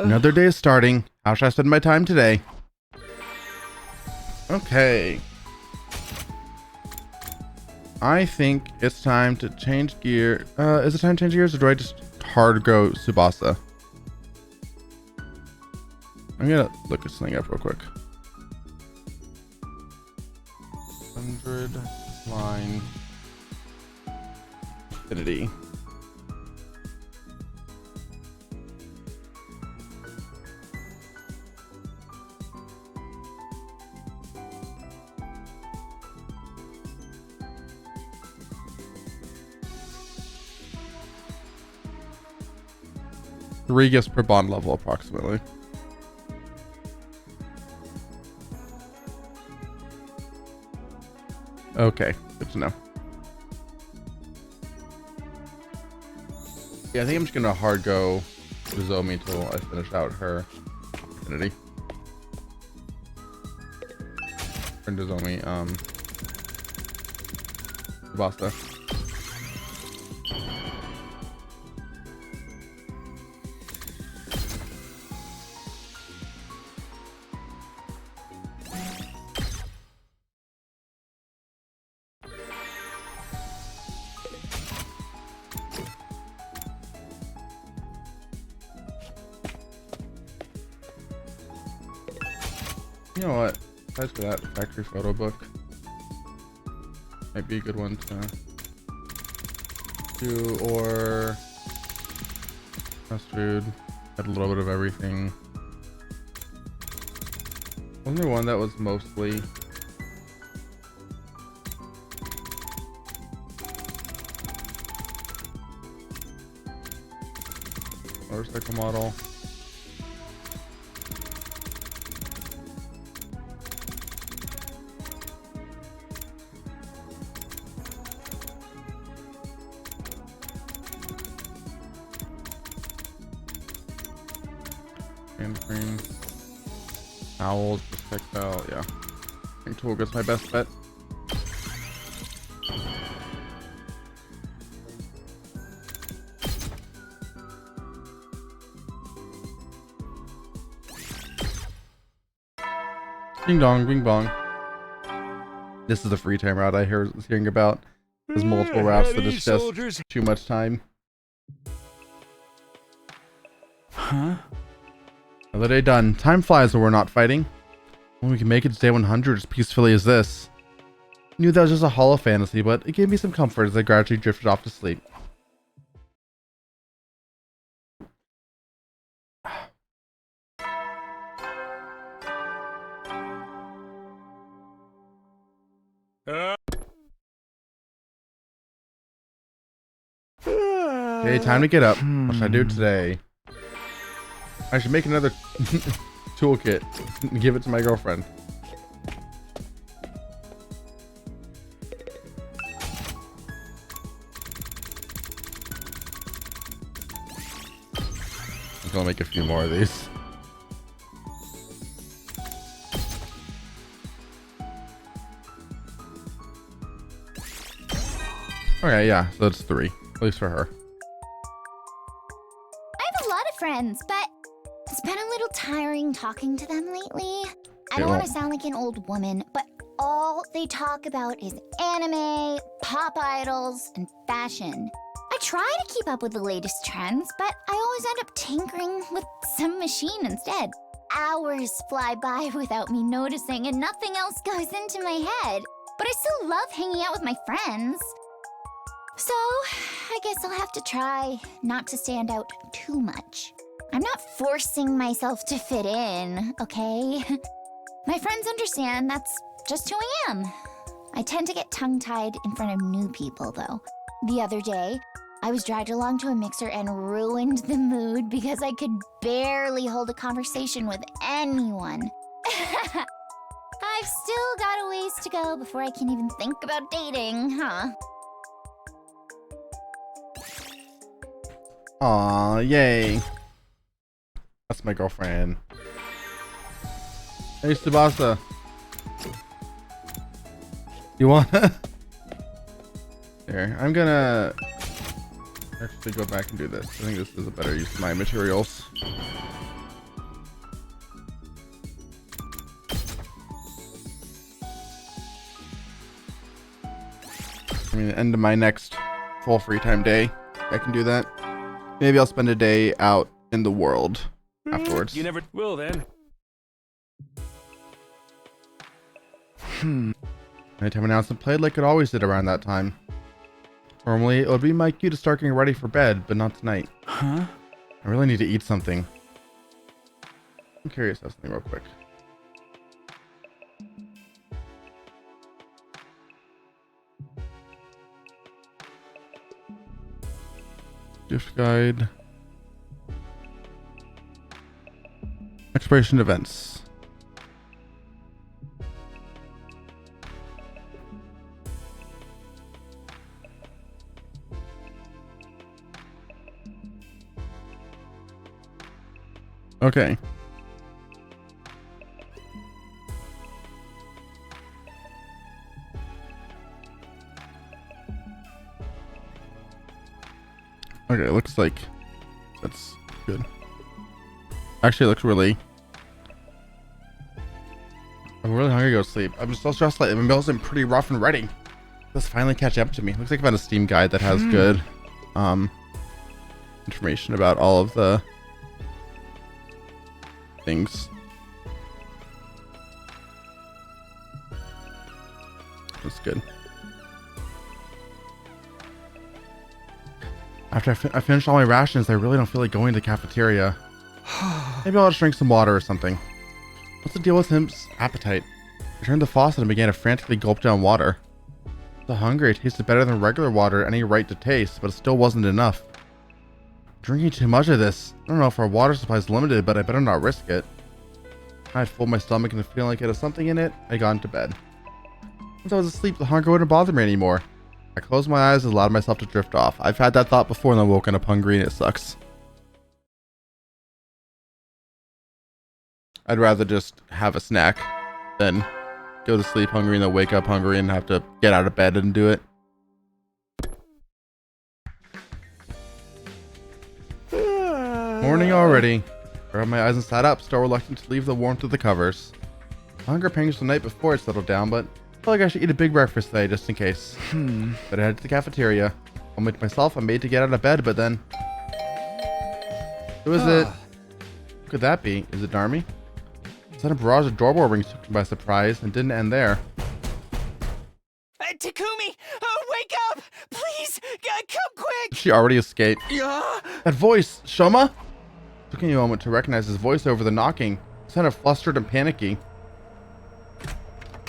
Another day is starting. How should I spend my time today? Okay. I think it's time to change gear. Is it time to change gears or do I just hard go Tsubasa. I'm gonna look something up real quick. 100 line infinity. Three gifts per bond level, approximately. Okay, good to know. Yeah, I think I'm just gonna hard go Nozomi until I finish out her affinity. Or Nozomi, Tsubasa. You know what? Besides for that factory photo book, might be a good one to do, or fast food. Had a little bit of everything. Wasn't there one that was mostly motorcycle model? Hand cream, owls, textile, yeah. I think Tolga's my best bet. Ding dong, bing bong. This is the free time route I was hearing about. There's multiple routes that is just too much time. Huh? Another day done. Time flies when we're not fighting. When we can make it to day 100 as peacefully as this. I knew that was just a hollow fantasy, but it gave me some comfort as I gradually drifted off to sleep. Okay, time to get up. What should I do today? I should make another toolkit and give it to my girlfriend. I'm gonna make a few more of these. Okay, yeah, so that's 3, at least for her. I have a lot of friends, but it's been a little tiring talking to them lately. I don't want to sound like an old woman, but all they talk about is anime, pop idols, and fashion. I try to keep up with the latest trends, but I always end up tinkering with some machine instead. Hours fly by without me noticing, and nothing else goes into my head. But I still love hanging out with my friends. So, I guess I'll have to try not to stand out too much. I'm not forcing myself to fit in, okay? My friends understand that's just who I am. I tend to get tongue-tied in front of new people, though. The other day, I was dragged along to a mixer and ruined the mood because I could barely hold a conversation with anyone. I've still got a ways to go before I can even think about dating, huh? Aw, yay. That's my girlfriend. Hey, Tsubasa. You want? Here, I'm gonna actually go back and do this. I think this is a better use of my materials. I mean, the end of my next full free time day, I can do that. Maybe I'll spend a day out in the world afterwards. You never will then. Nighttime announcement played like it always did around that time. Normally, it would be my cue to start getting ready for bed, but not tonight. Huh? I really need to eat something. I'm curious about something real quick. Gift guide. Expiration events. Okay. Okay, it looks like that's good. Actually, it looks really... I'm really hungry to go to sleep. I'm still stressed. Like, my meal's been pretty rough and ready. Let's finally catch up to me. Looks like I found a Steam guide that has good information about all of the things. That's good. After I finished all my rations, I really don't feel like going to the cafeteria. Maybe I'll just drink some water or something. What's the deal with his appetite? I turned the faucet and began to frantically gulp down water. The hungry, it tasted better than regular water any right to taste, but it still wasn't enough. Drinking too much of this. I don't know if our water supply is limited, but I better not risk it. I had filled my stomach and feeling like it had something in it, I got into bed. Once I was asleep, the hunger wouldn't bother me anymore. I closed my eyes and allowed myself to drift off. I've had that thought before and then woken up hungry and it sucks. I'd rather just have a snack than go to sleep hungry and then wake up hungry and have to get out of bed and do it. Morning already. I rubbed my eyes and sat up, still reluctant to leave the warmth of the covers. Hunger pangs the night before it settled down, but I feel like I should eat a big breakfast today just in case. But I headed to the cafeteria. I'll make myself a maid to get out of bed, but then... Who is it? Who could that be? Is it Darmy? The sudden barrage of doorbell rings took me by surprise and didn't end there. Takumi! Wake up! Please! Come quick! She already escaped. Yeah? That voice! Shoma? It took me a moment to recognize his voice over the knocking. He sounded flustered and panicky.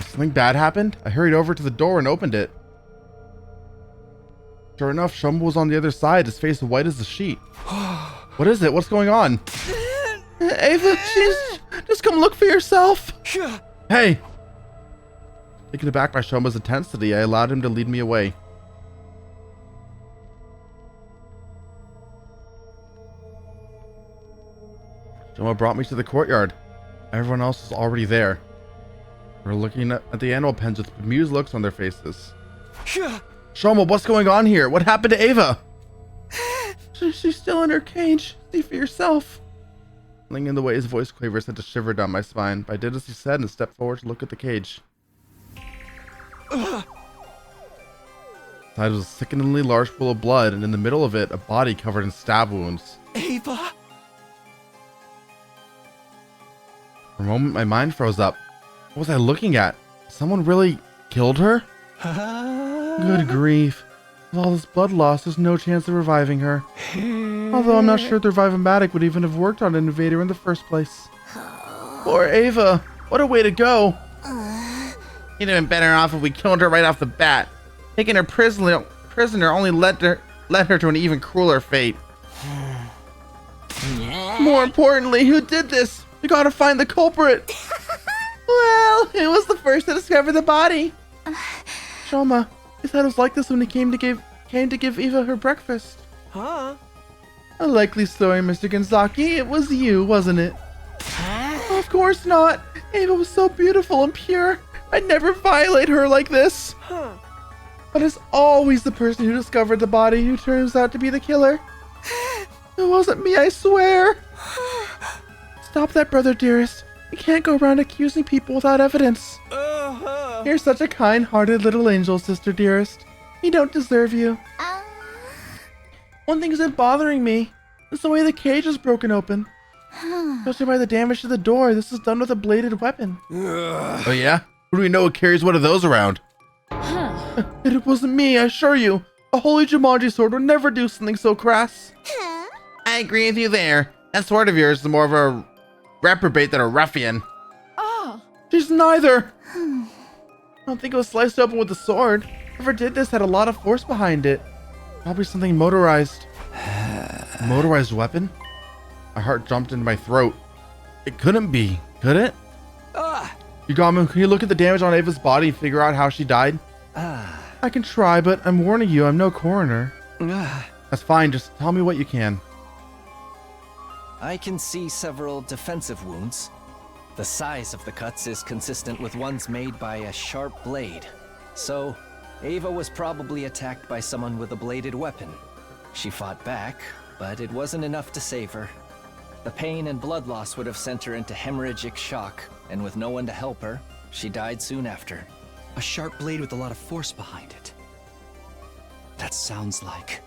Something bad happened? I hurried over to the door and opened it. Sure enough, Shoma was on the other side, his face white as a sheet. What is it? What's going on? Ava, just come look for yourself. Hey! Taken aback by Shoma's intensity, I allowed him to lead me away. Shoma brought me to the courtyard. Everyone else was already there. We're looking at the animal pens with bemused looks on their faces. Shoma, what's going on here? What happened to Ava? She's still in her cage. See for yourself. Linging the way his voice quavered sent a shiver down my spine, but I did as he said and stepped forward to look at the cage. Inside was a sickeningly large pool of blood, and in the middle of it, a body covered in stab wounds. Ava? For a moment, my mind froze up. What was I looking at? Someone really killed her? Good grief. With all this blood loss, there's no chance of reviving her. Although I'm not sure the Revive-O-Matic would even have worked on an invader in the first place. Poor Ava. What a way to go. You'd have been better off if we killed her right off the bat. Taking her prisoner only led her to an even crueler fate. More importantly, who did this? We gotta find the culprit. Well, it was the first to discover the body. Shoma, he said it was like this when he came to give Eva her breakfast. Huh? A likely story, Mr. Gonzaki. It was you, wasn't it? Of course not. Ava was so beautiful and pure. I'd never violate her like this. Huh. But it's always the person who discovered the body who turns out to be the killer. It wasn't me, I swear. Stop that, brother dearest. You can't go around accusing people without evidence. You're such a kind-hearted little angel, sister dearest. He don't deserve you. One thing isn't bothering me. It's the way the cage is broken open. Especially by the damage to the door. This is done with a bladed weapon. Oh yeah? Who do we know carries one of those around? It wasn't me, I assure you. A holy Jumanji sword would never do something so crass. I agree with you there. That sword of yours is more of a reprobate than a ruffian. Oh. She's neither. I don't think it was sliced open with a sword. Whoever did this had a lot of force behind it. Probably something motorized. A motorized weapon? My heart jumped into my throat. It couldn't be, could it? Yugamo, can you look at the damage on Ava's body and figure out how she died? I can try, but I'm warning you, I'm no coroner. That's fine, just tell me what you can. I can see several defensive wounds. The size of the cuts is consistent with ones made by a sharp blade. So, Ava was probably attacked by someone with a bladed weapon. She fought back, but it wasn't enough to save her. The pain and blood loss would have sent her into hemorrhagic shock, and with no one to help her, she died soon after. A sharp blade with a lot of force behind it. That sounds like...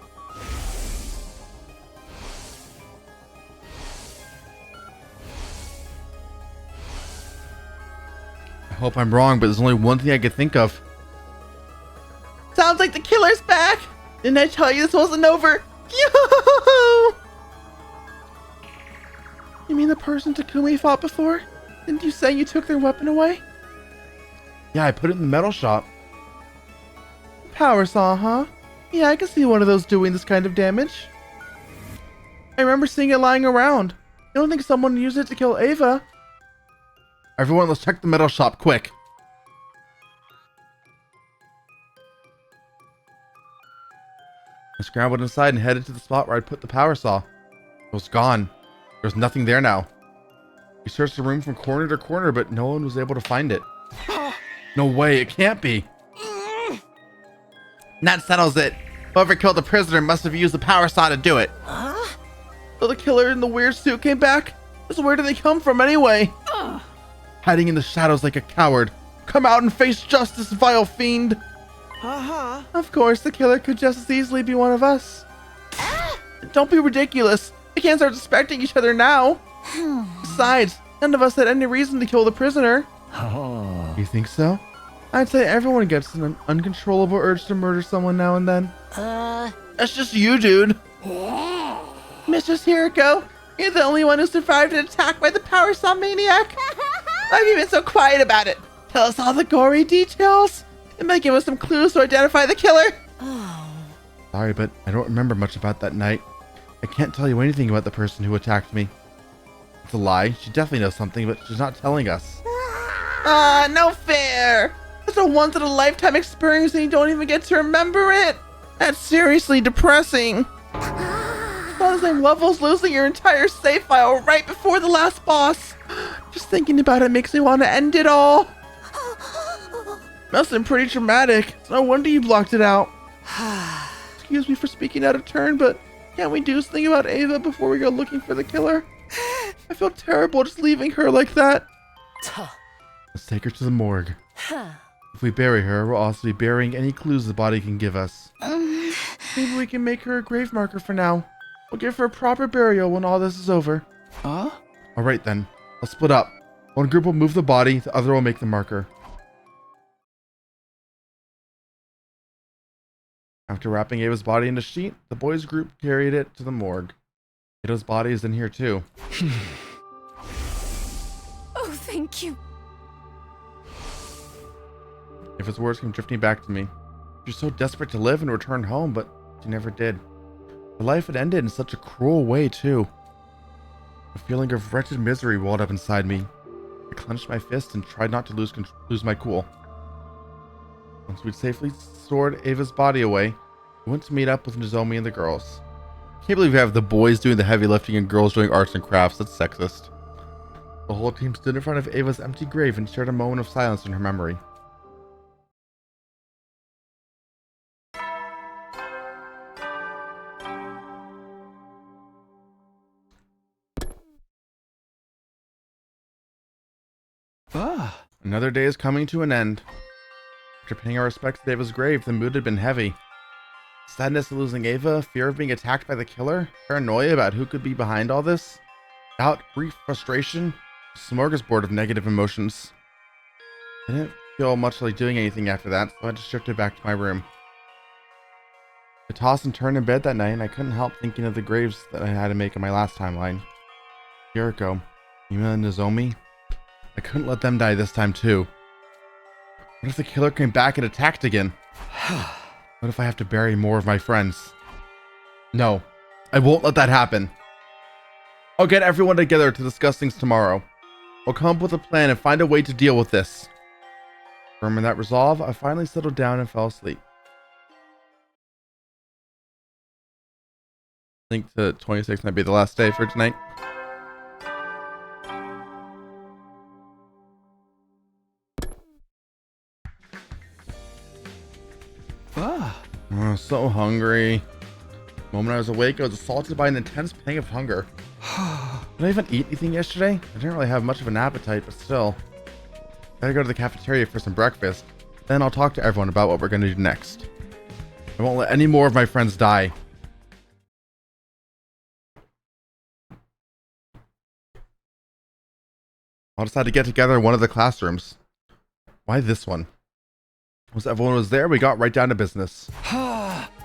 I hope I'm wrong, but there's only one thing I could think of. Sounds like the killer's back! Didn't I tell you this wasn't over? Yoo-hoo-hoo-hoo! You mean the person Takumi fought before? Didn't you say you took their weapon away? Yeah, I put it in the metal shop. Power saw, huh? Yeah, I can see one of those doing this kind of damage. I remember seeing it lying around. You don't think someone used it to kill Ava? Everyone, let's check the metal shop, quick. I scrambled inside and headed to the spot where I'd put the power saw. It was gone. There was nothing there now. We searched the room from corner to corner, but no one was able to find it. No way, it can't be. That settles it. Whoever killed the prisoner must have used the power saw to do it. So the killer in the weird suit came back? So where did they come from anyway? Hiding in the shadows like a coward. Come out and face justice, vile fiend. Of course, the killer could just as easily be one of us. Don't be ridiculous. We can't start suspecting each other now. Besides, none of us had any reason to kill the prisoner. You think so? I'd say everyone gets an uncontrollable urge to murder someone now and then. That's just you, dude. Mistress Hiriko, you're the only one who survived an attack by the power saw maniac. Why have you been so quiet about it? Tell us all the gory details. It might give us some clues to identify the killer. Sorry, but I don't remember much about that night. I can't tell you anything about the person who attacked me. It's a lie. She definitely knows something, but she's not telling us. No fair. It's a once-in-a-lifetime experience and you don't even get to remember it. That's seriously depressing. It's on the same level as losing your entire save file right before the last boss. Just thinking about it makes me want to end it all. Must have been pretty traumatic. It's no wonder you blocked it out. Excuse me for speaking out of turn, but can't we do something about Ava before we go looking for the killer? I feel terrible just leaving her like that. Let's take her to the morgue. If we bury her, we'll also be burying any clues the body can give us. Maybe we can make her a grave marker for now. We'll give her a proper burial when all this is over. Alright then, let's split up. One group will move the body, the other will make the marker. After wrapping Ava's body in a sheet, the boys' group carried it to the morgue. Ato's body is in here too. Oh, thank you. Ava's words came drifting back to me. She was so desperate to live and return home, but she never did. Her life had ended in such a cruel way too. A feeling of wretched misery welled up inside me. I clenched my fist and tried not to lose my cool. Once we'd safely stored Ava's body away, we went to meet up with Nozomi and the girls. Can't believe we have the boys doing the heavy lifting and girls doing arts and crafts. That's sexist. The whole team stood in front of Ava's empty grave and shared a moment of silence in her memory. Another day is coming to an end. After paying our respects to Ava's grave, the mood had been heavy. Sadness of losing Ava, fear of being attacked by the killer, paranoia about who could be behind all this, doubt, grief, frustration, smorgasbord of negative emotions. I didn't feel much like doing anything after that, so I just drifted back to my room. I tossed and turned in bed that night, and I couldn't help thinking of the graves that I had to make in my last timeline. Kiriko, Yuma, and Nozomi. I couldn't let them die this time too. What if the killer came back and attacked again? What if I have to bury more of my friends? No, I won't let that happen. I'll get everyone together to discuss things tomorrow. I'll come up with a plan and find a way to deal with this. Firm in that resolve, I finally settled down and fell asleep. I think the 26th might be the last day for tonight. Oh, so hungry. The moment I was awake, I was assaulted by an intense pang of hunger. Did I even eat anything yesterday? I didn't really have much of an appetite, but still. Gotta go to the cafeteria for some breakfast. Then I'll talk to everyone about what we're gonna do next. I won't let any more of my friends die. I'll decide to get together in one of the classrooms. Why this one? Once everyone was there, we got right down to business.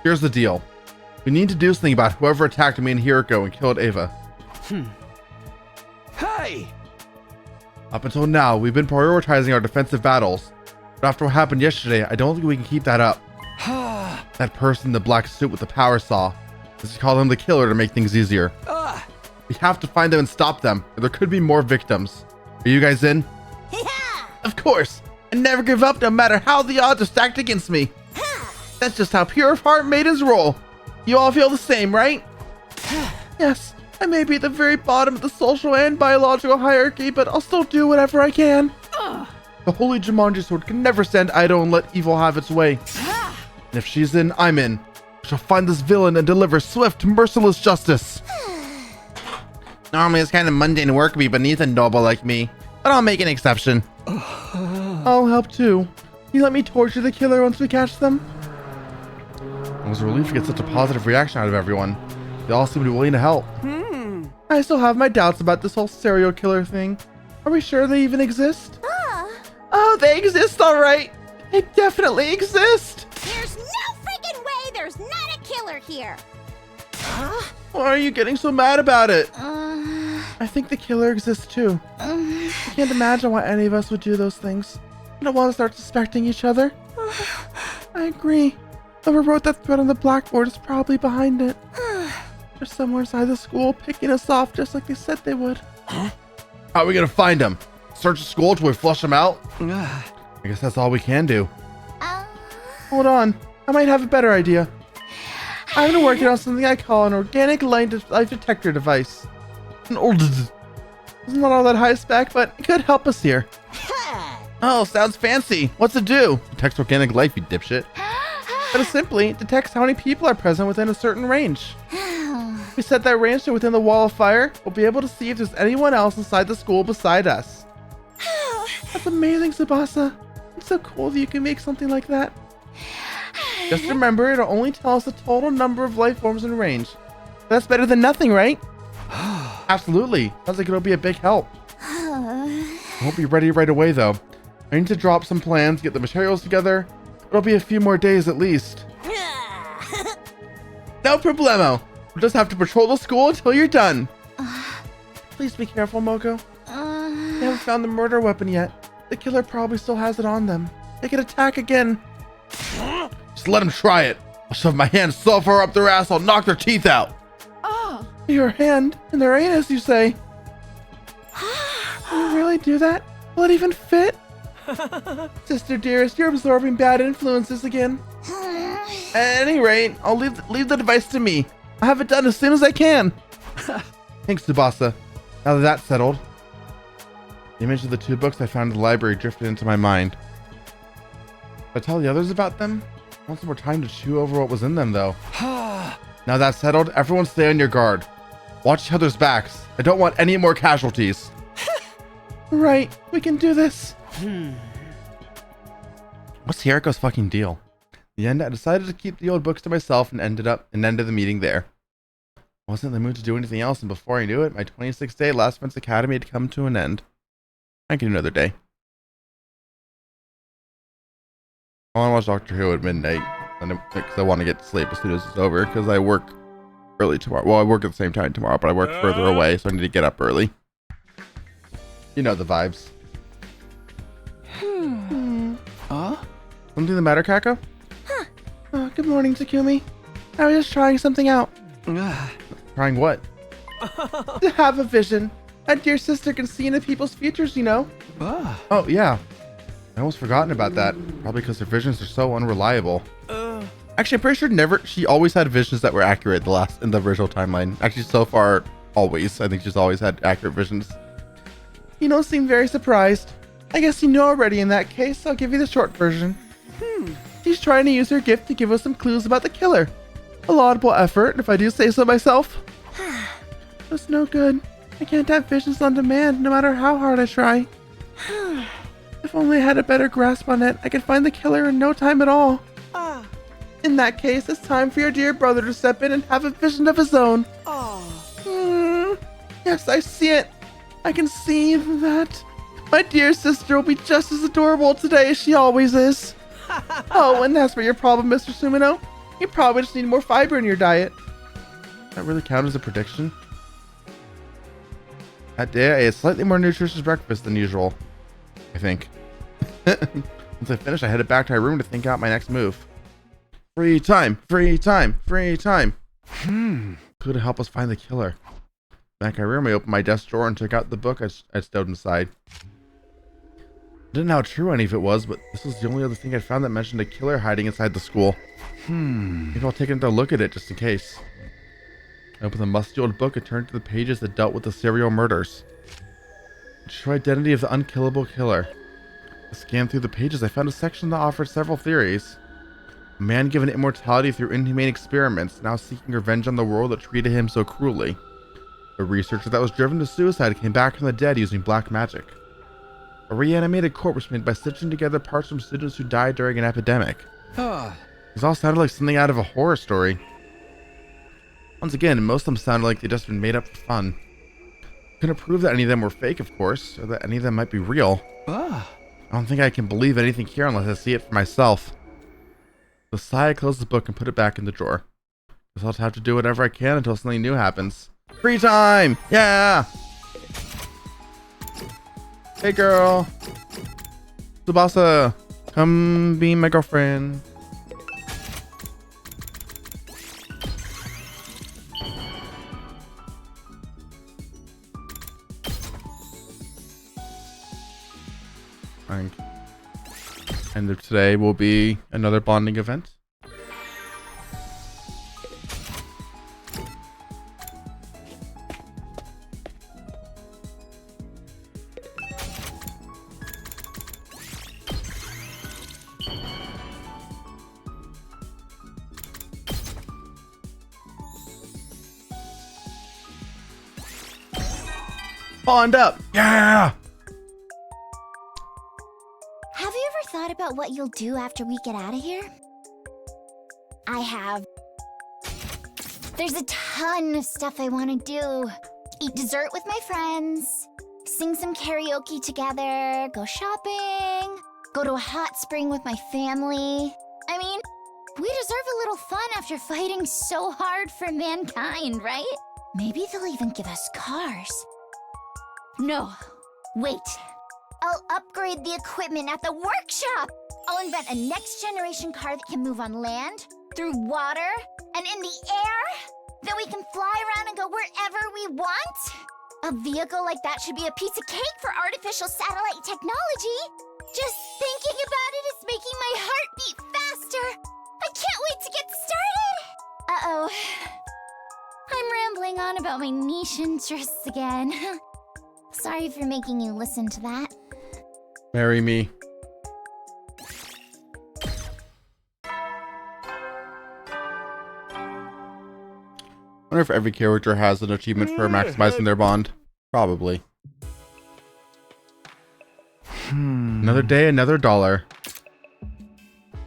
Here's the deal. We need to do something about whoever attacked me and Hiriko and killed Ava. Hey! Up until now, we've been prioritizing our defensive battles. But after what happened yesterday, I don't think we can keep that up. That person in the black suit with the power saw. Let's call him the killer to make things easier. We have to find them and stop them, or there could be more victims. Are you guys in? Of course! I never give up no matter how the odds are stacked against me. That's just how pure of heart maidens roll. You all feel the same, right? Yes, I may be at the very bottom of the social and biological hierarchy, but I'll still do whatever I can. The Holy Jumanji Sword can never stand idle and let evil have its way. And if she's in, I'm in. I shall find this villain and deliver swift, merciless justice. Normally it's kind of mundane work to be beneath a noble like me, but I'll make an exception. I'll help too. You let me torture the killer once we catch them? It was a relief to get such a positive reaction out of everyone. They all seem to be willing to help. I still have my doubts about this whole serial killer thing. Are we sure they even exist? Oh, they exist, all right. They definitely exist. There's no freaking way there's not a killer here. Why are you getting so mad about it? I think the killer exists too. I can't imagine why any of us would do those things. I don't want to start suspecting each other. I agree. Whoever wrote that thread on the blackboard is probably behind it. They're somewhere inside the school picking us off just like they said they would. How are we gonna find them? Search the school till we flush them out? I guess that's all we can do. Hold on. I might have a better idea. I've been working on something I call an organic light detector device. It's not all that high spec, but it could help us here. Oh, sounds fancy. What's it do? Detects organic life, you dipshit. But it simply detects how many people are present within a certain range. If we set that range to within the wall of fire, we'll be able to see if there's anyone else inside the school beside us. That's amazing, Tsubasa. It's so cool that you can make something like that. Just remember, it'll only tell us the total number of life forms in range. That's better than nothing, right? Absolutely. Sounds like it'll be a big help. I won't be ready right away, though. I need to drop some plans, get the materials together. It'll be a few more days at least. No problemo. We'll just have to patrol the school until you're done. Please be careful, Moko. They haven't found the murder weapon yet. The killer probably still has it on them. They could attack again. Just let them try it. I'll shove my hand so far up their ass I'll knock their teeth out. Your hand in their anus, you say? Will you really do that? Will it even fit? Sister dearest, you're absorbing bad influences again. At any rate, I'll leave the device to me. I'll have it done as soon as I can. Thanks, Tsubasa. Now that that's settled. The image of the two books I found in the library drifted into my mind. Did I tell the others about them? I want some more time to chew over what was in them, though. Now that's settled, everyone stay on your guard. Watch each other's backs. I don't want any more casualties. Right, we can do this. What's Hiriko's fucking deal? In the end, I decided to keep the old books to myself and ended the meeting there. I wasn't in the mood to do anything else, and before I knew it, my 26th day at Last Prince Academy had come to an end. I can do another day. I want to watch Doctor Who at midnight because I want to get to sleep as soon as it's over because I work early tomorrow. Well, I work at the same time tomorrow, but I work further away, so I need to get up early. You know the vibes. Something the matter, Kako? Huh. Oh, good morning, Takumi. I was just trying something out. Trying what? To have a vision. A dear sister can see into people's futures, you know. Oh, yeah. I almost forgotten about that. Probably because her visions are so unreliable. Actually, I'm pretty sure she always had visions that were accurate in the original timeline. Actually, so far, always. I think she's always had accurate visions. You don't seem very surprised. I guess you know already in that case. I'll give you the short version. She's trying to use her gift to give us some clues about the killer. A laudable effort, if I do say so myself. It's no good. I can't have visions on demand, no matter how hard I try. If only I had a better grasp on it, I could find the killer in no time at all. In that case, it's time for your dear brother to step in and have a vision of his own. Yes, I see it. I can see that. My dear sister will be just as adorable today as she always is. Oh, and that's where your problem, Mr. Sumino. You probably just need more fiber in your diet. Does that really count as a prediction? That day, I ate a slightly more nutritious breakfast than usual, I think. Once I finished, I headed back to my room to think out my next move. Free time, free time, free time. Who to help us find the killer? Back in my room, I opened my desk drawer and took out the book I stowed inside. I didn't know how true any of it was, but this was the only other thing I'd found that mentioned a killer hiding inside the school. Maybe I'll take another look at it just in case. I opened the musty old book and turned to the pages that dealt with the serial murders. The true identity of the unkillable killer. I scanned through the pages, I found a section that offered several theories. A man given immortality through inhumane experiments, now seeking revenge on the world that treated him so cruelly. A researcher that was driven to suicide came back from the dead using black magic. A reanimated corpse made by stitching together parts from students who died during an epidemic. These all sounded like something out of a horror story. Once again, most of them sounded like they'd just been made up for fun. Couldn't prove that any of them were fake, of course, or that any of them might be real. I don't think I can believe anything here unless I see it for myself. With a sigh, I closed the book and put it back in the drawer. Guess I'll have to do whatever I can until something new happens. Free time! Yeah! Hey girl! Tsubasa! Come be my girlfriend. And today will be another bonding event. Bond up! Yeah! Have you ever thought about what you'll do after we get out of here? I have. There's a ton of stuff I want to do. Eat dessert with my friends, sing some karaoke together, go shopping, go to a hot spring with my family. I mean, we deserve a little fun after fighting so hard for mankind, right? Maybe they'll even give us cars. No, wait. I'll upgrade the equipment at the workshop! I'll invent a next-generation car that can move on land, through water, and in the air. Then we can fly around and go wherever we want. A vehicle like that should be a piece of cake for artificial satellite technology. Just thinking about it is making my heart beat faster. I can't wait to get started! Uh-oh. I'm rambling on about my niche interests again. Sorry for making you listen to that. Marry me. Wonder if every character has an achievement for maximizing their bond. Probably. Another day, another dollar.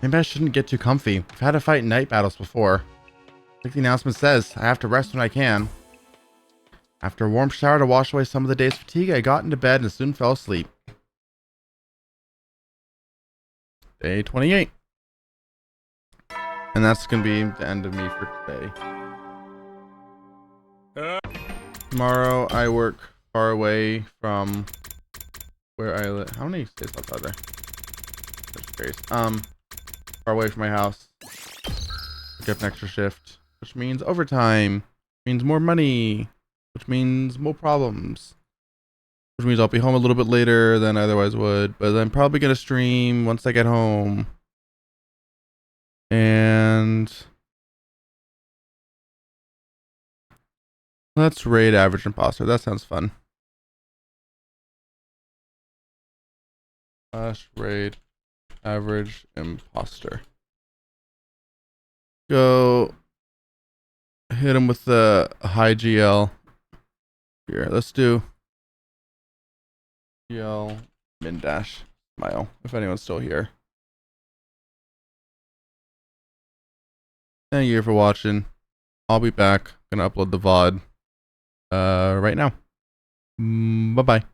Maybe I shouldn't get too comfy. I've had to fight night battles before. Like the announcement says, I have to rest when I can. After a warm shower to wash away some of the day's fatigue, I got into bed and soon fell asleep. Day 28. And that's going to be the end of me for today. Tomorrow I work far away from where I live. How many days left are there? That's crazy. Far away from my house. Pick up an extra shift, which means overtime, means more money, which means more problems, which means I'll be home a little bit later than I otherwise would, but I'm probably gonna stream once I get home. And let's raid average imposter. That sounds fun. Raid average imposter. Go hit him with the high GL. Here, let's do GL min dash smile if anyone's still here. Thank you for watching. I'll be back. Gonna upload the VOD right now. Bye bye.